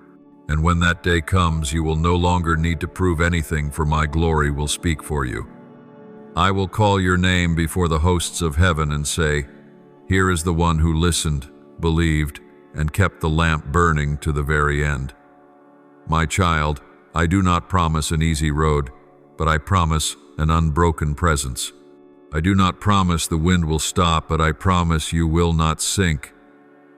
[SPEAKER 1] and when that day comes, you will no longer need to prove anything, for my glory will speak for you. I will call your name before the hosts of heaven and say, here is the one who listened, believed, and kept the lamp burning to the very end. My child, I do not promise an easy road, but I promise an unbroken presence. I do not promise the wind will stop, but I promise you will not sink.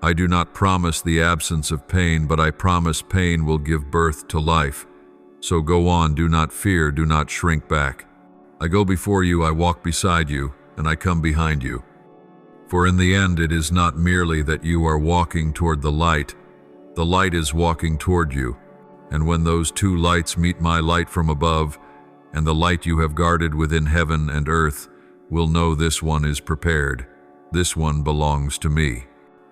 [SPEAKER 1] I do not promise the absence of pain, but I promise pain will give birth to life. So go on, do not fear, do not shrink back. I go before you, I walk beside you, and I come behind you. For in the end it is not merely that you are walking toward the light is walking toward you. And when those two lights meet, my light from above, and the light you have guarded within heaven and earth, will know this one is prepared. This one belongs to me.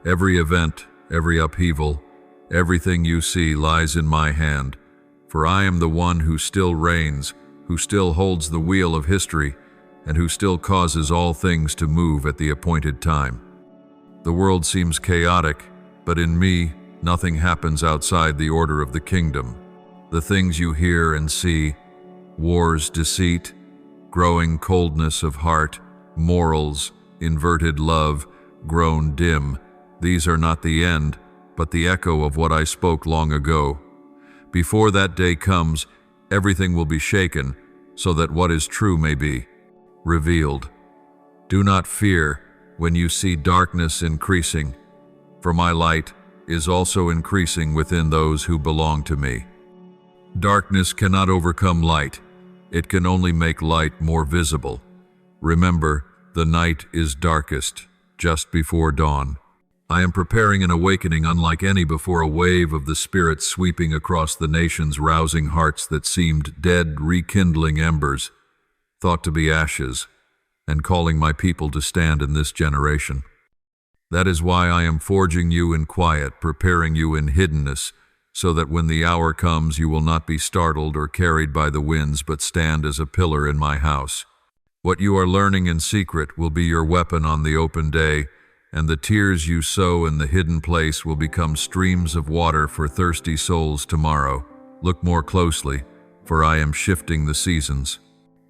[SPEAKER 1] Every event, every upheaval, everything you see lies in my hand, for I am the one who still reigns, who still holds the wheel of history, and who still causes all things to move at the appointed time. The world seems chaotic, but in me, nothing happens outside the order of the kingdom. The things you hear and see, wars, deceit, growing coldness of heart, morals, inverted love, grown dim, these are not the end, but the echo of what I spoke long ago. Before that day comes, everything will be shaken, so that what is true may be revealed. Do not fear when you see darkness increasing, for my light is also increasing within those who belong to me. Darkness cannot overcome light. It can only make light more visible. Remember, the night is darkest just before dawn. I am preparing an awakening unlike any before, a wave of the Spirit sweeping across the nations, rousing hearts that seemed dead, rekindling embers, thought to be ashes, and calling my people to stand in this generation. That is why I am forging you in quiet, preparing you in hiddenness, so that when the hour comes you will not be startled or carried by the winds, but stand as a pillar in my house. What you are learning in secret will be your weapon on the open day, and the tears you sow in the hidden place will become streams of water for thirsty souls tomorrow. Look more closely, for I am shifting the seasons.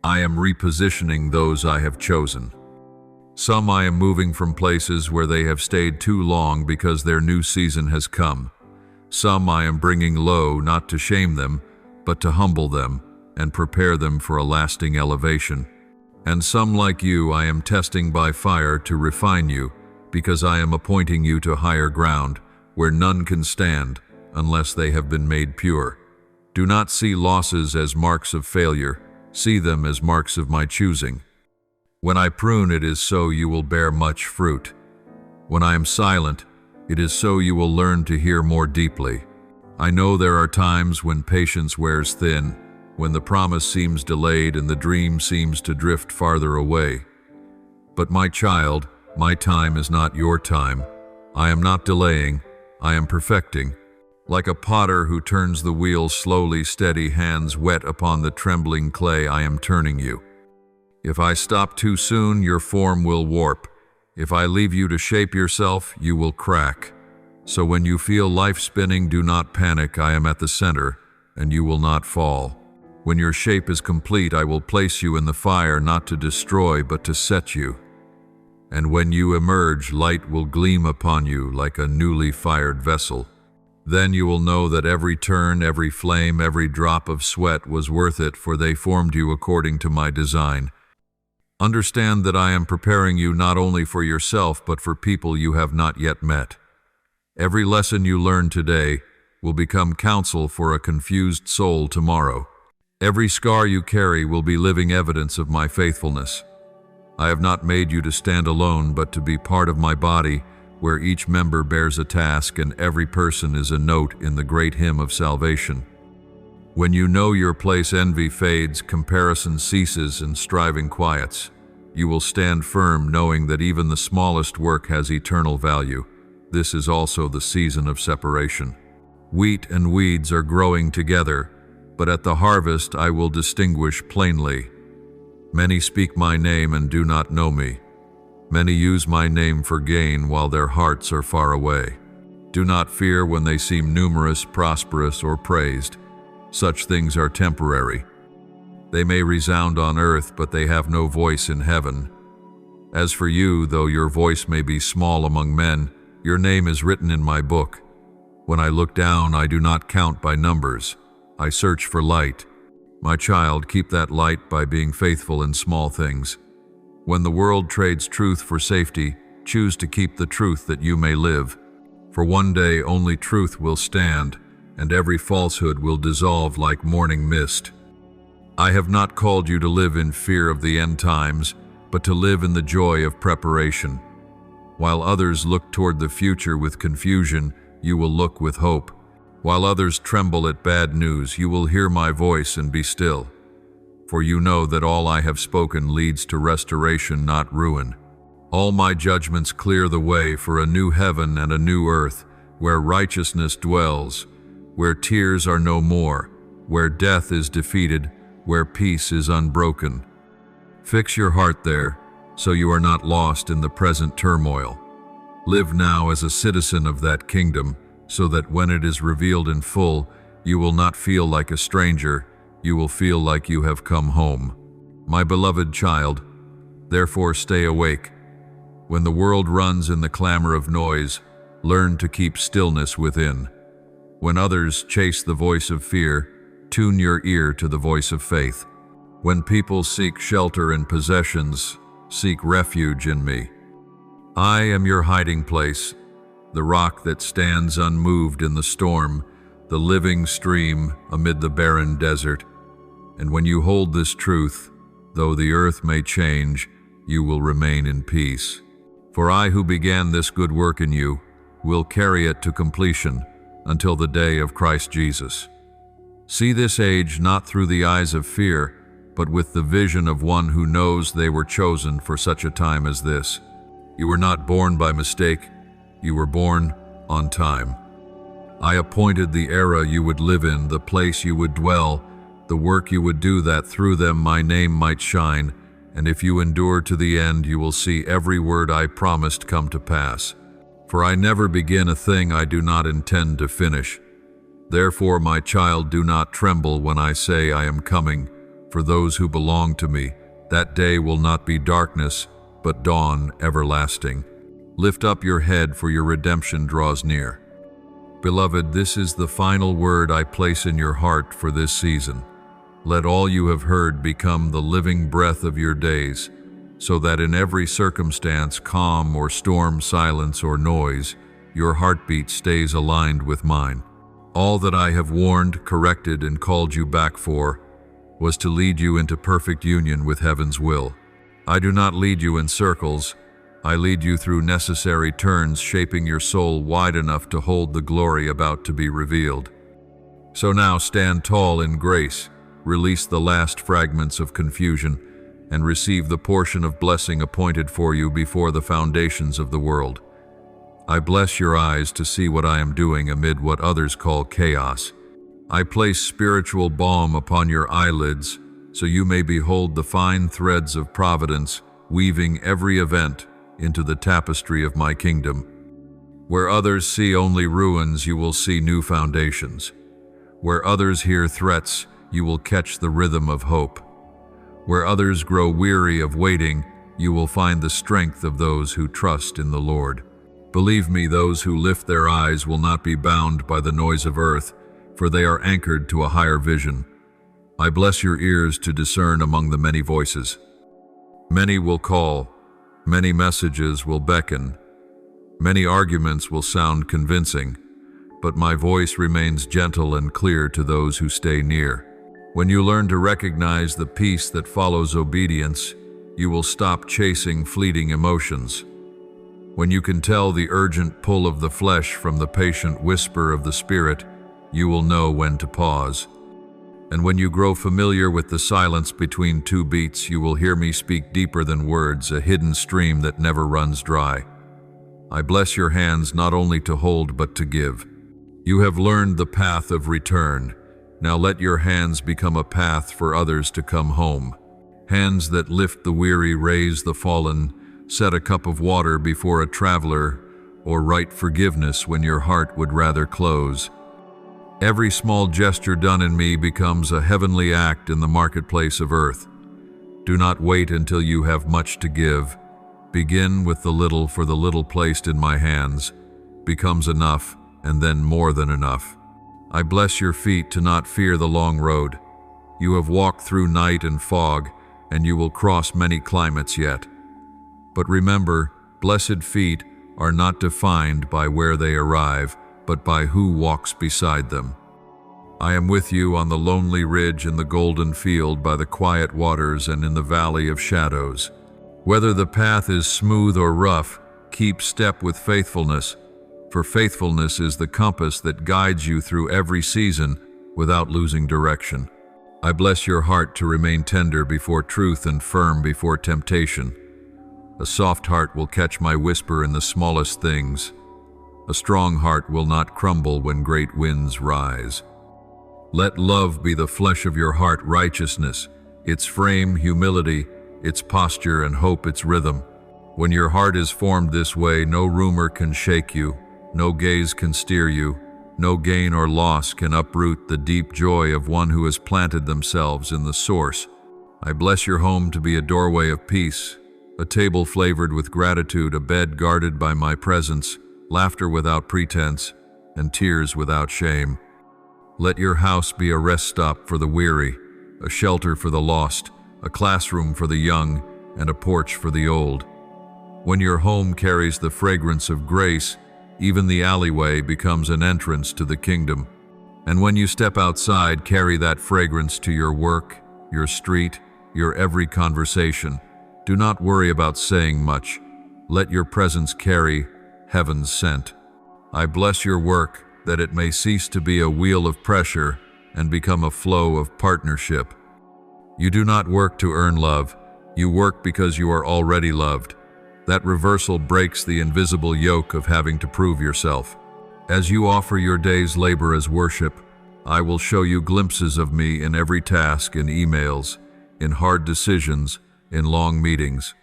[SPEAKER 1] I am repositioning those I have chosen. Some I am moving from places where they have stayed too long because their new season has come. Some I am bringing low, not to shame them, but to humble them and prepare them for a lasting elevation. And some like you I am testing by fire to refine you, because I am appointing you to higher ground, where none can stand unless they have been made pure. Do not see losses as marks of failure, see them as marks of my choosing. When I prune, it is so you will bear much fruit. When I am silent, it is so you will learn to hear more deeply. I know there are times when patience wears thin, when the promise seems delayed and the dream seems to drift farther away. But my child, my time is not your time. I am not delaying, I am perfecting. Like a potter who turns the wheel slowly, steady hands wet upon the trembling clay, I am turning you. If I stop too soon, your form will warp. If I leave you to shape yourself, you will crack. So when you feel life spinning, do not panic. I am at the center, and you will not fall. When your shape is complete, I will place you in the fire, not to destroy, but to set you. And when you emerge, light will gleam upon you like a newly fired vessel. Then you will know that every turn, every flame, every drop of sweat was worth it, for they formed you according to my design. Understand that I am preparing you not only for yourself, but for people you have not yet met. Every lesson you learn today will become counsel for a confused soul tomorrow. Every scar you carry will be living evidence of my faithfulness. I have not made you to stand alone, but to be part of my body, where each member bears a task and every person is a note in the great hymn of salvation. When you know your place, envy fades, comparison ceases, and striving quiets. You will stand firm, knowing that even the smallest work has eternal value. This is also the season of separation. Wheat and weeds are growing together, but at the harvest I will distinguish plainly. Many speak my name and do not know me. Many use my name for gain while their hearts are far away. Do not fear when they seem numerous, prosperous, or praised. Such things are temporary. They may resound on earth, but they have no voice in heaven. As for you, though your voice may be small among men, your name is written in my book. When I look down, I do not count by numbers. I search for light. My child, keep that light by being faithful in small things. When the world trades truth for safety, choose to keep the truth that you may live. For one day only truth will stand, and every falsehood will dissolve like morning mist. I have not called you to live in fear of the end times, but to live in the joy of preparation. While others look toward the future with confusion, you will look with hope. While others tremble at bad news, you will hear my voice and be still. For you know that all I have spoken leads to restoration, not ruin. All my judgments clear the way for a new heaven and a new earth, where righteousness dwells, where tears are no more, where death is defeated, where peace is unbroken. Fix your heart there, so you are not lost in the present turmoil. Live now as a citizen of that kingdom, so that when it is revealed in full, you will not feel like a stranger, you will feel like you have come home. My beloved child, therefore stay awake. When the world runs in the clamor of noise, learn to keep stillness within. When others chase the voice of fear, tune your ear to the voice of faith. When people seek shelter in possessions, seek refuge in me. I am your hiding place, the rock that stands unmoved in the storm, the living stream amid the barren desert. And when you hold this truth, though the earth may change, you will remain in peace. For I who began this good work in you will carry it to completion until the day of Christ Jesus. See this age not through the eyes of fear, but with the vision of one who knows they were chosen for such a time as this. You were not born by mistake, you were born on time. I appointed the era you would live in, the place you would dwell, the work you would do, that through them my name might shine, and if you endure to the end, you will see every word I promised come to pass. For I never begin a thing I do not intend to finish. Therefore, my child, do not tremble when I say I am coming. For those who belong to me, that day will not be darkness, but dawn everlasting. Lift up your head, for your redemption draws near. Beloved, this is the final word I place in your heart for this season. Let all you have heard become the living breath of your days, so that in every circumstance, calm or storm, silence or noise, your heartbeat stays aligned with mine. All that I have warned, corrected, and called you back for was to lead you into perfect union with heaven's will. I do not lead you in circles. I lead you through necessary turns, shaping your soul wide enough to hold the glory about to be revealed. So now stand tall in grace, release the last fragments of confusion, and receive the portion of blessing appointed for you before the foundations of the world. I bless your eyes to see what I am doing amid what others call chaos. I place spiritual balm upon your eyelids so you may behold the fine threads of providence weaving every event into the tapestry of my kingdom. Where others see only ruins, you will see new foundations. Where others hear threats, you will catch the rhythm of hope. Where others grow weary of waiting, you will find the strength of those who trust in the Lord. Believe me, those who lift their eyes will not be bound by the noise of earth, for they are anchored to a higher vision. I bless your ears to discern among the many voices. Many will call, many messages will beckon, many arguments will sound convincing, but my voice remains gentle and clear to those who stay near. When you learn to recognize the peace that follows obedience, you will stop chasing fleeting emotions. When you can tell the urgent pull of the flesh from the patient whisper of the Spirit, you will know when to pause. And when you grow familiar with the silence between two beats, you will hear me speak deeper than words, a hidden stream that never runs dry. I bless your hands not only to hold but to give. You have learned the path of return. Now let your hands become a path for others to come home. Hands that lift the weary, raise the fallen, set a cup of water before a traveler, or write forgiveness when your heart would rather close. Every small gesture done in me becomes a heavenly act in the marketplace of earth. Do not wait until you have much to give. Begin with the little, for the little placed in my hands becomes enough, and then more than enough. I bless your feet to not fear the long road. You have walked through night and fog, and you will cross many climates yet. But remember, blessed feet are not defined by where they arrive, but by who walks beside them. I am with you on the lonely ridge, in the golden field, by the quiet waters, and in the valley of shadows. Whether the path is smooth or rough, keep step with faithfulness, for faithfulness is the compass that guides you through every season without losing direction. I bless your heart to remain tender before truth and firm before temptation. A soft heart will catch my whisper in the smallest things. A strong heart will not crumble when great winds rise. Let love be the flesh of your heart, righteousness, its frame, humility, its posture, and hope, its rhythm. When your heart is formed this way, no rumor can shake you, no gaze can steer you, no gain or loss can uproot the deep joy of one who has planted themselves in the source. I bless your home to be a doorway of peace, a table flavored with gratitude, a bed guarded by my presence, laughter without pretense, and tears without shame. Let your house be a rest stop for the weary, a shelter for the lost, a classroom for the young, and a porch for the old. When your home carries the fragrance of grace, even the alleyway becomes an entrance to the kingdom. And when you step outside, carry that fragrance to your work, your street, your every conversation. Do not worry about saying much. Let your presence carry heaven's scent. I bless your work, that it may cease to be a wheel of pressure and become a flow of partnership. You do not work to earn love. You work because you are already loved. That reversal breaks the invisible yoke of having to prove yourself. As you offer your day's labor as worship, I will show you glimpses of me in every task, in emails, in hard decisions, in long meetings.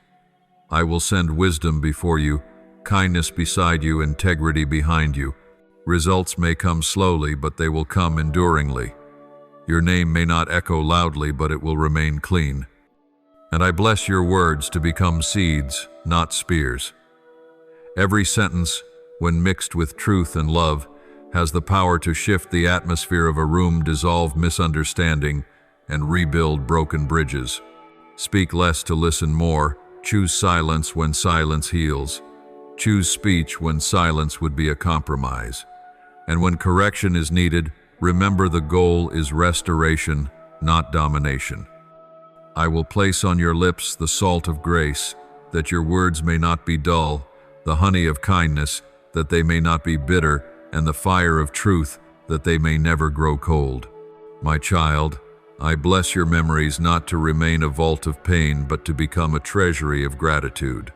[SPEAKER 1] I will send wisdom before you, kindness beside you, integrity behind you. Results may come slowly, but they will come enduringly. Your name may not echo loudly, but it will remain clean. And I bless your words to become seeds, not spears. Every sentence, when mixed with truth and love, has the power to shift the atmosphere of a room, dissolve misunderstanding, and rebuild broken bridges. Speak less to listen more. Choose silence when silence heals. Choose speech when silence would be a compromise. And when correction is needed, remember the goal is restoration, not domination. I will place on your lips the salt of grace, that your words may not be dull, the honey of kindness, that they may not be bitter, and the fire of truth, that they may never grow cold. My child, I bless your memories not to remain a vault of pain, but to become a treasury of gratitude.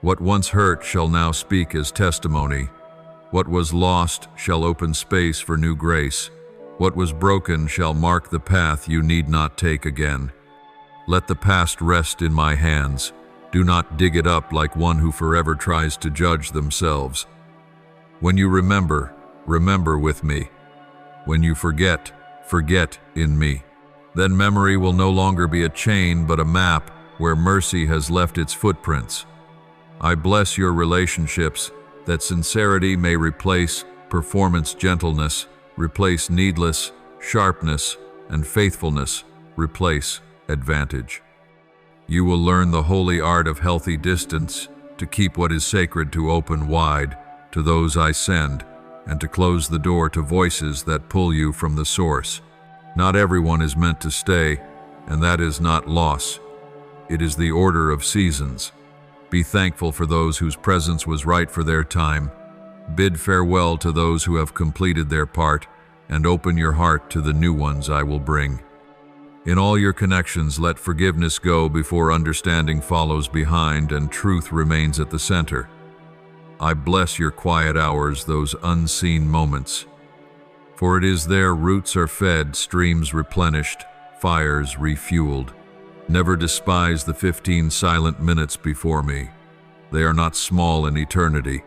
[SPEAKER 1] What once hurt shall now speak as testimony. What was lost shall open space for new grace. What was broken shall mark the path you need not take again. Let the past rest in my hands. Do not dig it up like one who forever tries to judge themselves. When you remember, remember with me. When you forget, forget in me. Then memory will no longer be a chain but a map where mercy has left its footprints. I bless your relationships, that sincerity may replace performance, gentleness replace needless sharpness, and faithfulness replace advantage. You will learn the holy art of healthy distance, to keep what is sacred to open wide to those I send, and to close the door to voices that pull you from the source. Not everyone is meant to stay, and that is not loss. It is the order of seasons. Be thankful for those whose presence was right for their time. Bid farewell to those who have completed their part, and open your heart to the new ones I will bring. In all your connections, let forgiveness go before understanding follows behind and truth remains at the center. I bless your quiet hours, those unseen moments. For it is there roots are fed, streams replenished, fires refueled. Never despise the 15 silent minutes before me. They are not small in eternity.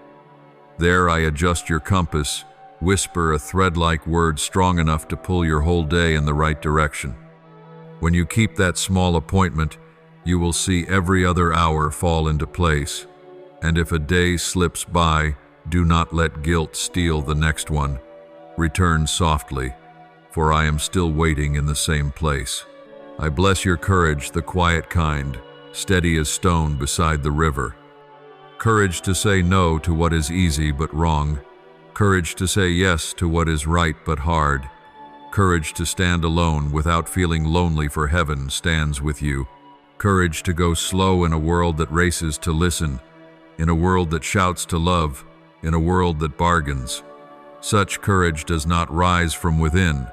[SPEAKER 1] There I adjust your compass, whisper a thread-like word strong enough to pull your whole day in the right direction. When you keep that small appointment, you will see every other hour fall into place. And if a day slips by, do not let guilt steal the next one. Return softly, for I am still waiting in the same place. I bless your courage, the quiet kind, steady as stone beside the river. Courage to say no to what is easy but wrong. Courage to say yes to what is right but hard. Courage to stand alone without feeling lonely, for heaven stands with you. Courage to go slow in a world that races to listen, in a world that shouts to love, in a world that bargains. Such courage does not rise from within.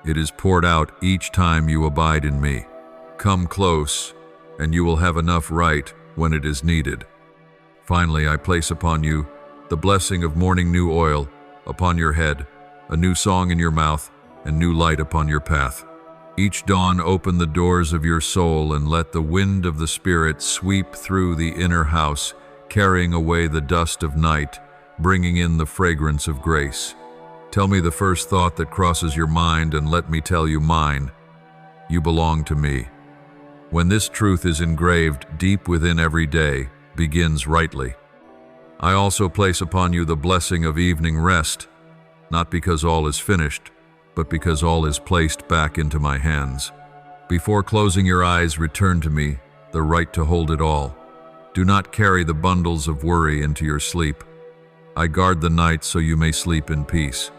[SPEAKER 1] It is poured out each time you abide in me. Come close, and you will have enough right when it is needed. Finally, I place upon you the blessing of morning new oil upon your head, a new song in your mouth, and new light upon your path. Each dawn open the doors of your soul and let the wind of the Spirit sweep through the inner house, carrying away the dust of night, bringing in the fragrance of grace. Tell me the first thought that crosses your mind, and let me tell you mine. You belong to me. When this truth is engraved deep within every day, begins rightly. I also place upon you the blessing of evening rest, not because all is finished, but because all is placed back into my hands. Before closing your eyes, return to me the right to hold it all. Do not carry the bundles of worry into your sleep. I guard the night so you may sleep in peace.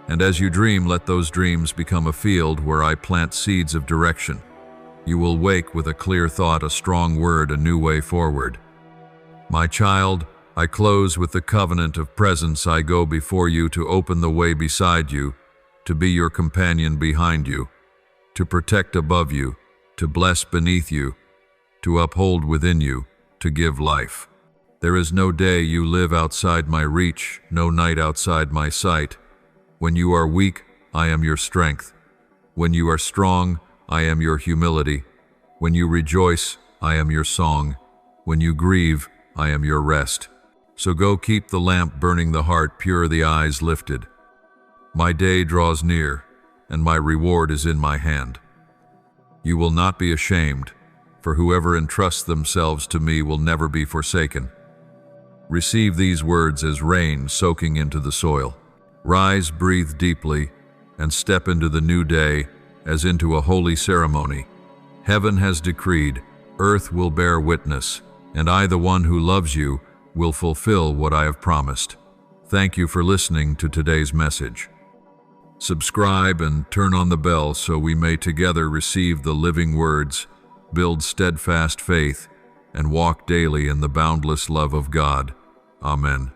[SPEAKER 1] And as you dream, let those dreams become a field where I plant seeds of direction. You will wake with a clear thought, a strong word, a new way forward. My child, I close with the covenant of presence. I go before you to open the way beside you, to be your companion behind you, to protect above you, to bless beneath you, to uphold within you, to give life. There is no day you live outside my reach, no night outside my sight. When you are weak, I am your strength. When you are strong, I am your humility. When you rejoice, I am your song. When you grieve, I am your rest. So go keep the lamp burning, the heart pure, the eyes lifted. My day draws near, and my reward is in my hand. You will not be ashamed, for whoever entrusts themselves to me will never be forsaken. Receive these words as rain soaking into the soil. Rise, breathe deeply, and step into the new day as into a holy ceremony. Heaven has decreed, earth will bear witness, and I, the one who loves you, will fulfill what I have promised. Thank you for listening to today's message. Subscribe and turn on the bell so we may together receive the living words, build steadfast faith, and walk daily in the boundless love of God. Amen.